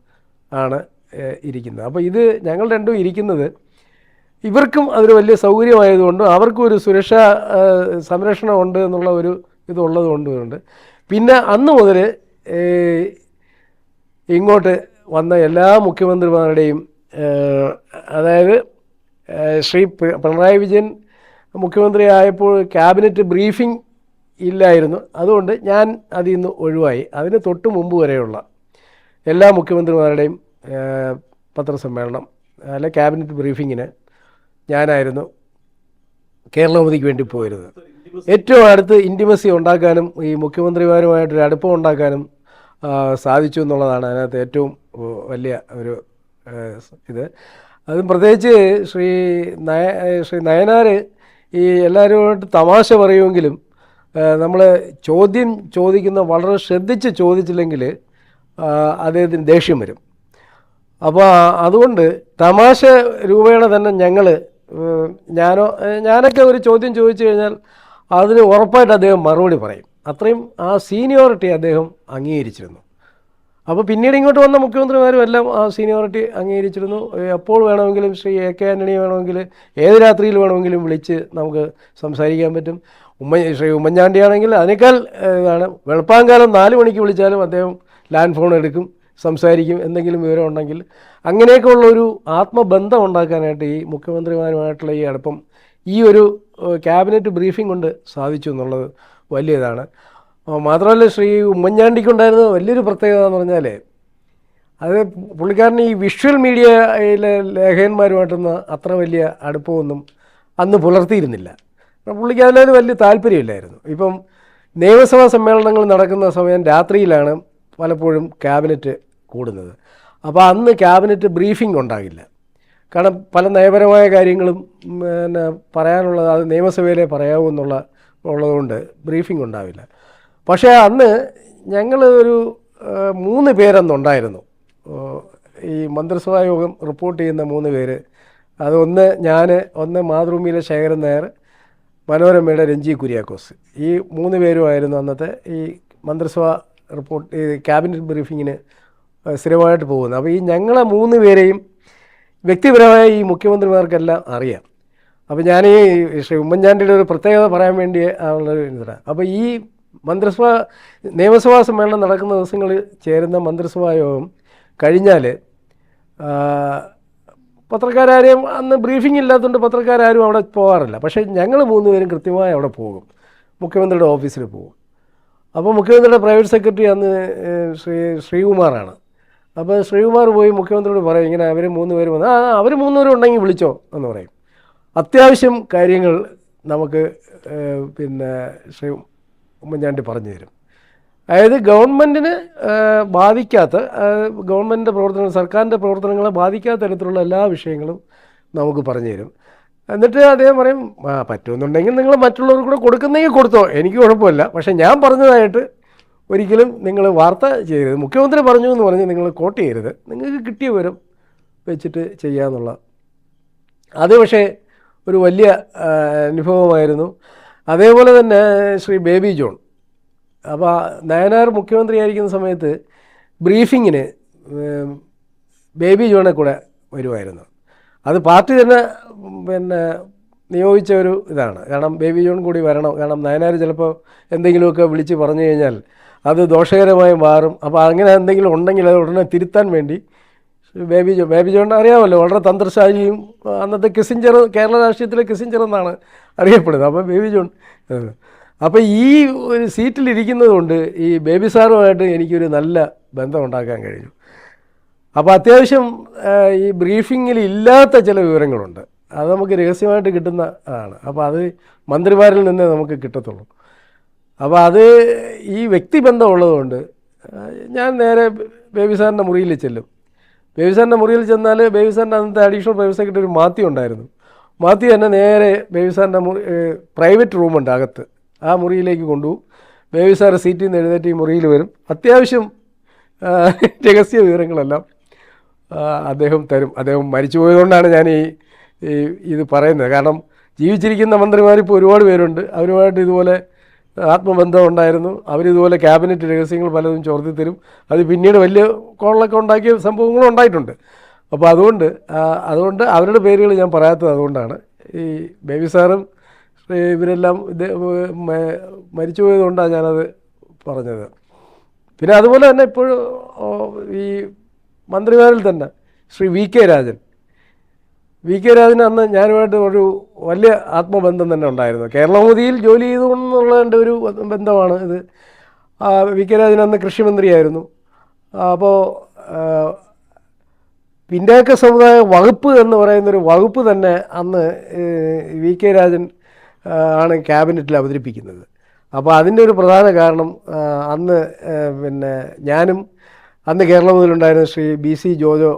ആണ് ഇരിക്കുന്നത്. അപ്പോൾ ഇത് ഞങ്ങൾ രണ്ടും ഇരിക്കുന്നത് ഇവർക്കും അതൊരു വലിയ സൗകര്യമായതുകൊണ്ടും അവർക്കും ഒരു സുരക്ഷാ സംരക്ഷണം ഉണ്ട് എന്നുള്ള ഒരു ഇതുള്ളത് കൊണ്ടുണ്ട്. പിന്നെ അന്ന് മുതൽ ഇങ്ങോട്ട് വന്ന എല്ലാ മുഖ്യമന്ത്രിമാരുടെയും അതായത് ശ്രീ പിണറായി വിജയൻ മുഖ്യമന്ത്രി ആയപ്പോൾ ക്യാബിനറ്റ് ബ്രീഫിംഗ് ഇല്ലായിരുന്നു. അതുകൊണ്ട് ഞാൻ അതിൽ നിന്ന് ഒഴിവായി. അതിന് തൊട്ട് മുമ്പ് വരെയുള്ള എല്ലാ മുഖ്യമന്ത്രിമാരുടെയും പത്രസമ്മേളനം ക്യാബിനറ്റ് ബ്രീഫിങ്ങിന് ഞാനായിരുന്നു കേരളമോദിക്ക് വേണ്ടി പോയിരുന്നത്. ഏറ്റവും അടുത്ത് ഇൻറ്റിമസി ഉണ്ടാക്കാനും ഈ മുഖ്യമന്ത്രിമാരുമായിട്ടൊരു അടുപ്പം ഉണ്ടാക്കാനും സാധിച്ചു എന്നുള്ളതാണ് അതിനകത്ത് ഏറ്റവും വലിയ ഒരു ഇത്. അതും പ്രത്യേകിച്ച് ശ്രീ നയനാർ ഈ എല്ലാവരുമായിട്ട് തമാശ പറയുമെങ്കിലും നമ്മൾ ചോദ്യം ചോദിക്കുന്ന വളരെ ശ്രദ്ധിച്ച് ചോദിച്ചില്ലെങ്കിൽ അദ്ദേഹത്തിന് ദേഷ്യം വരും. അപ്പോൾ അതുകൊണ്ട് തമാശ രൂപേണ തന്നെ ഞാനൊക്കെ ഒരു ചോദ്യം ചോദിച്ചു കഴിഞ്ഞാൽ അതിന് ഉറപ്പായിട്ട് അദ്ദേഹം മറുപടി പറയും. അത്രയും ആ സീനിയോറിറ്റി അദ്ദേഹം അംഗീകരിച്ചിരുന്നു. അപ്പോൾ പിന്നീട് ഇങ്ങോട്ട് വന്ന മുഖ്യമന്ത്രിമാരും എല്ലാം ആ സീനിയോറിറ്റി അംഗീകരിച്ചിരുന്നു. എപ്പോൾ വേണമെങ്കിലും ശ്രീ AK ആൻ്റണി വേണമെങ്കിൽ ഏത് രാത്രിയിൽ വേണമെങ്കിലും വിളിച്ച് നമുക്ക് സംസാരിക്കാൻ പറ്റും. ശ്രീ ഉമ്മൻചാണ്ടിയാണെങ്കിൽ അതിനേക്കാൾ ഇതാണ്, വെളുപ്പാങ്കാലം 4 മണിക്ക് വിളിച്ചാലും അദ്ദേഹം ലാൻഡ് ഫോൺ എടുക്കും, സംസാരിക്കും, എന്തെങ്കിലും വിവരം ഉണ്ടെങ്കിൽ. അങ്ങനെയൊക്കെ ഉള്ളൊരു ആത്മബന്ധം ഉണ്ടാക്കാനായിട്ട് ഈ മുഖ്യമന്ത്രിമാരുമായിട്ടുള്ള ഈ അടുപ്പം ഈ ഒരു ക്യാബിനറ്റ് ബ്രീഫിംഗ് കൊണ്ട് സാധിച്ചു എന്നുള്ളത് വലിയതാണ്. മാത്രമല്ല ശ്രീ ഉമ്മൻചാണ്ടിക്കുണ്ടായിരുന്ന വലിയൊരു പ്രത്യേകത എന്ന് പറഞ്ഞാൽ അത് പുള്ളിക്കാരൻ ഈ വിഷ്വൽ മീഡിയയിലെ ലേഖകന്മാരുമായിട്ടൊന്നും അത്ര വലിയ അടുപ്പമൊന്നും അന്ന് പുലർത്തിയിരുന്നില്ല. പുള്ളിക്ക് അതിലൊരു വലിയ താല്പര്യമില്ലായിരുന്നു. ഇപ്പം നിയമസഭാ സമ്മേളനങ്ങൾ നടക്കുന്ന സമയം രാത്രിയിലാണ് പലപ്പോഴും ക്യാബിനറ്റ് കൂടുന്നത്. അപ്പോൾ അന്ന് ക്യാബിനറ്റ് ബ്രീഫിംഗ് ഉണ്ടാകില്ല. കാരണം പല നയപരമായ കാര്യങ്ങളും പറയാനുള്ളത് അത് നിയമസഭയിലേ പറയാവൂ ഉള്ളതുകൊണ്ട് ബ്രീഫിംഗ് ഉണ്ടാവില്ല. പക്ഷേ അന്ന് ഞങ്ങൾ ഒരു 3 പേരന്നുണ്ടായിരുന്നു. ഈ മന്ത്രിസഭാ യോഗം റിപ്പോർട്ട് ചെയ്യുന്ന 3 പേര്. അത് ഒന്ന് ഞാൻ, ഒന്ന് മാതൃഭൂമിയിലെ ശേഖരൻ നായർ, മനോരമയുടെ രഞ്ജി കുര്യാക്കോസ്. ഈ 3 പേരുമായിരുന്നു അന്നത്തെ ഈ മന്ത്രിസഭ റിപ്പോർട്ട് ഈ ക്യാബിനറ്റ് ബ്രീഫിങ്ങിന് സ്ഥിരമായിട്ട് പോകുന്നത്. അപ്പോൾ ഈ ഞങ്ങളെ 3 പേരെയും വ്യക്തിപരമായി ഈ മുഖ്യമന്ത്രിമാർക്കെല്ലാം അറിയാം. അപ്പോൾ ഞാൻ ഈ ശ്രീ ഉമ്മൻചാണ്ടിയുടെ ഒരു പ്രത്യേകത പറയാൻ വേണ്ടി ഉള്ളൊരു ഇതാണ്. അപ്പോൾ ഈ നിയമസഭാ സമ്മേളനം നടക്കുന്ന ദിവസങ്ങളിൽ ചേരുന്ന മന്ത്രിസഭാ യോഗം കഴിഞ്ഞാൽ പത്രക്കാരും അന്ന് ബ്രീഫിംഗ് ഇല്ലാത്തതുകൊണ്ട് പത്രക്കാരും അവിടെ പോകാറില്ല. പക്ഷേ ഞങ്ങൾ 3 പേരും കൃത്യമായി അവിടെ പോകും, മുഖ്യമന്ത്രിയുടെ ഓഫീസിൽ പോകും. അപ്പോൾ മുഖ്യമന്ത്രിയുടെ പ്രൈവറ്റ് സെക്രട്ടറി അന്ന് ശ്രീകുമാറാണ്. അപ്പോൾ ശ്രീകുമാർ പോയി മുഖ്യമന്ത്രിയോട് പറയും, ഇങ്ങനെ അവർ 3 പേര് വന്ന് അവർ 3 പേരും ഉണ്ടെങ്കിൽ വിളിച്ചോ എന്ന് പറയും. അത്യാവശ്യം കാര്യങ്ങൾ നമുക്ക് ശ്രീ ഉമ്മൻചാണ്ടി പറഞ്ഞു തരും. അതായത് ഗവൺമെൻറ്റിന് ബാധിക്കാത്ത, ഗവൺമെൻറ്റിൻ്റെ പ്രവർത്തനങ്ങൾ, സർക്കാരിൻ്റെ പ്രവർത്തനങ്ങളെ ബാധിക്കാത്ത തരത്തിലുള്ള എല്ലാ വിഷയങ്ങളും നമുക്ക് പറഞ്ഞു തരും. എന്നിട്ട് അദ്ദേഹം പറയും, പറ്റുമെന്നുണ്ടെങ്കിൽ നിങ്ങൾ മറ്റുള്ളവർക്ക് കൂടെ കൊടുക്കുന്നെങ്കിൽ കൊടുത്തോ, എനിക്ക് കുഴപ്പമില്ല, പക്ഷേ ഞാൻ പറഞ്ഞതായിട്ട് ഒരിക്കലും നിങ്ങൾ വാർത്ത ചെയ്യരുത്, മുഖ്യമന്ത്രി പറഞ്ഞു എന്ന് പറഞ്ഞ് നിങ്ങൾ കോട്ട് ചെയ്യരുത്, നിങ്ങൾക്ക് കിട്ടിയ വിവരം വെച്ചിട്ട് ചെയ്യാമെന്നുള്ള. അത് പക്ഷേ ഒരു വലിയ അനുഭവമായിരുന്നു. അതേപോലെ തന്നെ ശ്രീ ബേബി ജോൺ, അപ്പോൾ നയനാർ മുഖ്യമന്ത്രിയായിരിക്കുന്ന സമയത്ത് ബ്രീഫിങ്ങിന് ബേബി ജോണെ കൂടെ വരുമായിരുന്നു. അത് പാർട്ടി തന്നെ നിയോഗിച്ച ഒരു ഇതാണ്. കാരണം ബേബി ജോൺ കൂടി വരണം. കാരണം നയനാർ ചിലപ്പോൾ എന്തെങ്കിലുമൊക്കെ വിളിച്ച് പറഞ്ഞു കഴിഞ്ഞാൽ അത് ദോഷകരമായി മാറും. അപ്പോൾ അങ്ങനെ എന്തെങ്കിലും ഉണ്ടെങ്കിൽ അത് ഉടനെ തിരുത്താൻ വേണ്ടി ബേബി ജോൺ അറിയാമല്ലോ, വളരെ തന്ത്രശാലിയും അന്നത്തെ കിസിഞ്ചർ, കേരള രാഷ്ട്രീയത്തിലെ കിസിഞ്ചർ എന്നാണ് അറിയപ്പെടുന്നത്. അപ്പോൾ ബേബി ജോൺ, അപ്പോൾ ഈ ഒരു സീറ്റിലിരിക്കുന്നത് കൊണ്ട് ഈ ബേബി സാറുമായിട്ട് എനിക്കൊരു നല്ല ബന്ധം ഉണ്ടാക്കാൻ കഴിഞ്ഞു. അപ്പോൾ അത്യാവശ്യം ഈ ബ്രീഫിങ്ങിൽ ഇല്ലാത്ത ചില വിവരങ്ങളുണ്ട്, അത് നമുക്ക് രഹസ്യമായിട്ട് കിട്ടുന്ന ആണ്. അപ്പോൾ അത് മന്ത്രിമാരിൽ നിന്നേ നമുക്ക് കിട്ടത്തുള്ളൂ. അപ്പോൾ അത് ഈ വ്യക്തിബന്ധം ഉള്ളതുകൊണ്ട് ഞാൻ നേരെ ബേബി സാറിൻ്റെ മുറിയിൽ ചെല്ലും. ബേബി സാറിൻ്റെ മുറിയിൽ ചെന്നാൽ ബേബി സാറിൻ്റെ അന്നത്തെ അഡീഷണൽ പ്രൈവറ്റ് സെക്രട്ടറി ഒരു മാത്യു ഉണ്ടായിരുന്നു. മാത്യു തന്നെ നേരെ ബേബി സാറിൻ്റെ പ്രൈവറ്റ് റൂമുണ്ട് അകത്ത്, ആ മുറിയിലേക്ക് കൊണ്ടുപോകും. ബേബി സാറ് സീറ്റിൽ നിന്ന് എഴുന്നേറ്റ് ഈ മുറിയിൽ വരും. അത്യാവശ്യം രഹസ്യ വിവരങ്ങളെല്ലാം അദ്ദേഹം തരും. അദ്ദേഹം മരിച്ചു പോയതുകൊണ്ടാണ് ഞാൻ ഇത് പറയുന്നത്. കാരണം ജീവിച്ചിരിക്കുന്ന മന്ത്രിമാരിപ്പോൾ ഒരുപാട് പേരുണ്ട്, അവരുമായിട്ട് ഇതുപോലെ ആത്മബന്ധം ഉണ്ടായിരുന്നു. അവരിതുപോലെ ക്യാബിനറ്റ് രഹസ്യങ്ങൾ പലതും ചോർത്തി തരും. അത് പിന്നീട് വലിയ കോളൊക്കെ ഉണ്ടാക്കിയ സംഭവങ്ങളും ഉണ്ടായിട്ടുണ്ട്. അപ്പോൾ അതുകൊണ്ട് അവരുടെ പേരുകൾ ഞാൻ പറയാത്തത് അതുകൊണ്ടാണ്. ഈ ബേബി സാറും ഇവരെല്ലാം മരിച്ചു പോയതുകൊണ്ടാണ് ഞാനത് പറഞ്ഞത്. പിന്നെ അതുപോലെ തന്നെ ഇപ്പോഴും ഈ മന്ത്രിമാരിൽ തന്നെ ശ്രീ വി കെ രാജൻ അന്ന് ഞാനുമായിട്ട് ഒരു വലിയ ആത്മബന്ധം തന്നെ ഉണ്ടായിരുന്നു. കേരളമോദിയിൽ ജോലി ചെയ്തുകൊണ്ടുള്ളതിൻ്റെ ഒരു ബന്ധമാണ് ഇത്. വി കെ രാജൻ അന്ന് കൃഷിമന്ത്രിയായിരുന്നു. അപ്പോൾ പിന്നാക്ക സമുദായ വകുപ്പ് എന്ന് പറയുന്നൊരു വകുപ്പ് തന്നെ അന്ന് വി കെ രാജൻ ആണ് ക്യാബിനറ്റിൽ അവതരിപ്പിക്കുന്നത്. അപ്പോൾ അതിൻ്റെ ഒരു പ്രധാന കാരണം അന്ന് ഞാനും അന്ന് കേരളമുതലുണ്ടായിരുന്ന ശ്രീ BC ജോജോ,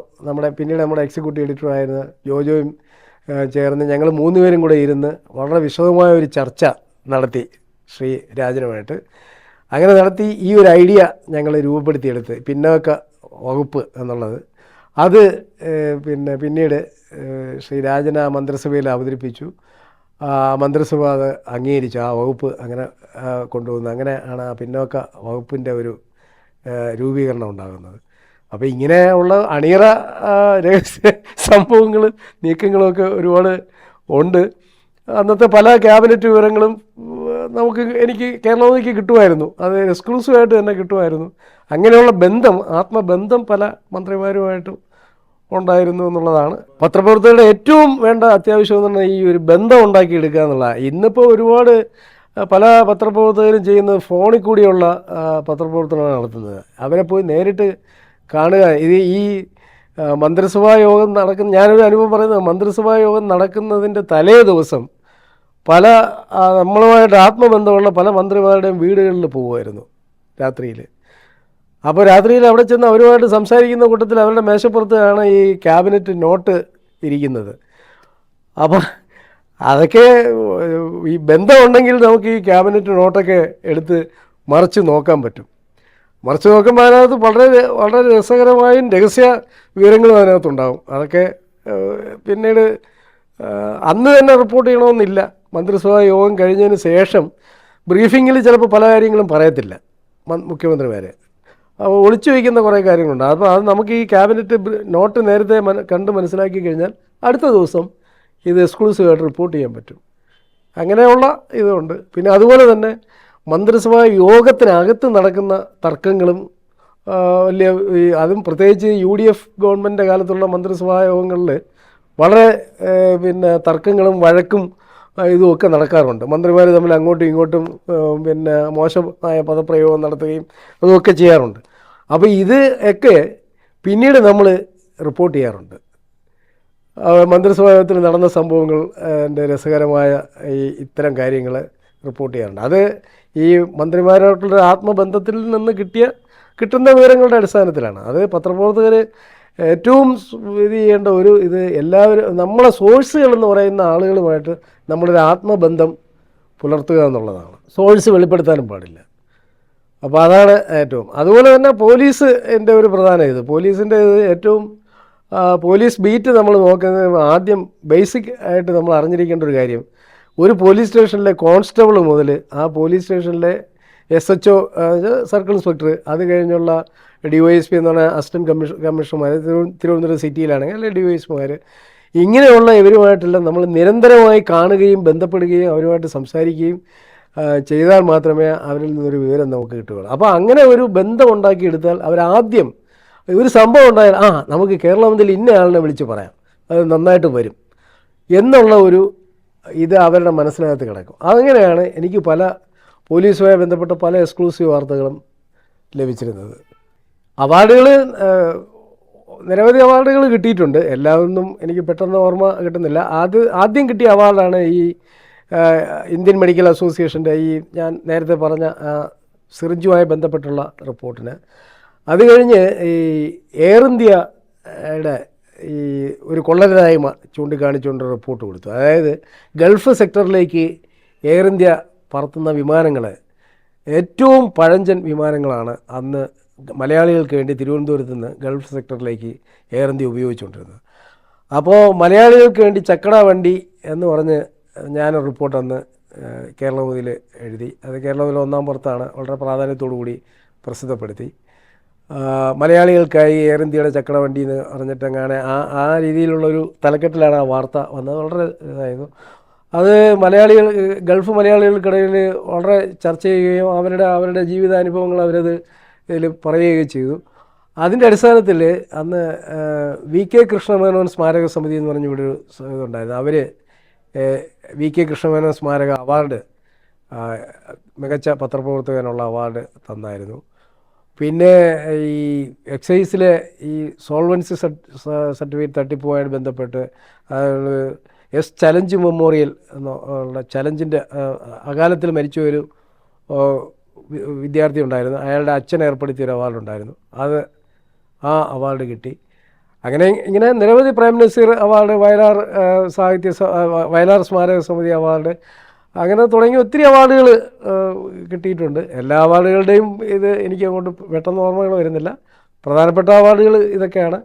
പിന്നീട് നമ്മുടെ എക്സിക്യൂട്ടീവ് എഡിറ്ററായിരുന്ന ജോജോയും ചേർന്ന് ഞങ്ങൾ 3 പേരും കൂടെ ഇരുന്ന് വളരെ വിശദമായ ഒരു ചർച്ച നടത്തി ശ്രീ രാജനുമായിട്ട്. അങ്ങനെ നടത്തി ഈ ഒരു ഐഡിയ ഞങ്ങൾ രൂപപ്പെടുത്തിയെടുത്ത് പിന്നോക്ക വകുപ്പ് എന്നുള്ളത്. അത് പിന്നീട് ശ്രീ രാജൻ ആ മന്ത്രിസഭയിൽ അവതരിപ്പിച്ചു. മന്ത്രിസഭ അത് അംഗീകരിച്ചു, ആ വകുപ്പ് അങ്ങനെ കൊണ്ടുവന്നു. അങ്ങനെ ആണ് ആ പിന്നോക്ക വകുപ്പിൻ്റെ ഒരു രൂപീകരണം ഉണ്ടാകുന്നത്. അപ്പോൾ ഇങ്ങനെയുള്ള അണിയറ രഹസ്യ സംഭവങ്ങൾ നീക്കങ്ങളൊക്കെ ഒരുപാട് ഉണ്ട്. അന്നത്തെ പല ക്യാബിനറ്റ് വിവരങ്ങളും എനിക്ക് കേരളത്തിലേക്ക് കിട്ടുമായിരുന്നു, അത് എക്സ്ക്ലൂസീവായിട്ട് തന്നെ കിട്ടുമായിരുന്നു. അങ്ങനെയുള്ള ആത്മബന്ധം പല മന്ത്രിമാരുമായിട്ടും ഉണ്ടായിരുന്നു എന്നുള്ളതാണ് പത്രപ്രവർത്തകരുടെ ഏറ്റവും വേണ്ട അത്യാവശ്യം എന്ന് പറഞ്ഞാൽ ഈ ഒരു ബന്ധം ഉണ്ടാക്കിയെടുക്കുക എന്നുള്ളതാണ്. ഇന്നിപ്പോൾ ഒരുപാട് പല പത്രപ്രവർത്തകരും ചെയ്യുന്നത് ഫോണിൽ കൂടിയുള്ള പത്രപ്രവർത്തനമാണ് നടത്തുന്നത്. അവരെ പോയി നേരിട്ട് കാണുക. ഈ മന്ത്രിസഭാ യോഗം ഞാനൊരു അനുഭവം പറയുന്നത്, മന്ത്രിസഭാ യോഗം നടക്കുന്നതിൻ്റെ തലേ ദിവസം നമ്മളുമായിട്ട് ആത്മബന്ധമുള്ള പല മന്ത്രിമാരുടെയും വീടുകളിൽ പോകുമായിരുന്നു രാത്രിയിൽ. അപ്പോൾ രാത്രിയിൽ അവിടെ ചെന്ന് അവരുമായിട്ട് സംസാരിക്കുന്ന കൂട്ടത്തിൽ അവരുടെ മേശപ്പുറത്താണ് ഈ ക്യാബിനറ്റ് നോട്ട് ഇരിക്കുന്നത്. അപ്പം അതൊക്കെ ഈ ബന്ധമുണ്ടെങ്കിൽ നമുക്ക് ഈ ക്യാബിനറ്റ് നോട്ടൊക്കെ എടുത്ത് മറിച്ച് നോക്കാൻ പറ്റും. മറിച്ച് നോക്കുമ്പോൾ അതിനകത്ത് വളരെ രസകരമായും രഹസ്യ വിവരങ്ങളും അതിനകത്തുണ്ടാകും. അതൊക്കെ പിന്നീട് അന്ന് തന്നെ റിപ്പോർട്ട് ചെയ്യണമെന്നില്ല, മന്ത്രിസഭാ യോഗം കഴിഞ്ഞതിന് ശേഷം ബ്രീഫിങ്ങിൽ ചിലപ്പോൾ പല കാര്യങ്ങളും പറയത്തില്ല മുഖ്യമന്ത്രിമാരെ, ഒളിച്ചു വയ്ക്കുന്ന കുറേ കാര്യങ്ങളുണ്ട്. അപ്പോൾ അത് നമുക്ക് ഈ ക്യാബിനറ്റ് നോട്ട് നേരത്തെ കണ്ട് മനസ്സിലാക്കി കഴിഞ്ഞാൽ അടുത്ത ദിവസം ഇത് എക്സ്ക്ലൂസീവായിട്ട് റിപ്പോർട്ട് ചെയ്യാൻ പറ്റും. അങ്ങനെയുള്ള ഇതുണ്ട്. പിന്നെ അതുപോലെ തന്നെ മന്ത്രിസഭാ യോഗത്തിനകത്ത് നടക്കുന്ന തർക്കങ്ങളും വലിയ അതും പ്രത്യേകിച്ച് UDF ഗവൺമെൻറ്റിൻ്റെ കാലത്തുള്ള മന്ത്രിസഭാ യോഗങ്ങളിൽ വളരെ പിന്നെ തർക്കങ്ങളും വഴക്കും ഇതുമൊക്കെ നടക്കാറുണ്ട്. മന്ത്രിമാർ തമ്മിൽ അങ്ങോട്ടും ഇങ്ങോട്ടും പിന്നെ മോശമായ പദപ്രയോഗം നടത്തുകയും അതുമൊക്കെ ചെയ്യാറുണ്ട്. അപ്പോൾ ഇത് ഒക്കെ പിന്നീട് നമ്മൾ റിപ്പോർട്ട് ചെയ്യാറുണ്ട്. മന്ത്രിസഭാ യോഗത്തിൽ നടന്ന സംഭവങ്ങൾ എൻ്റെ രസകരമായ ഇത്തരം കാര്യങ്ങൾ റിപ്പോർട്ട് ചെയ്യാറുണ്ട്. അത് ഈ മന്ത്രിമാരായിട്ടുള്ള ആത്മബന്ധത്തിൽ നിന്ന് കിട്ടുന്ന വിവരങ്ങളുടെ അടിസ്ഥാനത്തിലാണ്. അത് പത്രപ്രവർത്തകർ ഏറ്റവും ഇത് ചെയ്യേണ്ട ഇത് എല്ലാവരും നമ്മളെ സോഴ്സുകളെന്ന് പറയുന്ന ആളുകളുമായിട്ട് നമ്മളൊരു ആത്മബന്ധം പുലർത്തുക എന്നുള്ളതാണ്. സോഴ്സ് വെളിപ്പെടുത്താനും പാടില്ല. അപ്പോൾ അതാണ് ഏറ്റവും. അതുപോലെ തന്നെ പോലീസ് എൻ്റെ ഒരു പ്രധാന പോലീസിൻ്റെ ഏറ്റവും പോലീസ് ബീറ്റ് നമ്മൾ നോക്കുന്നത് ആദ്യം ബേസിക് ആയിട്ട് നമ്മൾ അറിഞ്ഞിരിക്കേണ്ട ഒരു കാര്യം, ഒരു പോലീസ് സ്റ്റേഷനിലെ കോൺസ്റ്റബിൾ മുതൽ ആ പോലീസ് സ്റ്റേഷനിലെ SHO സർക്കിൾ ഇൻസ്പെക്ടർ, അത് കഴിഞ്ഞുള്ള DYSP എന്ന് പറഞ്ഞാൽ അസിസ്റ്റൻറ്റ് കമ്മീഷണർമാർ, തിരുവനന്തപുരം സിറ്റിയിലാണെങ്കിൽ അല്ലെങ്കിൽ DYSPമാർ, ഇങ്ങനെയുള്ള ഇവരുമായിട്ടെല്ലാം നമ്മൾ നിരന്തരമായി കാണുകയും ബന്ധപ്പെടുകയും അവരുമായിട്ട് സംസാരിക്കുകയും ചെയ്താൽ മാത്രമേ അവരിൽ നിന്നൊരു വിവരം നമുക്ക് കിട്ടുകയുള്ളൂ. അപ്പോൾ അങ്ങനെ ഒരു ബന്ധം ഉണ്ടാക്കിയെടുത്താൽ അവരാദ്യം ഒരു സംഭവം ഉണ്ടായാൽ നമുക്ക് കേരളത്തിൽ ഇന്ന ആളിനെ വിളിച്ച് പറയാം, അത് നന്നായിട്ട് വരും എന്നുള്ള ഇത് അവരുടെ മനസ്സിനകത്ത് കിടക്കും. അങ്ങനെയാണ് എനിക്ക് പല പോലീസുമായി ബന്ധപ്പെട്ട പല എക്സ്ക്ലൂസീവ് വാർത്തകളും ലഭിച്ചിരുന്നത്. അവാർഡുകൾ നിരവധി അവാർഡുകൾ കിട്ടിയിട്ടുണ്ട്. എല്ലാമൊന്നും എനിക്ക് പെട്ടെന്ന് ഓർമ്മ കിട്ടുന്നില്ല. ആദ്യം കിട്ടിയ അവാർഡാണ് ഈ ഇന്ത്യൻ മെഡിക്കൽ അസോസിയേഷൻ്റെ ഞാൻ നേരത്തെ പറഞ്ഞ സിറിഞ്ചുമായി ബന്ധപ്പെട്ടുള്ള റിപ്പോർട്ടിന്. അത് കഴിഞ്ഞ് ഈ എയർ ഇന്ത്യയുടെ ഒരു കൊള്ളരുതായ്മ ചൂണ്ടിക്കാണിച്ചുകൊണ്ട് റിപ്പോർട്ട് കൊടുത്തു. അതായത് ഗൾഫ് സെക്ടറിലേക്ക് എയർ ഇന്ത്യ പറത്തുന്ന വിമാനങ്ങൾ ഏറ്റവും പഴഞ്ചൻ വിമാനങ്ങളാണ് അന്ന് മലയാളികൾക്ക് വേണ്ടി തിരുവനന്തപുരത്ത് നിന്ന് ഗൾഫ് സെക്ടറിലേക്ക് എയർ ഇന്ത്യ ഉപയോഗിച്ചുകൊണ്ടിരുന്നത്. അപ്പോൾ മലയാളികൾക്ക് വേണ്ടി ചക്കട വണ്ടി എന്ന് പറഞ്ഞ് ഞാനൊരു റിപ്പോർട്ട് അന്ന് കേരളമുതിൽ എഴുതി. അത് കേരളമുതിൽ 1-ാം പുറത്താണ് വളരെ പ്രാധാന്യത്തോടു കൂടി പ്രസിദ്ധപ്പെടുത്തി. മലയാളികൾക്കായി എയർ ഇന്ത്യയുടെ ചക്കട വണ്ടി എന്ന് പറഞ്ഞിട്ടങ്ങനെ ആ രീതിയിലുള്ളൊരു തലക്കെട്ടിലാണ് ആ വാർത്ത വന്നത്. വളരെ ഇതായിരുന്നു. അത് ഗൾഫ് മലയാളികൾക്കിടയിൽ വളരെ ചർച്ച ചെയ്യുകയും അവരുടെ ജീവിതാനുഭവങ്ങൾ അവരത് ഇതിൽ പറയുകയും ചെയ്തു. അതിൻ്റെ അടിസ്ഥാനത്തിൽ അന്ന് VK കൃഷ്ണമേനോൻ സ്മാരക സമിതി എന്ന് പറഞ്ഞ ഇവിടെ ഒരു ഇതുണ്ടായിരുന്നു. അവർ VK കൃഷ്ണമേനോൻ സ്മാരക അവാർഡ്, മികച്ച പത്രപ്രവർത്തകനുള്ള അവാർഡ് തന്നായിരുന്നു. പിന്നെ ഈ എക്സൈസിലെ ഈ സോൾവൻസി സർട്ടിഫിക്കറ്റ് തട്ടിപ്പുമായിട്ട് ബന്ധപ്പെട്ട് ചലഞ്ച് മെമ്മോറിയൽ എന്നുള്ള ചലഞ്ചിൻ്റെ അകാലത്തിൽ മരിച്ച ഒരു വിദ്യാർത്ഥി ഉണ്ടായിരുന്നു. അയാളുടെ അച്ഛൻ ഏർപ്പെടുത്തിയൊരു അവാർഡുണ്ടായിരുന്നു. ആ അവാർഡ് കിട്ടി. ഇങ്ങനെ നിരവധി പ്രേം നസീർ അവാർഡ്, വയലാർ സ്മാരക സമിതി അവാർഡ്, അങ്ങനെ തുടങ്ങി ഒത്തിരി അവാർഡുകൾ കിട്ടിയിട്ടുണ്ട്. എല്ലാ അവാർഡുകളുടെയും എനിക്ക് അങ്ങോട്ട് പെട്ടെന്ന് ഓർമ്മകൾ വരുന്നില്ല. പ്രധാനപ്പെട്ട അവാർഡുകൾ ഇതൊക്കെയാണ്.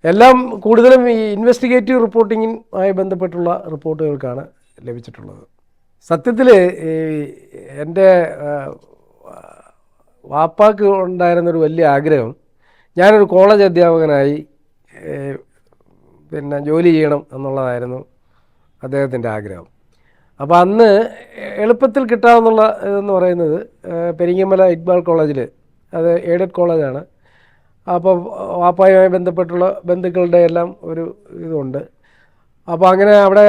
എല്ലാം കൂടുതലും ഈ ഇൻവെസ്റ്റിഗേറ്റീവ് റിപ്പോർട്ടിങ്ങുമായി ബന്ധപ്പെട്ടുള്ള റിപ്പോർട്ടുകൾക്കാണ് ലഭിച്ചിട്ടുള്ളത്. സത്യത്തിൽ എൻ്റെ വാപ്പാക്ക് ഉണ്ടായിരുന്നൊരു വലിയ ആഗ്രഹം, ഞാനൊരു കോളേജ് അധ്യാപകനായി പിന്നെ ജോലി ചെയ്യണം എന്നുള്ളതായിരുന്നു അദ്ദേഹത്തിൻ്റെ ആഗ്രഹം. അപ്പോൾ അന്ന് എളുപ്പത്തിൽ കിട്ടാമെന്നുള്ള ഇതെന്ന് പറയുന്നത് പെരിങ്ങമല ഇക്ബാൽ കോളേജിൽ, അത് എയ്ഡഡ് കോളേജാണ്. അപ്പോൾ വാപ്പായുമായി ബന്ധപ്പെട്ടുള്ള ബന്ധുക്കളുടെ എല്ലാം ഒരു ഇതുണ്ട്. അപ്പോൾ അങ്ങനെ അവിടെ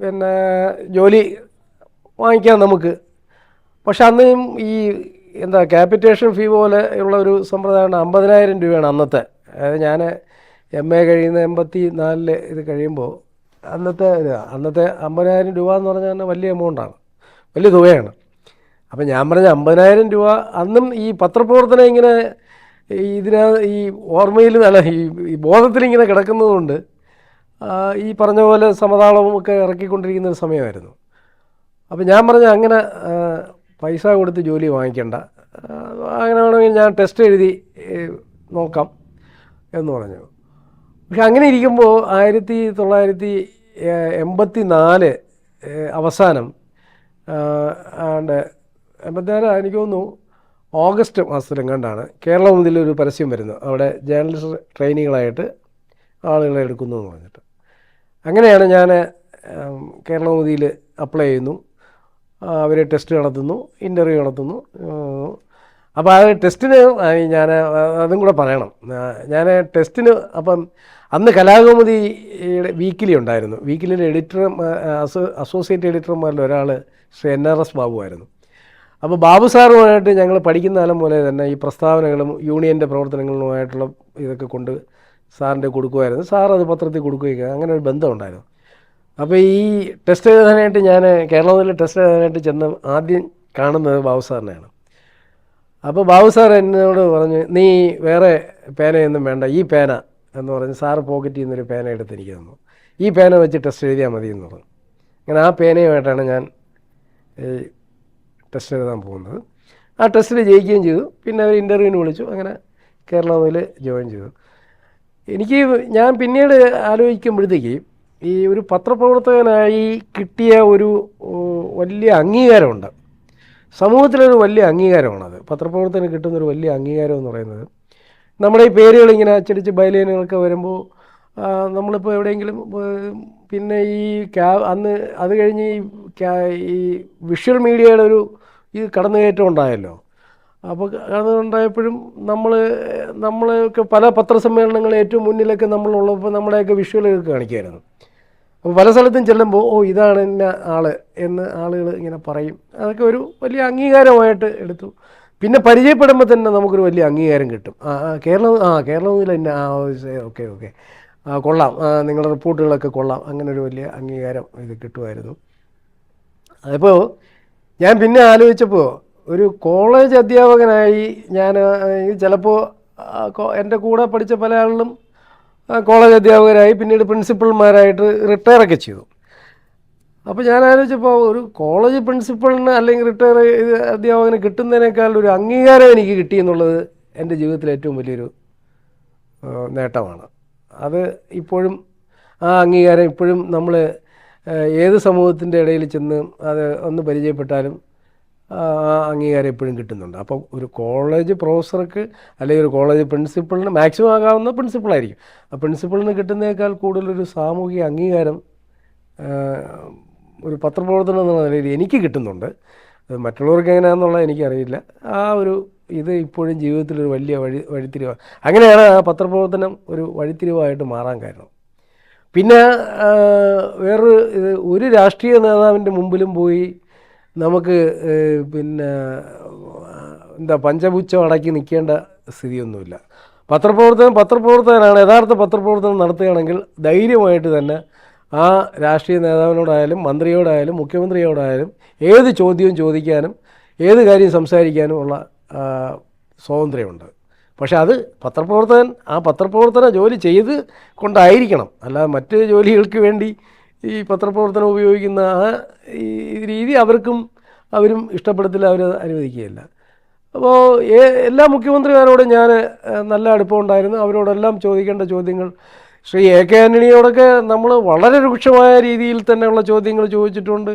പിന്നെ ജോലി വാങ്ങിക്കാം നമുക്ക്. പക്ഷെ അന്ന് ഈ ക്യാപിറ്റേഷൻ ഫീ പോലെ ഉള്ള ഒരു സമ്പ്രദായമാണ്. 50,000 രൂപയാണ് അന്നത്തെ. അതായത് ഞാൻ MA കഴിയുന്ന 84 ഇത് കഴിയുമ്പോൾ അന്നത്തെ 50,000 രൂപ എന്ന് പറഞ്ഞാൽ വലിയ എമൗണ്ടാണ്, വലിയ തുകയാണ്. അപ്പം ഞാൻ പറഞ്ഞ 50,000 രൂപ അന്നും ഈ പത്രപ്രവർത്തനം ഇങ്ങനെ ഈ ഓർമ്മയിൽ അല്ല ഈ ബോധത്തിലിങ്ങനെ കിടക്കുന്നതുകൊണ്ട് ഈ പറഞ്ഞ പോലെ സമതാളവും ഒക്കെ ഇറക്കിക്കൊണ്ടിരിക്കുന്ന ഒരു സമയമായിരുന്നു. അപ്പം ഞാൻ പറഞ്ഞ അങ്ങനെ പൈസ കൊടുത്ത് ജോലി വാങ്ങിക്കണ്ട, അങ്ങനെ വേണമെങ്കിൽ ഞാൻ ടെസ്റ്റ് എഴുതി നോക്കാം എന്ന് പറഞ്ഞു. പക്ഷെ അങ്ങനെ ഇരിക്കുമ്പോൾ 1980 84 അവസാനം ആണ്ട് 84 എനിക്ക് തോന്നുന്നു ഓഗസ്റ്റ് മാസത്തിലെങ്ങാണ്ടാണ് കേരളമുതിലൊരു പരസ്യം വരുന്നത്. അവിടെ ജേർണലിസ്റ്റ് ട്രെയിനികളായിട്ട് ആളുകളെ എടുക്കുന്നു എന്ന് പറഞ്ഞിട്ട്. അങ്ങനെയാണ് ഞാൻ കേരളമുതിയിൽ അപ്ലൈ ചെയ്യുന്നു. അവർ ടെസ്റ്റ് നടത്തുന്നു, ഇൻ്റർവ്യൂ നടത്തുന്നു. അപ്പോൾ ആ ടെസ്റ്റിന് ഞാൻ അതും കൂടെ പറയണം. ഞാൻ ടെസ്റ്റിന് അപ്പം അന്ന് കലാകൗമുദി വീക്കിലി ഉണ്ടായിരുന്നു. വീക്കിലിയുടെ എഡിറ്റർ അസോസിയേറ്റ് എഡിറ്റർമാരിൽ ഒരാൾ ശ്രീ NRS ബാബു ആയിരുന്നു. അപ്പോൾ ബാബു സാറുമായിട്ട് ഞങ്ങൾ പഠിക്കുന്ന കാലം പോലെ തന്നെ ഈ പ്രസ്താവനകളും യൂണിയൻ്റെ പ്രവർത്തനങ്ങളുമായിട്ടുള്ള ഇതൊക്കെ കൊണ്ട് സാറിൻ്റെ കൊടുക്കുമായിരുന്നു. സാർ അത് പത്രത്തിൽ കൊടുക്കുകയൊക്കെ അങ്ങനെ ഒരു ബന്ധമുണ്ടായിരുന്നു. അപ്പോൾ ഈ ടെസ്റ്റ് എഴുതാനായിട്ട് ഞാൻ കേരളത്തിൽ ടെസ്റ്റ് എഴുതാനായിട്ട് ചെന്ന് ആദ്യം കാണുന്നത് ബാബു സാറിനെയാണ്. അപ്പോൾ ബാബു സാർ എന്നോട് പറഞ്ഞു, നീ വേറെ പേനയൊന്നും വേണ്ട, ഈ പേന എന്ന് പറഞ്ഞ് സാറ് പോക്കറ്റിൽ നിന്നൊരു പേന എടുത്ത് എനിക്ക് തന്നു. ഈ പേന വെച്ച് ടെസ്റ്റ് എഴുതിയാൽ മതി എന്ന് പറഞ്ഞു. അങ്ങനെ ആ പേനയുമായിട്ടാണ് ഞാൻ ടെസ്റ്റ് എഴുതാൻ പോകുന്നത്. ആ ടെസ്റ്റിൽ ജയിക്കുകയും ചെയ്തു. പിന്നെ അവർ ഇൻ്റർവ്യൂവിന് വിളിച്ചു. അങ്ങനെ കേരളത്തിൽ ജോയിൻ ചെയ്തു. ഞാൻ പിന്നീട് ആലോചിക്കുമ്പോഴത്തേക്ക് ഈ ഒരു പത്രപ്രവർത്തകനായി കിട്ടിയ ഒരു വലിയ അംഗീകാരമുണ്ട്. സമൂഹത്തിലൊരു വലിയ അംഗീകാരമാണത്. പത്രപ്രവർത്തനം കിട്ടുന്നൊരു വലിയ അംഗീകാരം എന്ന് പറയുന്നത്, നമ്മുടെ ഈ പേരുകളിങ്ങനെ അച്ചടിച്ച് ബയലേനുകളൊക്കെ വരുമ്പോൾ നമ്മളിപ്പോൾ എവിടെയെങ്കിലും പിന്നെ അന്ന് അത് കഴിഞ്ഞ് ഈ വിഷ്വൽ മീഡിയയുടെ ഒരു കടന്നുകയറ്റം ഉണ്ടായല്ലോ. അപ്പോൾ അതുണ്ടായപ്പോഴും നമ്മളൊക്കെ പല പത്രസമ്മേളനങ്ങൾ ഏറ്റവും മുന്നിലൊക്കെ നമ്മളുള്ളപ്പോൾ നമ്മുടെയൊക്കെ വിഷ്വലൊക്കെ കാണിക്കുമായിരുന്നു. അപ്പോൾ പല സ്ഥലത്തും ചെല്ലുമ്പോൾ ഇതാണ് ഇന്ന ആൾ എന്ന് ആളുകൾ ഇങ്ങനെ പറയും. അതൊക്കെ ഒരു വലിയ അംഗീകാരമായിട്ട് എടുത്തു. പിന്നെ പരിചയപ്പെടുമ്പോൾ തന്നെ നമുക്കൊരു വലിയ അംഗീകാരം കിട്ടും. കേരളത്തിൽ ഇന്ന ഓക്കെ കൊള്ളാം, നിങ്ങളുടെ റിപ്പോർട്ടുകളൊക്കെ കൊള്ളാം, അങ്ങനെ ഒരു വലിയ അംഗീകാരം ഇത് കിട്ടുമായിരുന്നു. അപ്പോൾ ഞാൻ പിന്നെ ആലോചിച്ചപ്പോൾ ഒരു കോളേജ് അധ്യാപകനായി ഞാൻ ചിലപ്പോൾ എൻ്റെ കൂടെ പഠിച്ച പല ആളുകളും കോളേജ് അധ്യാപകരായി പിന്നീട് പ്രിൻസിപ്പൽമാരായിട്ട് റിട്ടയറൊക്കെ ചെയ്തു. അപ്പോൾ ഞാൻ ആലോചിച്ചപ്പോൾ ഒരു കോളേജ് പ്രിൻസിപ്പളിന് അല്ലെങ്കിൽ റിട്ടയർ അധ്യാപകന് കിട്ടുന്നതിനേക്കാൾ ഒരു അംഗീകാരം എനിക്ക് കിട്ടിയെന്നുള്ളത് എൻ്റെ ജീവിതത്തിലെ ഏറ്റവും വലിയൊരു നേട്ടമാണ്. അത് ഇപ്പോഴും ആ അംഗീകാരം ഇപ്പോഴും നമ്മൾ ഏത് സമൂഹത്തിൻ്റെ ഇടയിൽ ചെന്ന് അത് ഒന്ന് പരിചയപ്പെട്ടാലും ആ അംഗീകാരം എപ്പോഴും കിട്ടുന്നുണ്ട്. അപ്പം ഒരു കോളേജ് പ്രൊഫസർക്ക് അല്ലെങ്കിൽ ഒരു കോളേജ് പ്രിൻസിപ്പളിന് മാക്സിമം ആകാവുന്ന പ്രിൻസിപ്പളായിരിക്കും. ആ പ്രിൻസിപ്പളിന് കിട്ടുന്നതിനേക്കാൾ കൂടുതലൊരു സാമൂഹിക അംഗീകാരം ഒരു പത്രപ്രവർത്തനം എന്നുള്ള നിലയിൽ എനിക്ക് കിട്ടുന്നുണ്ട്. അത് മറ്റുള്ളവർക്ക് എങ്ങനെയാണെന്നുള്ളത് എനിക്കറിയില്ല. ആ ഒരു ഇത് ഇപ്പോഴും ജീവിതത്തിലൊരു വലിയ വഴിത്തിരിവാണ്. അങ്ങനെയാണ് ആ പത്രപ്രവർത്തനം ഒരു വഴിത്തിരിവായിട്ട് മാറാൻ കാരണം. പിന്നെ ഒരു രാഷ്ട്രീയ നേതാവിൻ്റെ മുമ്പിലും പോയി നമുക്ക് പിന്നെ പഞ്ചപുച്ഛം അടക്കി നിൽക്കേണ്ട സ്ഥിതിയൊന്നുമില്ല. പത്രപ്രവർത്തകനാണ് യഥാർത്ഥ പത്രപ്രവർത്തനം നടത്തുകയാണെങ്കിൽ ധൈര്യമായിട്ട് തന്നെ ആ രാഷ്ട്രീയ നേതാവിനോടായാലും മന്ത്രിയോടായാലും മുഖ്യമന്ത്രിയോടായാലും ഏത് ചോദ്യവും ചോദിക്കാനും ഏത് കാര്യം സംസാരിക്കാനും ഉള്ള സ്വാതന്ത്ര്യമുണ്ട്. പക്ഷെ അത് പത്രപ്രവർത്തന ജോലി ചെയ്ത് കൊണ്ടായിരിക്കണം. അല്ലാതെ മറ്റ് ജോലികൾക്ക് വേണ്ടി ഈ പത്രപ്രവർത്തനം ഉപയോഗിക്കുന്ന ഈ രീതി അവരും ഇഷ്ടപ്പെടത്തില്ല, അവർ അനുവദിക്കുകയില്ല. അപ്പോൾ എല്ലാ മുഖ്യമന്ത്രിമാരോടും ഞാൻ നല്ല അടുപ്പമുണ്ടായിരുന്നു. അവരോടെല്ലാം ചോദിക്കേണ്ട ചോദ്യങ്ങൾ ശ്രീ AK ആൻ്റണിയോടൊക്കെ നമ്മൾ വളരെ രൂക്ഷമായ രീതിയിൽ തന്നെയുള്ള ചോദ്യങ്ങൾ ചോദിച്ചിട്ടുണ്ട്.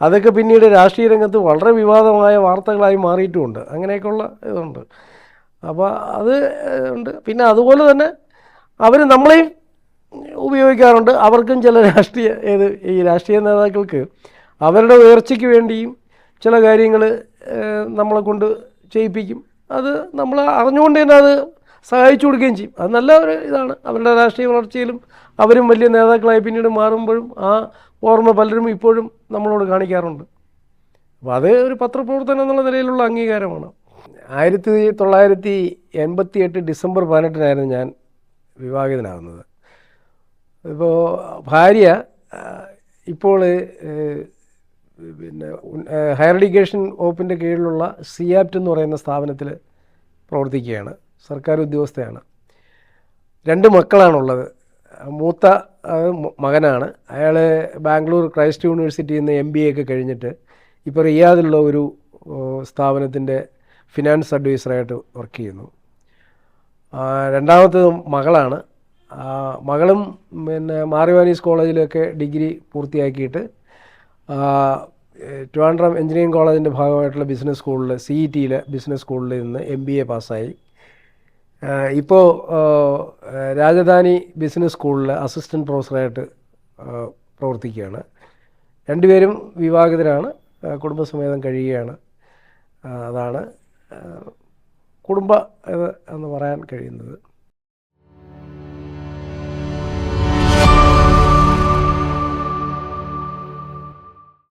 അതൊക്കെ പിന്നീട് രാഷ്ട്രീയ രംഗത്ത് വളരെ വിവാദമായ വാർത്തകളായി മാറിയിട്ടുമുണ്ട്. അങ്ങനെയൊക്കെയുള്ള ഇതുണ്ട്. അപ്പോൾ അത് ഉണ്ട്. പിന്നെ അതുപോലെ തന്നെ അവർ നമ്മളെയും ഉപയോഗിക്കാറുണ്ട്. അവർക്കും ചില ഈ രാഷ്ട്രീയ നേതാക്കൾക്ക് അവരുടെ ഉയർച്ചയ്ക്ക് വേണ്ടിയും ചില കാര്യങ്ങൾ നമ്മളെ കൊണ്ട് ചെയ്യിപ്പിക്കും. അത് നമ്മൾ അറിഞ്ഞുകൊണ്ട് തന്നെ അത് സഹായിച്ചു കൊടുക്കുകയും ചെയ്യും. അത് നല്ല ഒരു ഇതാണ്. അവരുടെ രാഷ്ട്രീയ വളർച്ചയിലും അവരും വലിയ നേതാക്കളായി പിന്നീട് മാറുമ്പോഴും ആ ഓർമ്മ പലരും ഇപ്പോഴും നമ്മളോട് കാണിക്കാറുണ്ട്. അപ്പോൾ അത് ഒരു പത്രപ്രവർത്തനം എന്നുള്ള നിലയിലുള്ള അംഗീകാരമാണ്. 1988 ഡിസംബർ 18 ഞാൻ വിവാഹിതനാകുന്നത്. ഇപ്പോൾ ഭാര്യ ഇപ്പോൾ പിന്നെ ഹയർ എഡ്യൂക്കേഷൻ വകുപ്പിൻ്റെ കീഴിലുള്ള സിയാപ്റ്റ് എന്ന് പറയുന്ന സ്ഥാപനത്തിൽ പ്രവർത്തിക്കുകയാണ്. സർക്കാർ ഉദ്യോഗസ്ഥയാണ്. 2 മക്കളാണുള്ളത്. മൂത്ത മകനാണ്. അയാൾ ബാംഗ്ലൂർ ക്രൈസ്റ്റ് യൂണിവേഴ്സിറ്റിയിൽ നിന്ന് MBA ഒക്കെ കഴിഞ്ഞിട്ട് ഇപ്പോൾ റിയാദിലുള്ള ഒരു സ്ഥാപനത്തിൻ്റെ ഫിനാൻസ് അഡ്വൈസറായിട്ട് വർക്ക് ചെയ്യുന്നു. രണ്ടാമത്തെ മകളാണ്. മകളും പിന്നെ മാർ കോളേജിലൊക്കെ ഡിഗ്രി പൂർത്തിയാക്കിയിട്ട് ട്രിവാൻഡ്രം എഞ്ചിനീയറിംഗ് കോളേജിൻ്റെ ഭാഗമായിട്ടുള്ള ബിസിനസ് സ്കൂളിൽ CET ബിസിനസ് സ്കൂളിൽ നിന്ന് MBA പാസ്സായി. ഇപ്പോൾ രാജധാനി ബിസിനസ് സ്കൂളിൽ അസിസ്റ്റൻറ്റ് പ്രൊഫസറായിട്ട് പ്രവർത്തിക്കുകയാണ്. രണ്ടുപേരും വിവാഹിതരാണ്, കുടുംബസമേതം കഴിയുകയാണ്. അതാണ് കുടുംബ എന്ന് പറയാൻ കഴിയുന്നത്.